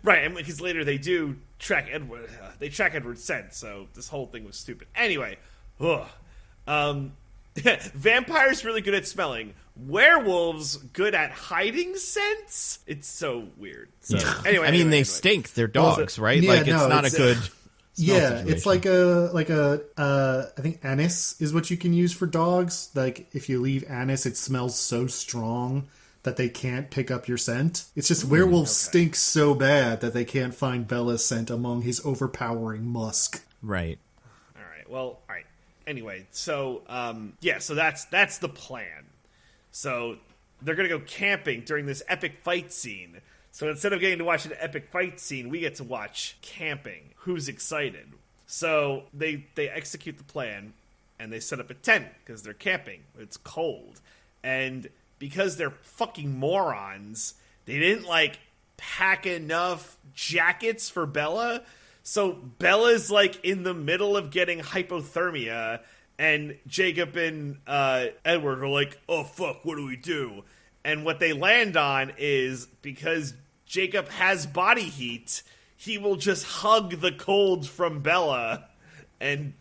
Right, and because later they do track Edward. They track Edward's scent, so this whole thing was stupid. Anyway, vampires really good at smelling. Werewolves good at hiding scents. It's so weird. So anyway, they stink. They're dogs, right? Yeah, like it's not a good. Yeah, situation. It's like I think anise is what you can use for dogs. Like if you leave anise, it smells so strong that they can't pick up your scent. It's just werewolves stink so bad that they can't find Bella's scent among his overpowering musk. Right. All right. Well, all right. Anyway, so so that's the plan. So they're gonna go camping during this epic fight scene. So instead of getting to watch an epic fight scene, we get to watch camping. Who's excited? So they execute the plan and they set up a tent because they're camping. It's cold. And because they're fucking morons, they didn't like pack enough jackets for Bella. So Bella's like in the middle of getting hypothermia, and Jacob and Edward are like, oh fuck, what do we do? And what they land on is, because Jacob has body heat, he will just hug the cold from Bella, and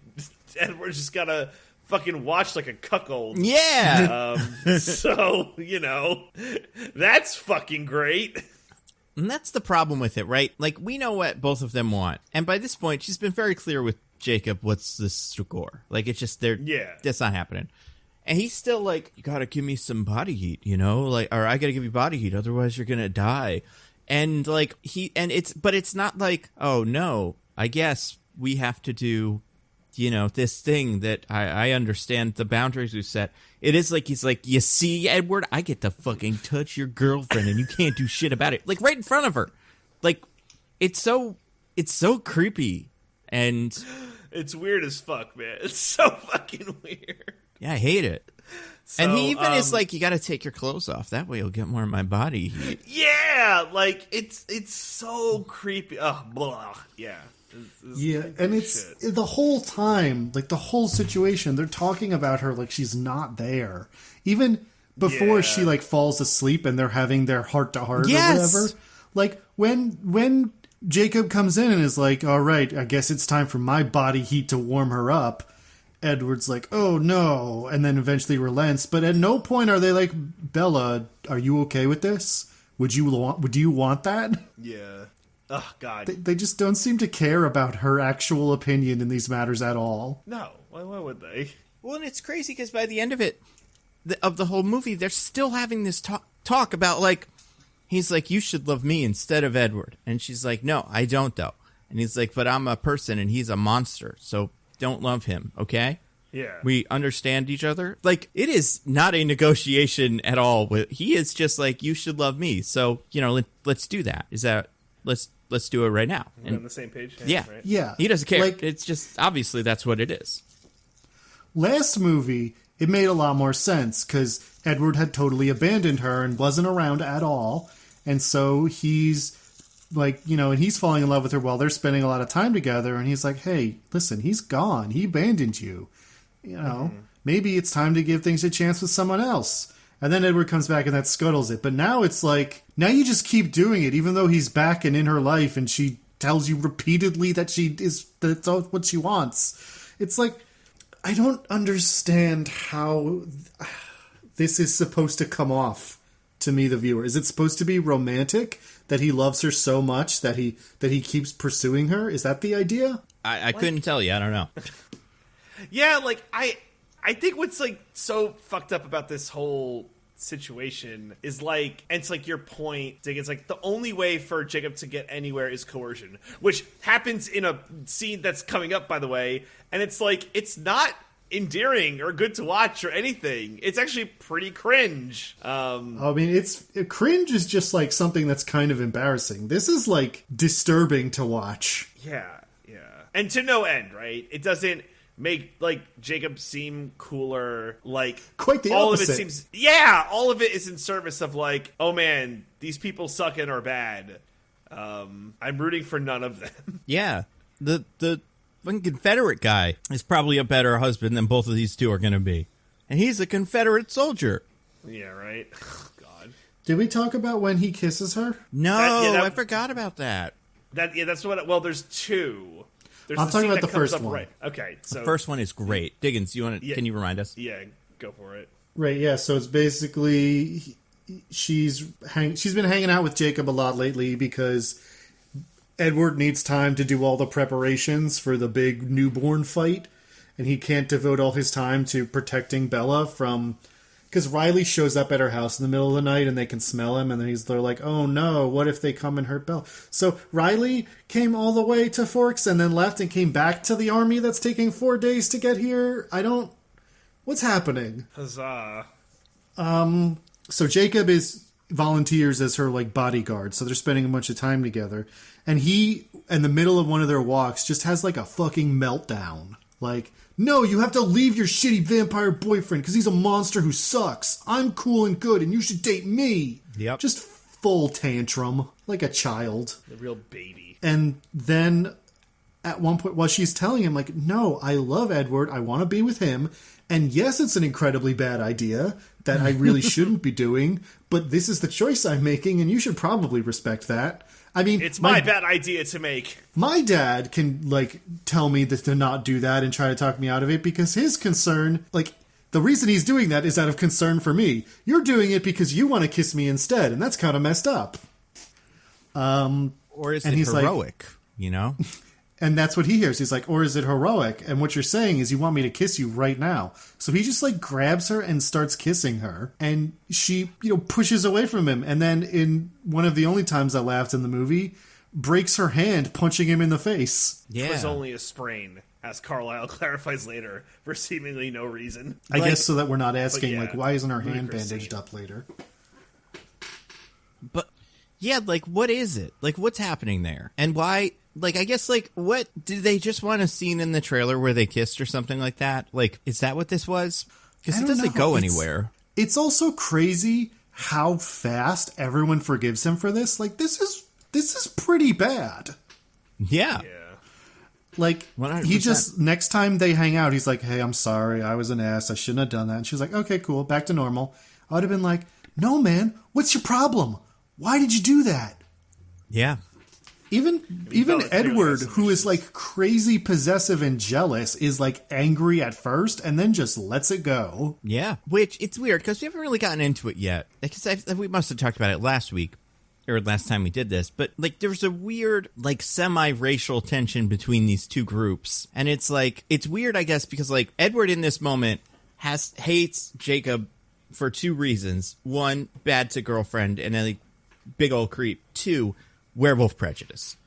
Edward's just gotta fucking watch like a cuckold. Yeah! So, that's fucking great. And that's the problem with it, right? Like, we know what both of them want. And by this point, she's been very clear with Jacob what's the score. Like, it's just, that's not happening. And he's still like, you gotta give me some body heat, Like, or I gotta give you body heat, otherwise you're gonna die. And, like, but it's not like, oh, no, I guess we have to do, this thing that I understand the boundaries we set. It is like, he's like, you see, Edward, I get to fucking touch your girlfriend and you can't do shit about it. Like, right in front of her. Like, it's so creepy. And it's weird as fuck, man. It's so fucking weird. Yeah, I hate it. So, and he even is like, you got to take your clothes off. That way you'll get more of my body heat. Yeah, like, it's so creepy. Oh, blah. Yeah. And it's the whole time, like the whole situation, they're talking about her like she's not there. Even before she like falls asleep and they're having their heart-to-heart or whatever. Like when Jacob comes in and is like, all right, I guess it's time for my body heat to warm her up, Edward's like, oh no, and then eventually relents. But at no point are they like, Bella, are you okay with this? Do you want that? Yeah. Oh, God. They just don't seem to care about her actual opinion in these matters at all. No. Why would they? Well, and it's crazy because by the end of it, of the whole movie, they're still having this talk about, like, he's like, you should love me instead of Edward. And she's like, no, I don't, though. And he's like, but I'm a person and he's a monster, so don't love him, okay? Yeah. We understand each other. Like, it is not a negotiation at all. He is just like, you should love me. So, let's do that. Let's do it right now. We're on the same page? Yeah. Right? Yeah. He doesn't care. Like, it's just, obviously, that's what it is. Last movie, it made a lot more sense, because Edward had totally abandoned her and wasn't around at all. And so he's, like, and he's falling in love with her while they're spending a lot of time together. And he's like, hey, listen, he's gone. He abandoned you. Maybe it's time to give things a chance with someone else. And then Edward comes back and that scuttles it. But now it's like, now you just keep doing it, even though he's back and in her life and she tells you repeatedly that that's what she wants. It's like, I don't understand how this is supposed to come off to me, the viewer. Is it supposed to be romantic, that he loves her so much that he keeps pursuing her? Is that the idea? I couldn't tell you. I don't know. Yeah, like, I think what's, like, so fucked up about this whole situation is, like, and it's, like, your point, Diggins, like, the only way for Jacob to get anywhere is coercion, which happens in a scene that's coming up, by the way, and it's, like, it's not endearing or good to watch or anything. It's actually pretty cringe. I mean, cringe is just, like, something that's kind of embarrassing. This is, like, disturbing to watch. Yeah. And to no end, right? It doesn't make, like, Jacob seem cooler. Like, quite the all opposite. Of it seems, all of it is in service of, like, oh man, these people suck and are bad. I'm rooting for none of them. Yeah, the fucking Confederate guy is probably a better husband than both of these two are going to be, and he's a Confederate soldier. Yeah, right. Oh, God. Did we talk about when he kisses her? No, I forgot about that. That's what. Well, there's two. I'm talking about the first one. Right. Okay, so the first one is great. Diggins, can you remind us? Yeah, go for it. Right. Yeah. So it's basically she's been hanging out with Jacob a lot lately because Edward needs time to do all the preparations for the big newborn fight, and he can't devote all his time to protecting Bella from. Because Riley shows up at her house in the middle of the night and they can smell him, and then they're like, oh no, what if they come and hurt Bella? So Riley came all the way to Forks and then left and came back to the army that's taking 4 days to get here. What's happening? Huzzah. So Jacob volunteers as her like bodyguard, so they're spending a bunch of time together. And he, in the middle of one of their walks, just has like a fucking meltdown. Like, no, you have to leave your shitty vampire boyfriend because he's a monster who sucks. I'm cool and good and you should date me. Yep. Just full tantrum, like a child. The real baby. And then at one point, while she's telling him, like, no, I love Edward. I want to be with him. And yes, it's an incredibly bad idea that I really shouldn't be doing, but this is the choice I'm making and you should probably respect that. I mean, it's my bad idea to make. My dad can, like, tell me to not do that and try to talk me out of it because his concern, like, the reason he's doing that is out of concern for me. You're doing it because you want to kiss me instead, and that's kind of messed up. Or is it heroic, And that's what he hears. He's like, or is it heroic? And what you're saying is you want me to kiss you right now. So he just like grabs her and starts kissing her. And she, pushes away from him. And then in one of the only times I laughed in the movie, breaks her hand punching him in the face. Yeah. It was only a sprain, as Carlisle clarifies later, for seemingly no reason. I guess so that we're not asking, why isn't her hand bandaged up later? But, yeah, like, what is it? Like, what's happening there? And why... Like, I guess, like, what, did they just want a scene in the trailer where they kissed or something like that? Like, is that what this was? Because it doesn't go anywhere. It's also crazy how fast everyone forgives him for this. Like, this is pretty bad. Yeah. Like, 100%. He just, next time they hang out, he's like, hey, I'm sorry, I was an ass, I shouldn't have done that. And she's like, okay, cool, back to normal. I would have been like, no, man, what's your problem? Why did you do that? Yeah. Even Edward, who is like crazy possessive and jealous, is like angry at first and then just lets it go. Yeah, which it's weird because we haven't really gotten into it yet. Because we must have talked about it last week or last time we did this. But like, there's a weird like semi-racial tension between these two groups, and it's like it's weird, I guess, because like Edward in this moment hates Jacob for two reasons: one, bad to girlfriend, and then like big old creep. Two, werewolf prejudice.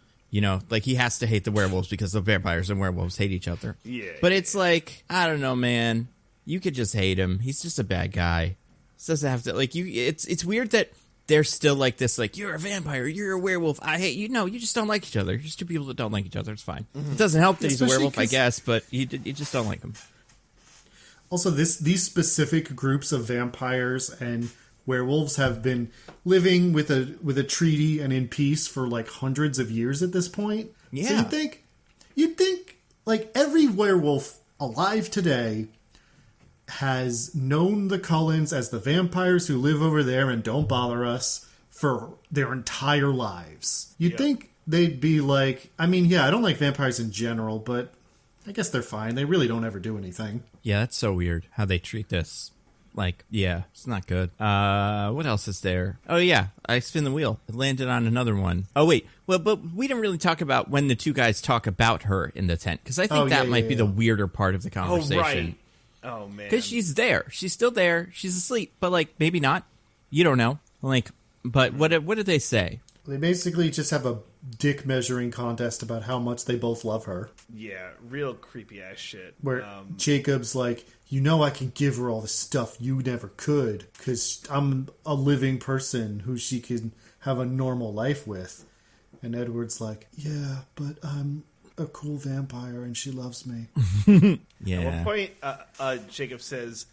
Like he has to hate the werewolves because the vampires and werewolves hate each other. Yeah. But it's like, I don't know, man. You could just hate him. He's just a bad guy. It doesn't have to like you. It's weird that they're still like this. Like, you're a vampire. You're a werewolf. I hate you. No, you just don't like each other. You're just two people that don't like each other. It's fine. Mm-hmm. It doesn't help that he's a werewolf, I guess, but you just don't like him. Also, these specific groups of vampires and werewolves have been living with a treaty and in peace for like hundreds of years at this point. Yeah. So you'd think like every werewolf alive today has known the Cullens as the vampires who live over there and don't bother us for their entire lives. You'd think they'd be like, I mean, yeah, I don't like vampires in general, but I guess they're fine. They really don't ever do anything. Yeah, that's so weird how they treat this. Like, yeah, it's not good. What else is there? Oh, yeah, I spin the wheel. It landed on another one. Oh, wait. Well, but we didn't really talk about when the two guys talk about her in the tent, because I think that might be the weirder part of the conversation. Oh, right. Oh, man. Because she's there. She's still there. She's asleep, but, like, maybe not. You don't know. Like, but what did they say? They basically just have a dick measuring contest about how much they both love her. Yeah, real creepy ass shit. Where Jacob's like, I can give her all the stuff you never could because I'm a living person who she can have a normal life with. And Edward's like, yeah, but I'm a cool vampire and she loves me. Yeah. At one point, Jacob says,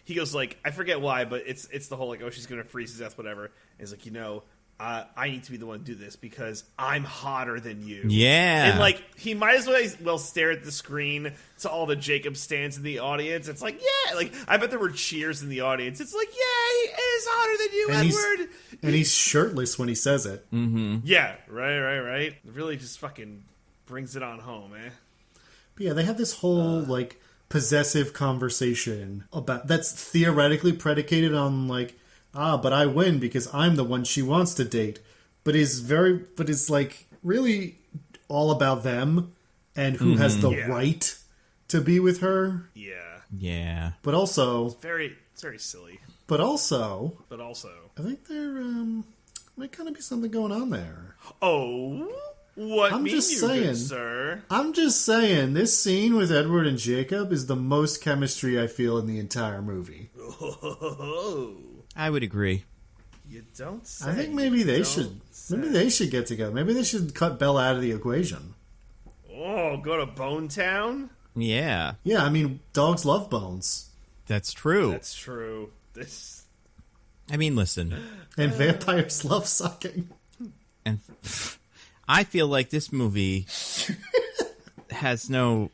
he goes like, I forget why, but it's the whole like, oh, she's gonna freeze to death, whatever. And he's like, I need to be the one to do this because I'm hotter than you. Yeah. And, like, he might as well stare at the screen to all the Jacob stands in the audience. It's like, yeah. Like, I bet there were cheers in the audience. It's like, yeah, he is hotter than you, Edward. And he's shirtless when he says it. Mm-hmm. Yeah, right. It really just fucking brings it on home, eh? But yeah, they have this whole, like, possessive conversation about that's theoretically predicated on, like, but I win because I'm the one she wants to date. But it's like really all about them and who has the right to be with her. Yeah. Yeah. But also, It's very silly. But also, I think there might kind of be something going on there. Oh, what I'm mean just you, saying, good sir? I'm just saying, this scene with Edward and Jacob is the most chemistry I feel in the entire movie. Oh, I would agree. you don't say. I think maybe they should. Maybe they should get together. Maybe they should cut Bella out of the equation. Oh, go to Bone Town? Yeah. Yeah, I mean, dogs love bones. That's true. That's true. I mean, listen. And vampires love sucking. And I feel like this movie has no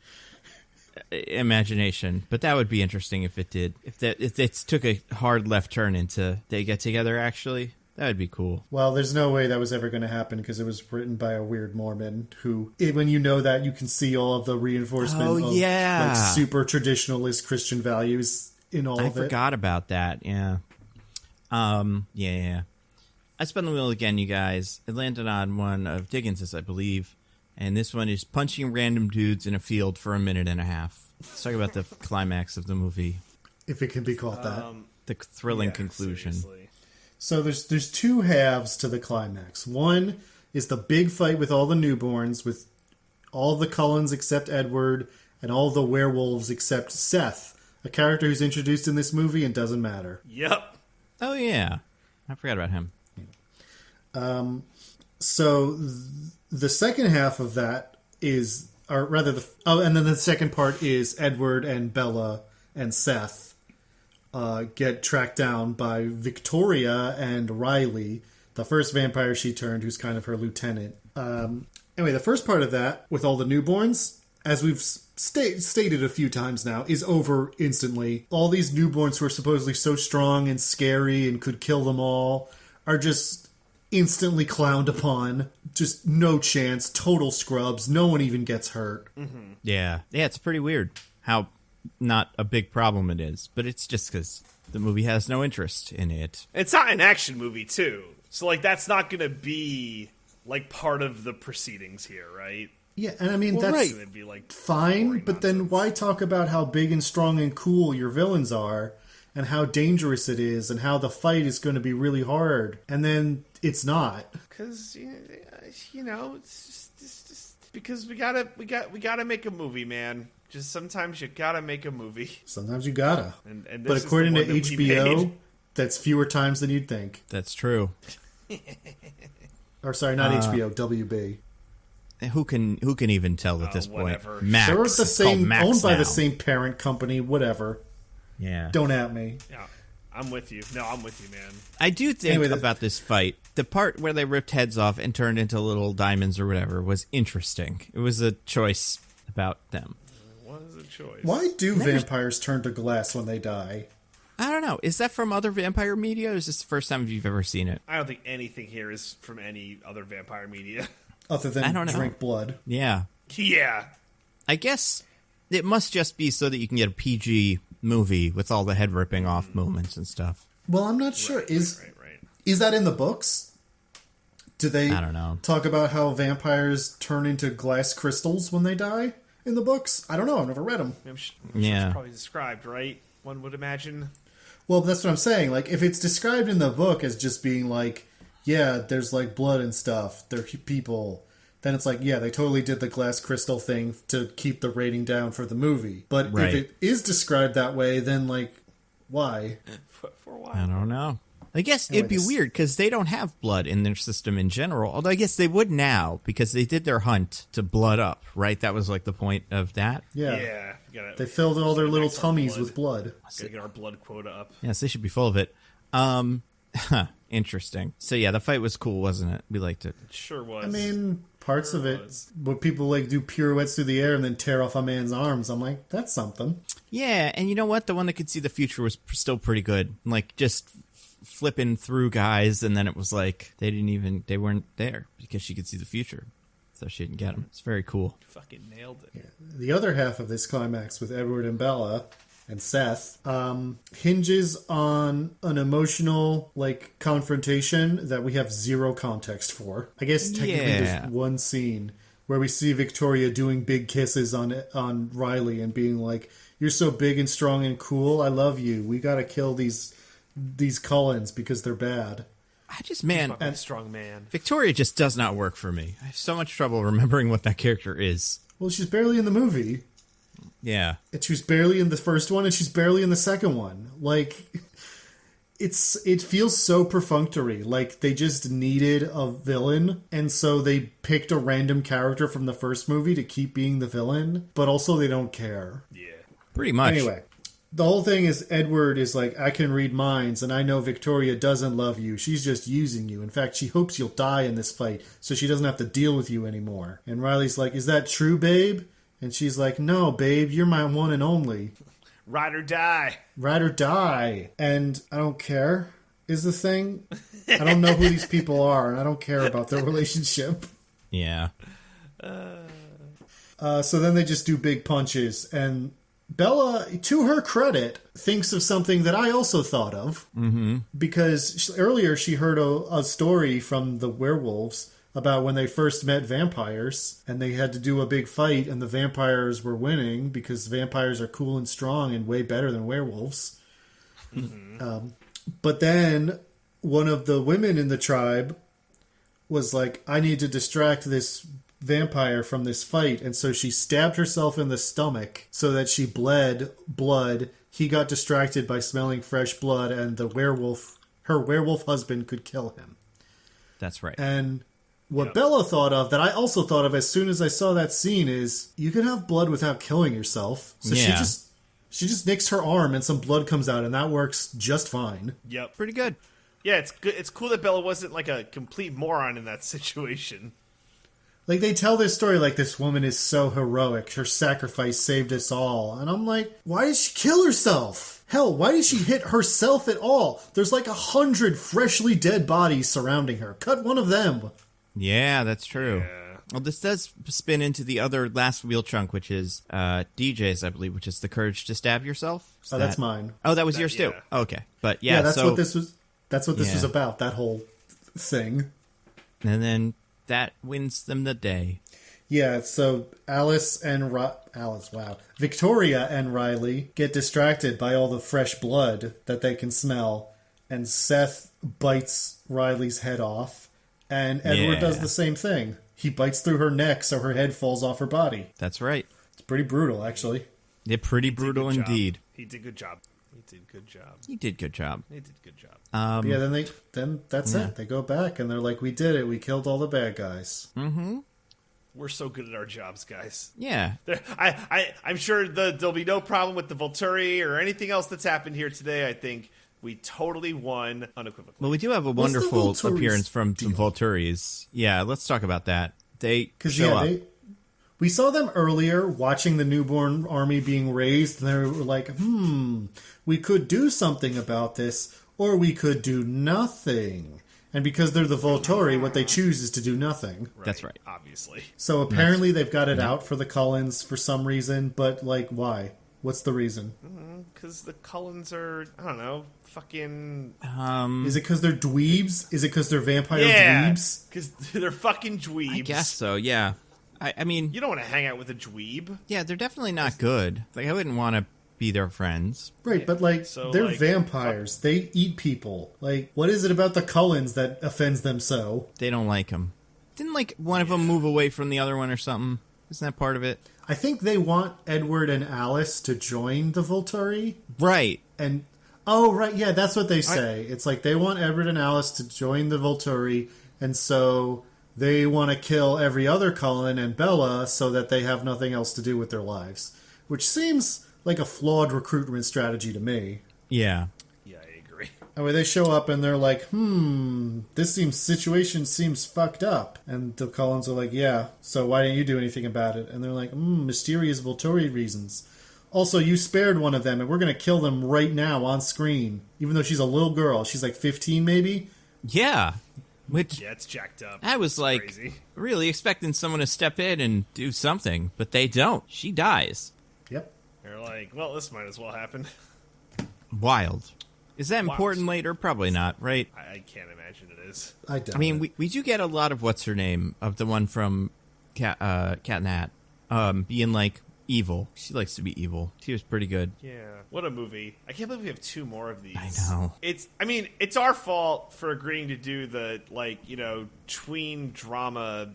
imagination, but that would be interesting if it did. If it took a hard left turn into they get together, actually, that would be cool. Well, there's no way that was ever going to happen because it was written by a weird Mormon who, when you know that, you can see all of the reinforcement of like super traditionalist Christian values in all of it. I forgot about that. Yeah. Yeah. I spun the wheel again, you guys. It landed on one of Diggins's, I believe. And this one is punching random dudes in a field for a minute and a half. Let's talk about the climax of the movie. If it can be called that. The thrilling conclusion. Seriously. So there's two halves to the climax. One is the big fight with all the newborns, with all the Cullens except Edward, and all the werewolves except Seth, a character who's introduced in this movie and doesn't matter. Yep. Oh, yeah. I forgot about him. So the second half of that is, or rather, and then the second part is Edward and Bella and Seth get tracked down by Victoria and Riley, the first vampire she turned, who's kind of her lieutenant. Anyway, the first part of that, with all the newborns, as we've stated a few times now, is over instantly. All these newborns who are supposedly so strong and scary and could kill them all are just instantly clowned upon. Just no chance. Total scrubs. No one even gets hurt. Mm-hmm. Yeah. Yeah, it's pretty weird how not a big problem it is. But it's just because the movie has no interest in it. It's not an action movie, too. So, like, that's not going to be, like, part of the proceedings here, right? Yeah, and I mean, that's Gonna be, like, fine, but then why talk about how big and strong and cool your villains are, and how dangerous it is, and how the fight is going to be really hard, and then it's not? Because, you know, it's just because we gotta make a movie, man. Just sometimes you gotta make a movie. Sometimes you gotta. And but according to HBO, that's fewer times than you'd think. That's true. Or sorry, not HBO, WB. Who can even tell at this whatever. point? Max. They're the same, Max owned by now. the same parent company, whatever. Yeah. Don't at me. Yeah, I'm with you. No, I'm with you, man. I do think about this fight, the part where they ripped heads off and turned into little diamonds or whatever was interesting. It was a choice about them. What is a choice? Why do vampires turn to glass when they die? I don't know. Is that from other vampire media, or is this the first time you've ever seen it? I don't think anything here is from any other vampire media. Other than I don't know. drink blood. Yeah. Yeah. I guess it must just be so that you can get a PG movie with all the head ripping off moments and stuff. Well, I'm not sure. Right. Is that in the books? Do they I don't know. Talk about how vampires turn into glass crystals when they die in the books? I don't know. I've never read them. I'm sure Yeah. it's probably described, right? One would imagine. Well, that's what I'm saying. Like, if it's described in the book as just being like, yeah, there's like blood and stuff, they're people, then it's like, yeah, they totally did the glass crystal thing to keep the rating down for the movie. But Right. if it is described that way, then like, why? For a while. I don't know. I guess Anyway, it'd be weird because they don't have blood in their system in general. Although I guess they would now because they did their hunt to blood up, right? That was like the point of that. Yeah. Yeah. They filled all their little max our tummies blood. with blood. Gotta get our blood quota up. Yes, they should be full of it. Interesting. So yeah, the fight was cool, wasn't it? We liked it. It sure was. I mean, parts of it, when people like do pirouettes through the air and then tear off a man's arms, I'm like, that's something. Yeah, and you know what? The one that could see the future was still pretty good. Like, just flipping through guys, and then it was like they weren't there because she could see the future. So she didn't get them. It's very cool. Fucking nailed it. Yeah. The other half of this climax with Edward and Bella and Seth hinges on an emotional like confrontation that we have zero context for. I guess technically there's one scene where we see Victoria doing big kisses on Riley and being like, "You're so big and strong and cool. I love you. We got to kill these Cullens because they're bad." And strong man. Victoria just does not work for me. I have so much trouble remembering what that character is. Well, she's barely in the movie. Yeah. And she was barely in the first one, and she's barely in the second one. Like, it feels so perfunctory. Like, they just needed a villain, and so they picked a random character from the first movie to keep being the villain, but also they don't care. Yeah. Pretty much. Anyway. The whole thing is Edward is like, I can read minds, and I know Victoria doesn't love you. She's just using you. In fact, she hopes you'll die in this fight, so she doesn't have to deal with you anymore. And Riley's like, is that true, babe? And she's like, no, babe, you're my one and only. Ride or die. Ride or die. And I don't care, is the thing. I don't know who these people are, and I don't care about their relationship. Yeah. So then they just do big punches, and Bella, to her credit, thinks of something that I also thought of. Mm-hmm. Because earlier she heard a story from the werewolves about when they first met vampires, and they had to do a big fight, and the vampires were winning because vampires are cool and strong and way better than werewolves. Mm-hmm. But then one of the women in the tribe was like, I need to distract this vampire from this fight, and so she stabbed herself in the stomach so that she bled blood. He got distracted by smelling fresh blood, and her werewolf husband could kill him. That's right. And what Bella thought of, that I also thought of as soon as I saw that scene, is you can have blood without killing yourself. So she just nicks her arm and some blood comes out, and that works just fine. Yep. Pretty good. Yeah, it's good. It's cool that Bella wasn't like a complete moron in that situation. Like, they tell this story like this woman is so heroic. Her sacrifice saved us all. And I'm like, why did she kill herself? Hell, why did she hit herself at all? There's like 100 freshly dead bodies surrounding her. Cut one of them. Yeah, that's true. Yeah. Well, this does spin into the other last wheel chunk, which is DJ's, I believe, which is the courage to stab yourself. That's mine. Oh, that was yours too. Yeah. Okay. But yeah, that's what this was. That's what this was about, that whole thing. And then that wins them the day. Yeah, so Victoria and Riley get distracted by all the fresh blood that they can smell, and Seth bites Riley's head off, and Edward does the same thing. He bites through her neck so her head falls off her body. That's right. It's pretty brutal, actually. Yeah, pretty brutal indeed. He did a good job. He did good job. He did good job. Then that's it. They go back and they're like, we did it. We killed all the bad guys. Mm-hmm. We're so good at our jobs, guys. Yeah. I'm sure there'll be no problem with the Volturi or anything else that's happened here today. I think we totally won unequivocally. Well, we do have a wonderful appearance from some Volturis. Yeah, let's talk about that. They show up. We saw them earlier watching the newborn army being raised, and they were like, we could do something about this, or we could do nothing. And because they're the Volturi, what they choose is to do nothing. Right, that's right. Obviously. So apparently they've got it out for the Cullens for some reason, but, like, why? What's the reason? Because the Cullens are, I don't know, fucking... Is it because they're dweebs? Is it because they're vampire dweebs? Because they're fucking dweebs. I guess so, yeah. I mean... You don't want to hang out with a dweeb. Yeah, they're definitely not good. Like, I wouldn't want to be their friends. Right, but, like, they're vampires. They eat people. Like, what is it about the Cullens that offends them so? They don't like them. Didn't, like, one of them move away from the other one or something? Isn't that part of it? I think they want Edward and Alice to join the Volturi. Right. And... Oh, right, yeah, that's what they say. It's like they want Edward and Alice to join the Volturi, and so... They want to kill every other Cullen and Bella so that they have nothing else to do with their lives. Which seems like a flawed recruitment strategy to me. Yeah. Yeah, I agree. And when they show up and they're like, this situation seems fucked up. And the Collins are like, yeah, so why didn't you do anything about it? And they're like, mysterious Volturi reasons. Also, you spared one of them, and we're going to kill them right now on screen. Even though she's a little girl. She's like 15, maybe? Yeah. Which, yeah, it's jacked up. I was like, crazy. Really expecting someone to step in and do something, but they don't. She dies. Yep. They're like, well, this might as well happen. Wild. Is that important later? Probably not, right? I can't imagine it is. I doubt I mean, we do get a lot of what's her name, of the one from Cat and Hat, being like evil. She likes to be evil. She was pretty good. Yeah. What a movie. I can't believe we have 2 more of these. I know. It's our fault for agreeing to do the, tween drama,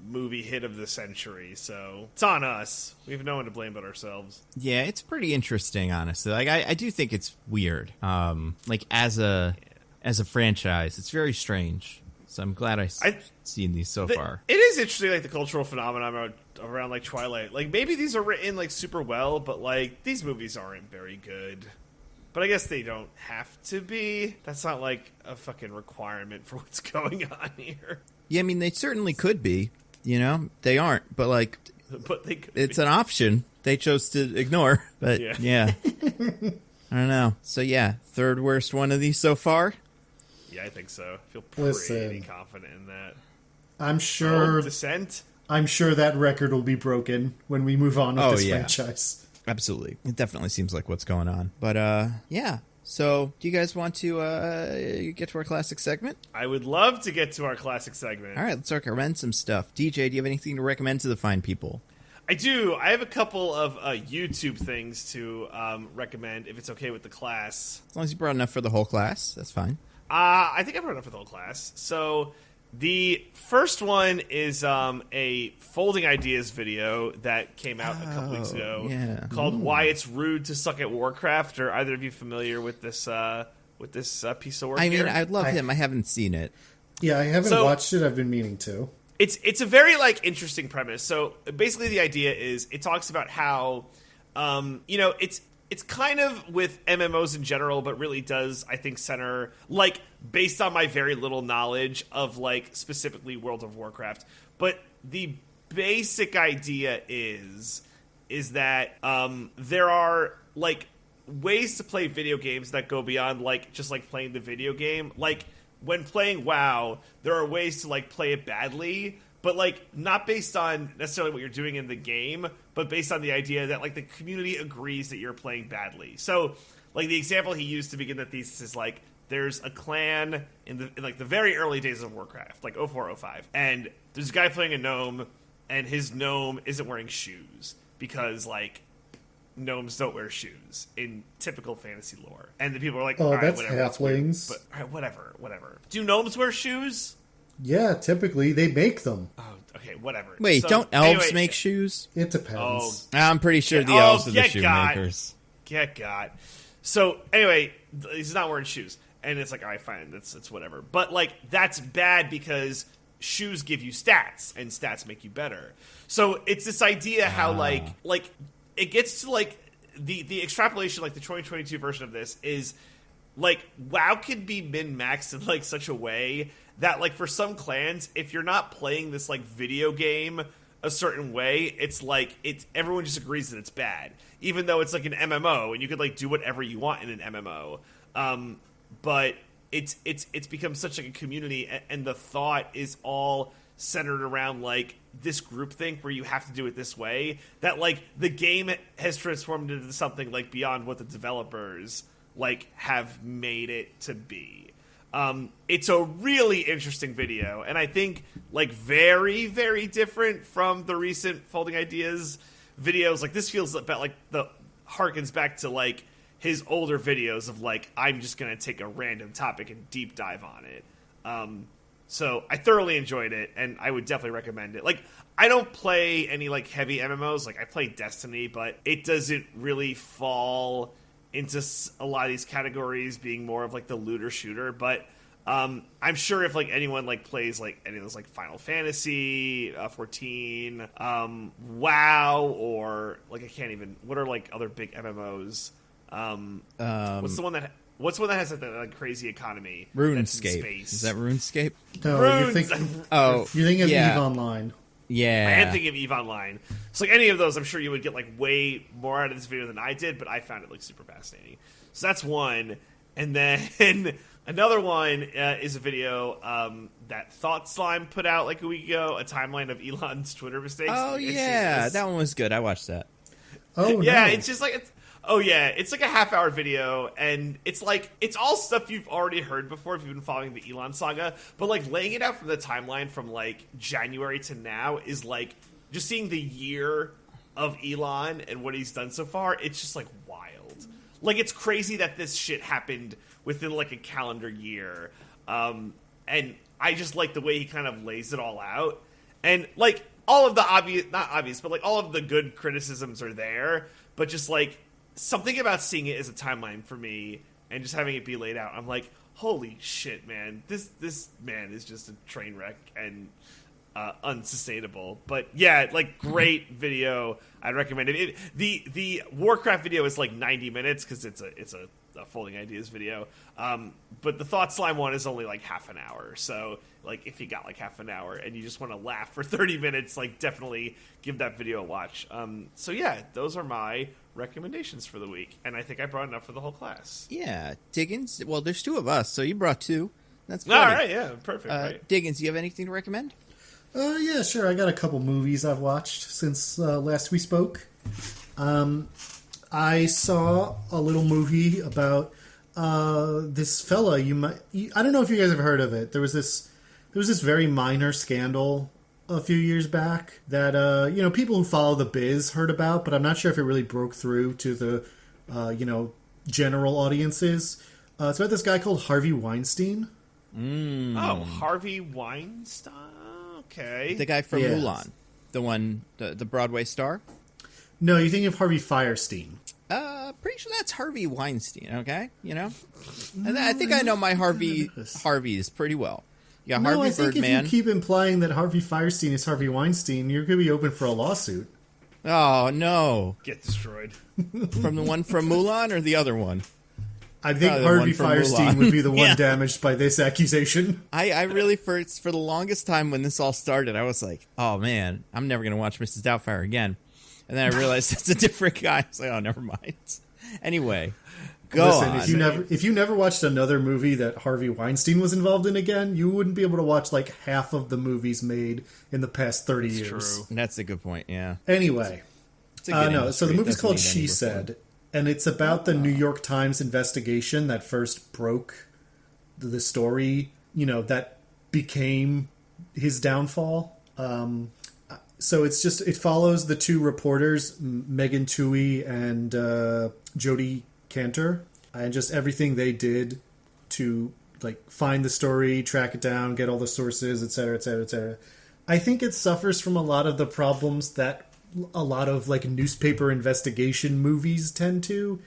movie hit of the century. So it's on us. We have no one to blame but ourselves. Yeah, it's pretty interesting, honestly. Like, I do think it's weird. As a franchise, it's very strange. So I'm glad I've seen these so far. It is interesting, the cultural phenomenon around Twilight. Maybe these are written super well, but these movies aren't very good. But I guess they don't have to be. That's not a fucking requirement for what's going on here. Yeah, I mean, they certainly could be. They aren't, but but they could it's be. an option they chose to ignore. But yeah. I don't know. So yeah, third worst one of these so far. Yeah, I think so. I feel pretty confident in that. I'm sure. Descent? I'm sure that record will be broken when we move on with this franchise. Absolutely. It definitely seems like what's going on. But yeah. So, do you guys want to get to our classic segment? I would love to get to our classic segment. All right, let's recommend some stuff. DJ, do you have anything to recommend to the fine people? I do. I have a couple of YouTube things to recommend, if it's okay with the class. As long as you brought enough for the whole class, that's fine. I think I brought enough for the whole class. So, the first one is a Folding Ideas video that came out a couple weeks ago called Why It's Rude to Suck at Warcraft. Are either of you familiar with this piece of work? I mean, I love him. I haven't seen it. Yeah, I haven't watched it. I've been meaning to. It's a very interesting premise. So basically, the idea is it talks about how it's kind of with MMOs in general, but really does, I think, center, based on my very little knowledge of, specifically World of Warcraft. But the basic idea is that there are, ways to play video games that go beyond, just, playing the video game. When playing WoW, there are ways to, play it badly, but, not based on necessarily what you're doing in the game, but based on the idea that, the community agrees that you're playing badly. So, the example he used to begin the thesis is, there's a clan in the very early days of Warcraft, 04, 05, and there's a guy playing a gnome, and his gnome isn't wearing shoes, because, gnomes don't wear shoes in typical fantasy lore. And the people are like, oh, all right, that's whatever, halflings. But, all right, whatever. Do gnomes wear shoes? Yeah, typically they make them. Oh, okay, whatever. Wait, don't elves make shoes? It depends. I'm pretty sure the elves are the shoemakers. Get God. So anyway, he's not wearing shoes, and it's all right, fine, it's whatever. But that's bad because shoes give you stats, and stats make you better. So it's this idea how it gets to the extrapolation, the 2022 version of this is WoW can be min-maxed in such a way that for some clans, if you're not playing this video game a certain way, it's everyone just agrees that it's bad, even though it's an MMO and you could do whatever you want in an MMO. But it's become such a community, and the thought is all centered around this groupthink where you have to do it this way, that the game has transformed into something beyond what the developers have made it to be. It's a really interesting video, and I think very, very different from the recent Folding Ideas videos. This feels about harkens back to his older videos of I'm just gonna take a random topic and deep dive on it. So I thoroughly enjoyed it, and I would definitely recommend it. I don't play any heavy MMOs. I play Destiny, but it doesn't really fall into a lot of these categories, being more of the looter shooter. But I'm sure if anyone plays any of those Final Fantasy 14, WoW, or I can't even, what are other big MMOs? What's the one that What's one that has that crazy economy? RuneScape. Space? Is that RuneScape? No, Runes. you're thinking of EVE Online. Yeah. I am thinking of EVE Online. So like any of those, I'm sure you would get like way more out of this video than I did, but I found it like super fascinating. So that's one. And then another one is a video that Thought Slime put out like a week ago, a timeline of Elon's Twitter mistakes. Oh, yeah. That one was good. I watched that. Oh, yeah, no. it's just like... it's like a half-hour video, and it's like, it's all stuff you've already heard before if you've been following the Elon saga, but like laying it out from the timeline from like January to now is like, just seeing the year of Elon and what he's done so far, it's just like wild. Like, it's crazy that this shit happened within like a calendar year, and I just like the way he kind of lays it all out, and like, all of the not obvious, but like all of the good criticisms are there, but just like, something about seeing it as a timeline for me and just having it be laid out, I'm like, holy shit, man. This man is just a train wreck and unsustainable. But yeah, like, great video. I'd recommend it. The Warcraft video is like 90 minutes because it's a Folding Ideas video. But the Thought Slime one is only like half an hour. So like, if you got like half an hour and you just want to laugh for 30 minutes, like, definitely give that video a watch. So yeah, those are my recommendations for the week, and I think I brought enough for the whole class. Yeah, Diggins. Well, there's two of us, so you brought two. That's all right. Yeah, perfect. Right. Diggins, do you have anything to recommend? Yeah, sure. I got a couple movies I've watched since last we spoke. I saw a little movie about this fella. I don't know if you guys have heard of it. There was this very minor scandal a few years back that people who follow the biz heard about, but I'm not sure if it really broke through to the general audiences. It's about this guy called Harvey Weinstein. Oh, Harvey Weinstein. Okay, the guy from Mulan, the one, the Broadway star. No, you're thinking of Harvey Firestein. Pretty sure that's Harvey Weinstein. Okay, I think I know my Harveys pretty well. Yeah, no, Harvey I think Birdman. If you keep implying that Harvey Firestein is Harvey Weinstein, you're going to be open for a lawsuit. Oh, no. Get destroyed. From the one from Mulan or the other one? I think Harvey Firestein would be the one damaged by this accusation. I really, for the longest time when this all started, I was like, oh, man, I'm never going to watch Mrs. Doubtfire again. And then I realized it's a different guy. I was like, oh, never mind. Anyway, go on. If you never watched another movie that Harvey Weinstein was involved in again, you wouldn't be able to watch like half of the movies made in the past 30 years. True. That's a good point, yeah. Anyway, so the movie's called She Said, and it's about the New York Times investigation that first broke the story, that became his downfall. So it follows the two reporters, Megan Twohey and Jodie Cantor, and just everything they did to like find the story, track it down, get all the sources, etc., etc., etc. I think it suffers from a lot of the problems that a lot of like newspaper investigation movies tend to,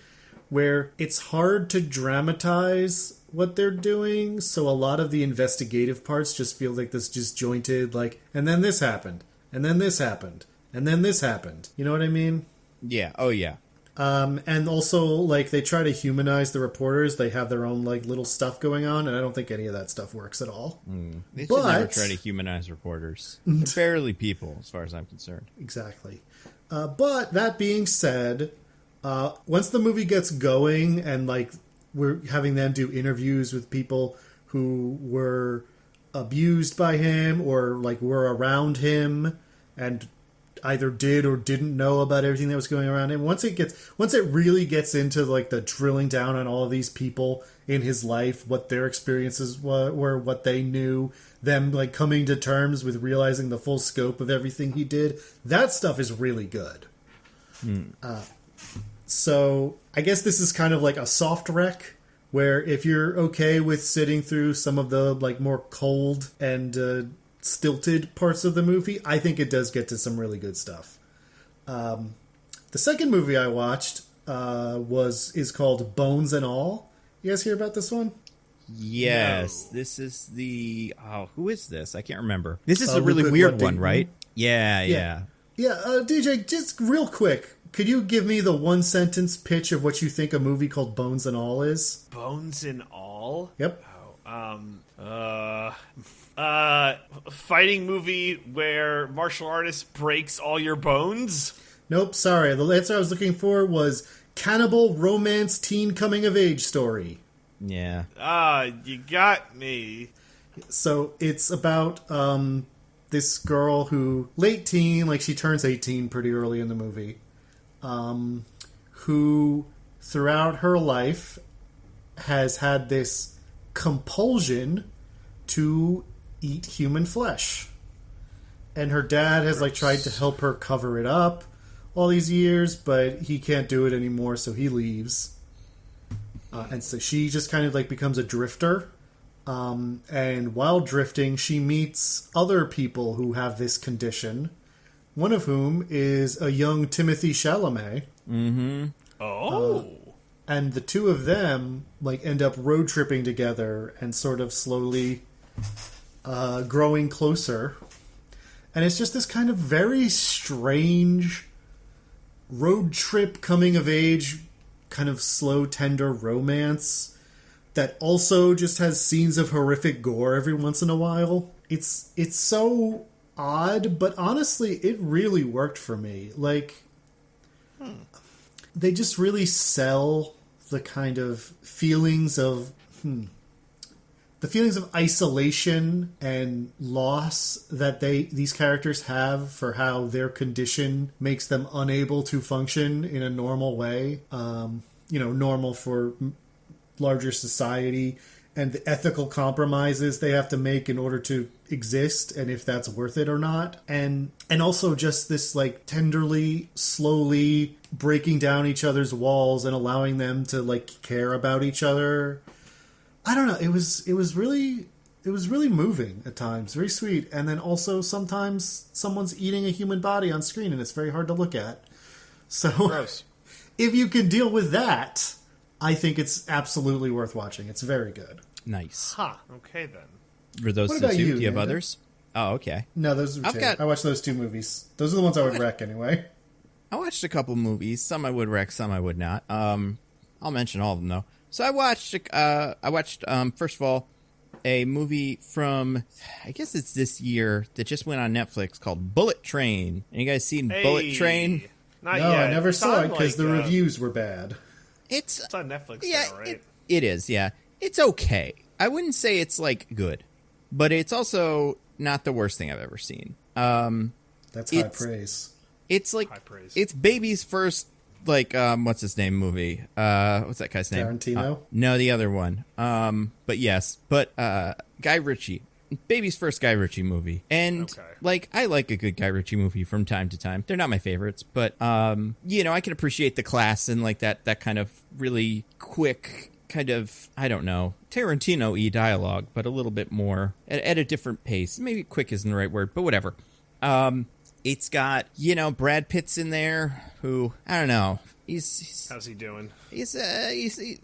where it's hard to dramatize what they're doing, so a lot of the investigative parts just feel like this disjointed, like, and then this happened. And then this happened. And then this happened. You know what I mean? Yeah. Oh, yeah. And also, like, they try to humanize the reporters. They have their own, like, little stuff going on, and I don't think any of that stuff works at all. They should never try to humanize reporters. They're barely people, as far as I'm concerned. Exactly. But that being said, once the movie gets going and, like, we're having them do interviews with people who were abused by him or like were around him and either did or didn't know about everything that was going around him. Once it really gets into like the drilling down on all of these people in his life, what their experiences were, what they knew, them like coming to terms with realizing the full scope of everything he did, that stuff is really good. So I guess this is kind of like a soft rec, where if you're okay with sitting through some of the like more cold and stilted parts of the movie, I think it does get to some really good stuff. The second movie I watched is called Bones and All. You guys hear about this one? Yes. No. This is the... Oh, who is this? I can't remember. This is a really weird one, right? Yeah. DJ, just real quick, Could you give me the one sentence pitch of what you think a movie called Bones and All is? Bones and All? Yep. Fighting movie where martial artist breaks all your bones? Nope, sorry. The answer I was looking for was cannibal romance teen coming of age story. Yeah. You got me. So it's about this girl who, late teen, like she turns 18 pretty early in the movie, who throughout her life has had this compulsion to eat human flesh. And her dad has like tried to help her cover it up all these years, but he can't do it anymore, so he leaves. And so she just kind of like becomes a drifter. And while drifting, she meets other people who have this condition. One of whom is a young Timothée Chalamet. Mm-hmm. Oh. And the two of them like end up road tripping together and sort of slowly growing closer. And it's just this kind of very strange road trip coming of age, kind of slow, tender romance that also just has scenes of horrific gore every once in a while. It's so odd, but honestly, it really worked for me. Like, they just really sell the kind of feelings of isolation and loss that these characters have for how their condition makes them unable to function in a normal way. Normal for larger society, and the ethical compromises they have to make in order to exist, and if that's worth it or not. And also just this like tenderly, slowly breaking down each other's walls and allowing them to like care about each other. I don't know. It was really moving at times, very sweet. And then also sometimes someone's eating a human body on screen and it's very hard to look at. So gross. If you can deal with that, I think it's absolutely worth watching. It's very good. Nice. Okay then. Were those What the about two? you, Do you have Nando? others? Oh, okay. No, those are two. I watched those two movies. Those are the ones I would rec anyway. I watched a couple movies. Some I would rec, some I would not. I'll mention all of them though. So I watched first of all, a movie from, I guess it's this year, that just went on Netflix called Bullet Train. And you guys seen Bullet Train? Not No, yet. I never saw it because like, the reviews were bad. It's on Netflix yeah, now, right? It is, yeah. It's okay. I wouldn't say it's like good, but it's also not the worst thing I've ever seen. That's high praise. It's like High praise. It's baby's first like what's his name movie? What's that guy's name? Tarantino? No, the other one. But Guy Ritchie. Baby's first Guy Ritchie movie. And like I like a good Guy Ritchie movie from time to time. They're not my favorites, but I can appreciate the class and like that kind of really quick kind of, I don't know, Tarantino-y dialogue, but a little bit more at a different pace. Maybe quick isn't the right word, but whatever. It's got, Brad Pitt's in there, who, I don't know. How's he doing?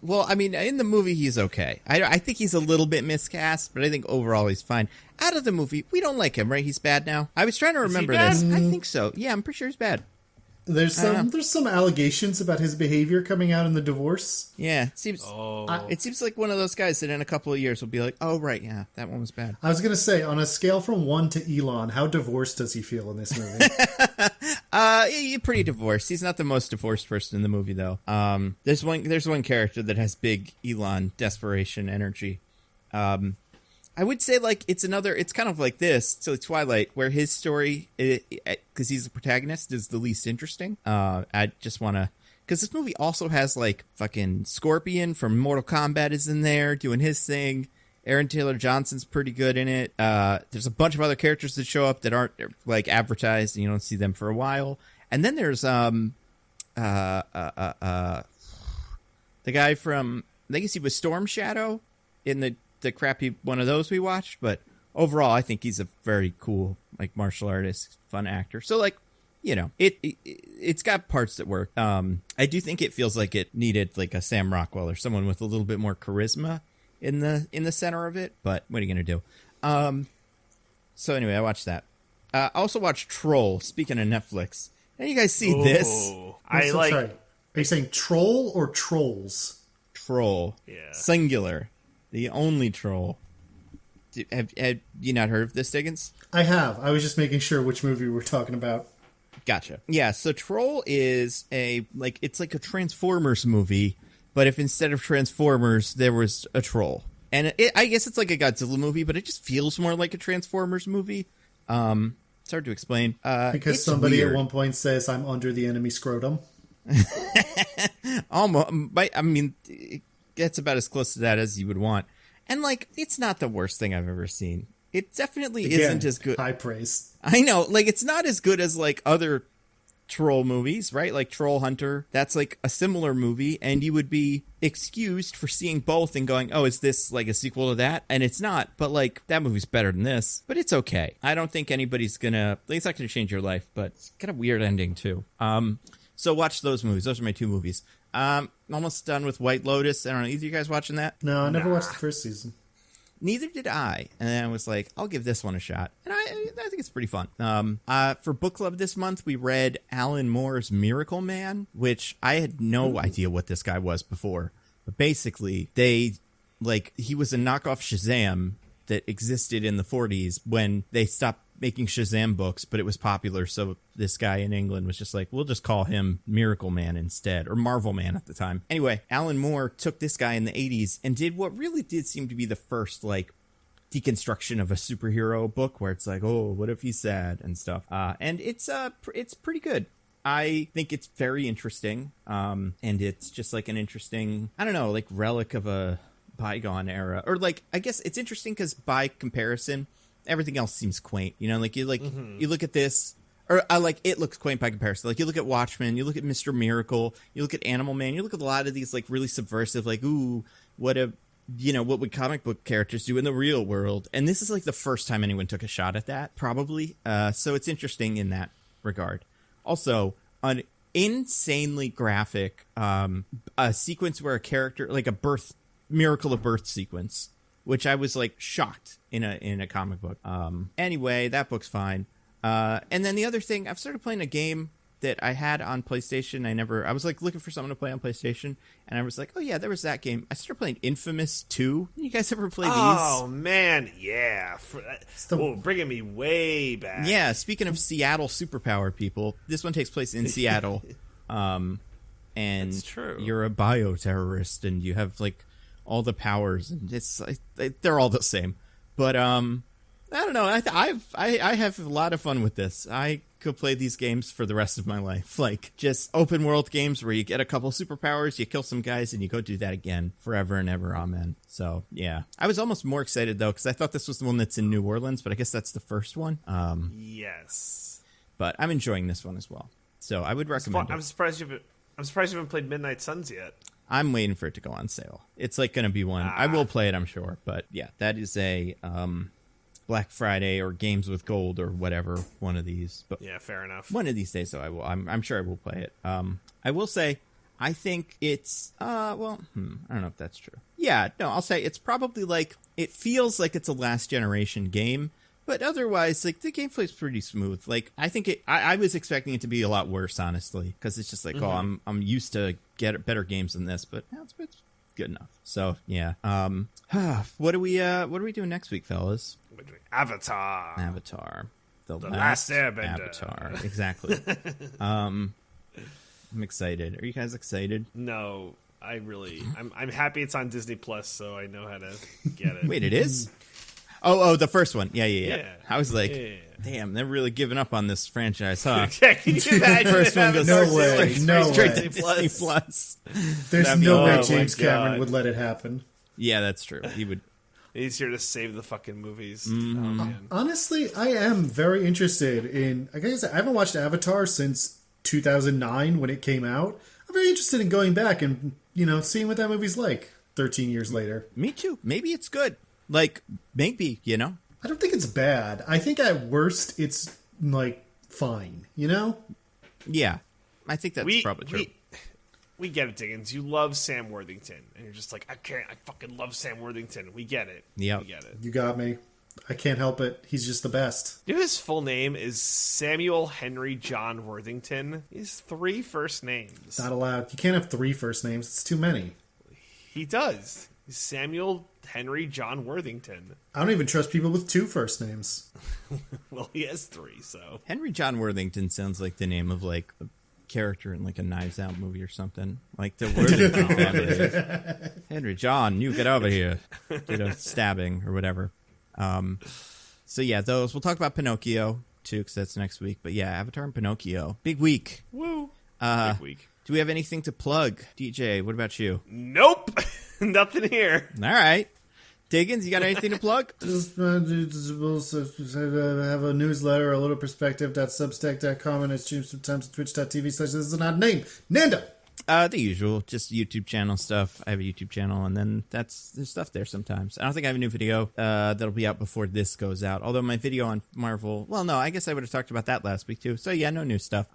Well, I mean, in the movie, he's okay. I think he's a little bit miscast, but I think overall he's fine. Out of the movie, we don't like him, right? He's bad now? I was trying to remember this. I think so. Yeah, I'm pretty sure he's bad. There's some allegations about his behavior coming out in the divorce. Yeah, it seems like one of those guys that in a couple of years will be like, oh, right, yeah, that one was bad. I was going to say, on a scale from 1 to Elon, how divorced does he feel in this movie? He's pretty divorced. He's not the most divorced person in the movie, though. There's one character that has big Elon desperation energy. I would say, like, it's kind of like this, so Twilight, where his story, because he's the protagonist, is the least interesting. I just want to, because this movie also has, like, fucking Scorpion from Mortal Kombat is in there, doing his thing. Aaron Taylor Johnson's pretty good in it. There's a bunch of other characters that show up that aren't, like, advertised, and you don't see them for a while. And then there's, the guy from, I think he was Storm Shadow in the crappy one of those we watched, but overall I think he's a very cool, like, martial artist, fun actor. So, like, it's got parts that work. I do think it feels like it needed, like, a Sam Rockwell or someone with a little bit more charisma in the center of it, but what are you gonna do? So anyway, I watched that. I also watched Troll, speaking of Netflix. Did you guys see this? Sorry. Are you saying troll or trolls? Troll. Yeah. Singular. The only troll. Have you not heard of this, Diggins? I have. I was just making sure which movie we're talking about. Gotcha. Yeah, so Troll is it's like a Transformers movie, but if instead of Transformers, there was a troll. And I guess it's like a Godzilla movie, but it just feels more like a Transformers movie. It's hard to explain. Because somebody at one point says, I'm under the enemy scrotum. Almost. I mean, it gets about as close to that as you would want. And, it's not the worst thing I've ever seen. It definitely isn't as good. High praise. I know. It's not as good as, other troll movies, right? Like Troll Hunter. That's, a similar movie, and you would be excused for seeing both and going, oh, is this, a sequel to that? And it's not. But, that movie's better than this. But it's okay. I don't think anybody's gonna... it's not gonna change your life, but it's got a weird ending, too. So watch those movies. Those are my two movies. Almost done with White Lotus. I don't know. Either of you guys watching that? No, I never watched the first season. Neither did I. And then I was like, I'll give this one a shot. And I think it's pretty fun. For book club this month, we read Alan Moore's Miracle Man, which I had no idea what this guy was before. But basically, he was a knockoff Shazam that existed in the 40s when they stopped making Shazam books, but it was popular, so this guy in England was just like, we'll just call him Miracle Man instead, or Marvel Man at the time. Anyway, Alan Moore took this guy in the 80s and did what really did seem to be the first, deconstruction of a superhero book, where it's like, oh, what if he's sad and stuff. And it's pretty good. I think it's very interesting, and it's just, an interesting, I don't know, relic of a bygone era. Or, I guess it's interesting because by comparison... everything else seems quaint, you look at this, or it looks quaint by comparison. You look at Watchmen, you look at Mr. Miracle, you look at Animal Man, you look at a lot of these really subversive, ooh, what would comic book characters do in the real world? And this is the first time anyone took a shot at that, probably. So it's interesting in that regard. Also, an insanely graphic, a sequence where a character, a miracle of birth sequence, which I was shocked in a comic book. Anyway, that book's fine. And then the other thing, I've started playing a game that I had on PlayStation. I was looking for something to play on PlayStation, and I was like, oh yeah, there was that game. I started playing Infamous 2. You guys ever play these? Oh man, yeah. Bringing me way back. Yeah, speaking of Seattle superpower people, this one takes place in Seattle. And that's true. You're a bioterrorist, and you have all the powers, and it's they're all the same. But I don't know. I have a lot of fun with this. I could play these games for the rest of my life. Just open world games where you get a couple superpowers, you kill some guys, and you go do that again forever and ever. Amen. So yeah, I was almost more excited though because I thought this was the one that's in New Orleans, but I guess that's the first one. Yes. But I'm enjoying this one as well, so I would recommend it. I'm surprised you haven't played Midnight Suns yet. I'm waiting for it to go on sale. It's going to be one. I will play it, I'm sure. But yeah, that is a Black Friday or Games with Gold or whatever, one of these. But yeah, fair enough. One of these days, though, I will. I'm sure I will play it. I will say, I think it's, I don't know if that's true. Yeah, no, I'll say it's probably it feels like it's a last generation game. But otherwise, the gameplay's pretty smooth. I think I was expecting it to be a lot worse, honestly, because it's just oh, I'm used to get better games than this, but it's good enough. So yeah. What are we doing next week, fellas? Avatar. The last Airbender. Avatar. Exactly. I'm excited. Are you guys excited? No, I'm happy it's on Disney Plus, so I know how to get it. Wait, it is? Oh, the first one. Yeah. I was damn, they're really giving up on this franchise, huh? Yeah, can you imagine? The first one goes no way. straight to Disney Plus. There's no way James Cameron would let it happen. Yeah, that's true. He would. He's here to save the fucking movies. Mm-hmm. Oh, man. Honestly, I am very interested in... I guess I haven't watched Avatar since 2009 when it came out. I'm very interested in going back and, seeing what that movie's like 13 years later. Me too. Maybe it's good. Maybe, I don't think it's bad. I think at worst it's, fine, Yeah. I think that's probably true. We get it, Diggins. You love Sam Worthington. And you're just I fucking love Sam Worthington. We get it. Yeah. We get it. You got me. I can't help it. He's just the best. You know, his full name is Samuel Henry John Worthington. He has 3 first names. Not allowed. You can't have 3 first names. It's too many. He does. He's Samuel Henry John Worthington. I don't even trust people with 2 first names. Well, he has 3, so. Henry John Worthington sounds like the name of, like, a character in, like, a Knives Out movie or something. Like, the Worthington family. Henry John, you get over here. Stabbing or whatever. So, yeah, those. We'll talk about Pinocchio, too, because that's next week. But, yeah, Avatar and Pinocchio. Big week. Woo. Big week. Do we have anything to plug? DJ, what about you? Nope. Nothing here. All right. Diggins, you got anything to plug? Just have a newsletter, a little perspective.substack.com, and I stream sometimes at twitch.tv/this is an odd name. Nando! The usual, just YouTube channel stuff. I have a YouTube channel, and then there's stuff there sometimes. I don't think I have a new video that'll be out before this goes out. Although my video on Marvel, well, no, I guess I would have talked about that last week too. So yeah, no new stuff.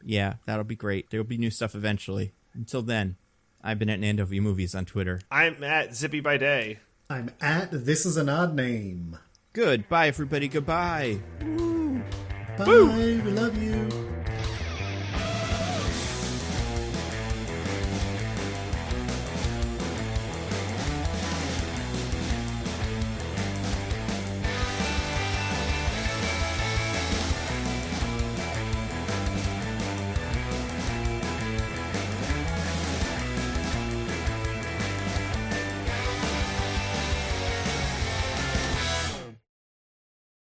Yeah, that'll be great. There'll be new stuff eventually. Until then, I've been at Nando V Movies on Twitter. I'm at Zippy by Day. I'm at This Is an Odd Name. Goodbye, everybody. Goodbye. Bye. Woo. We love you.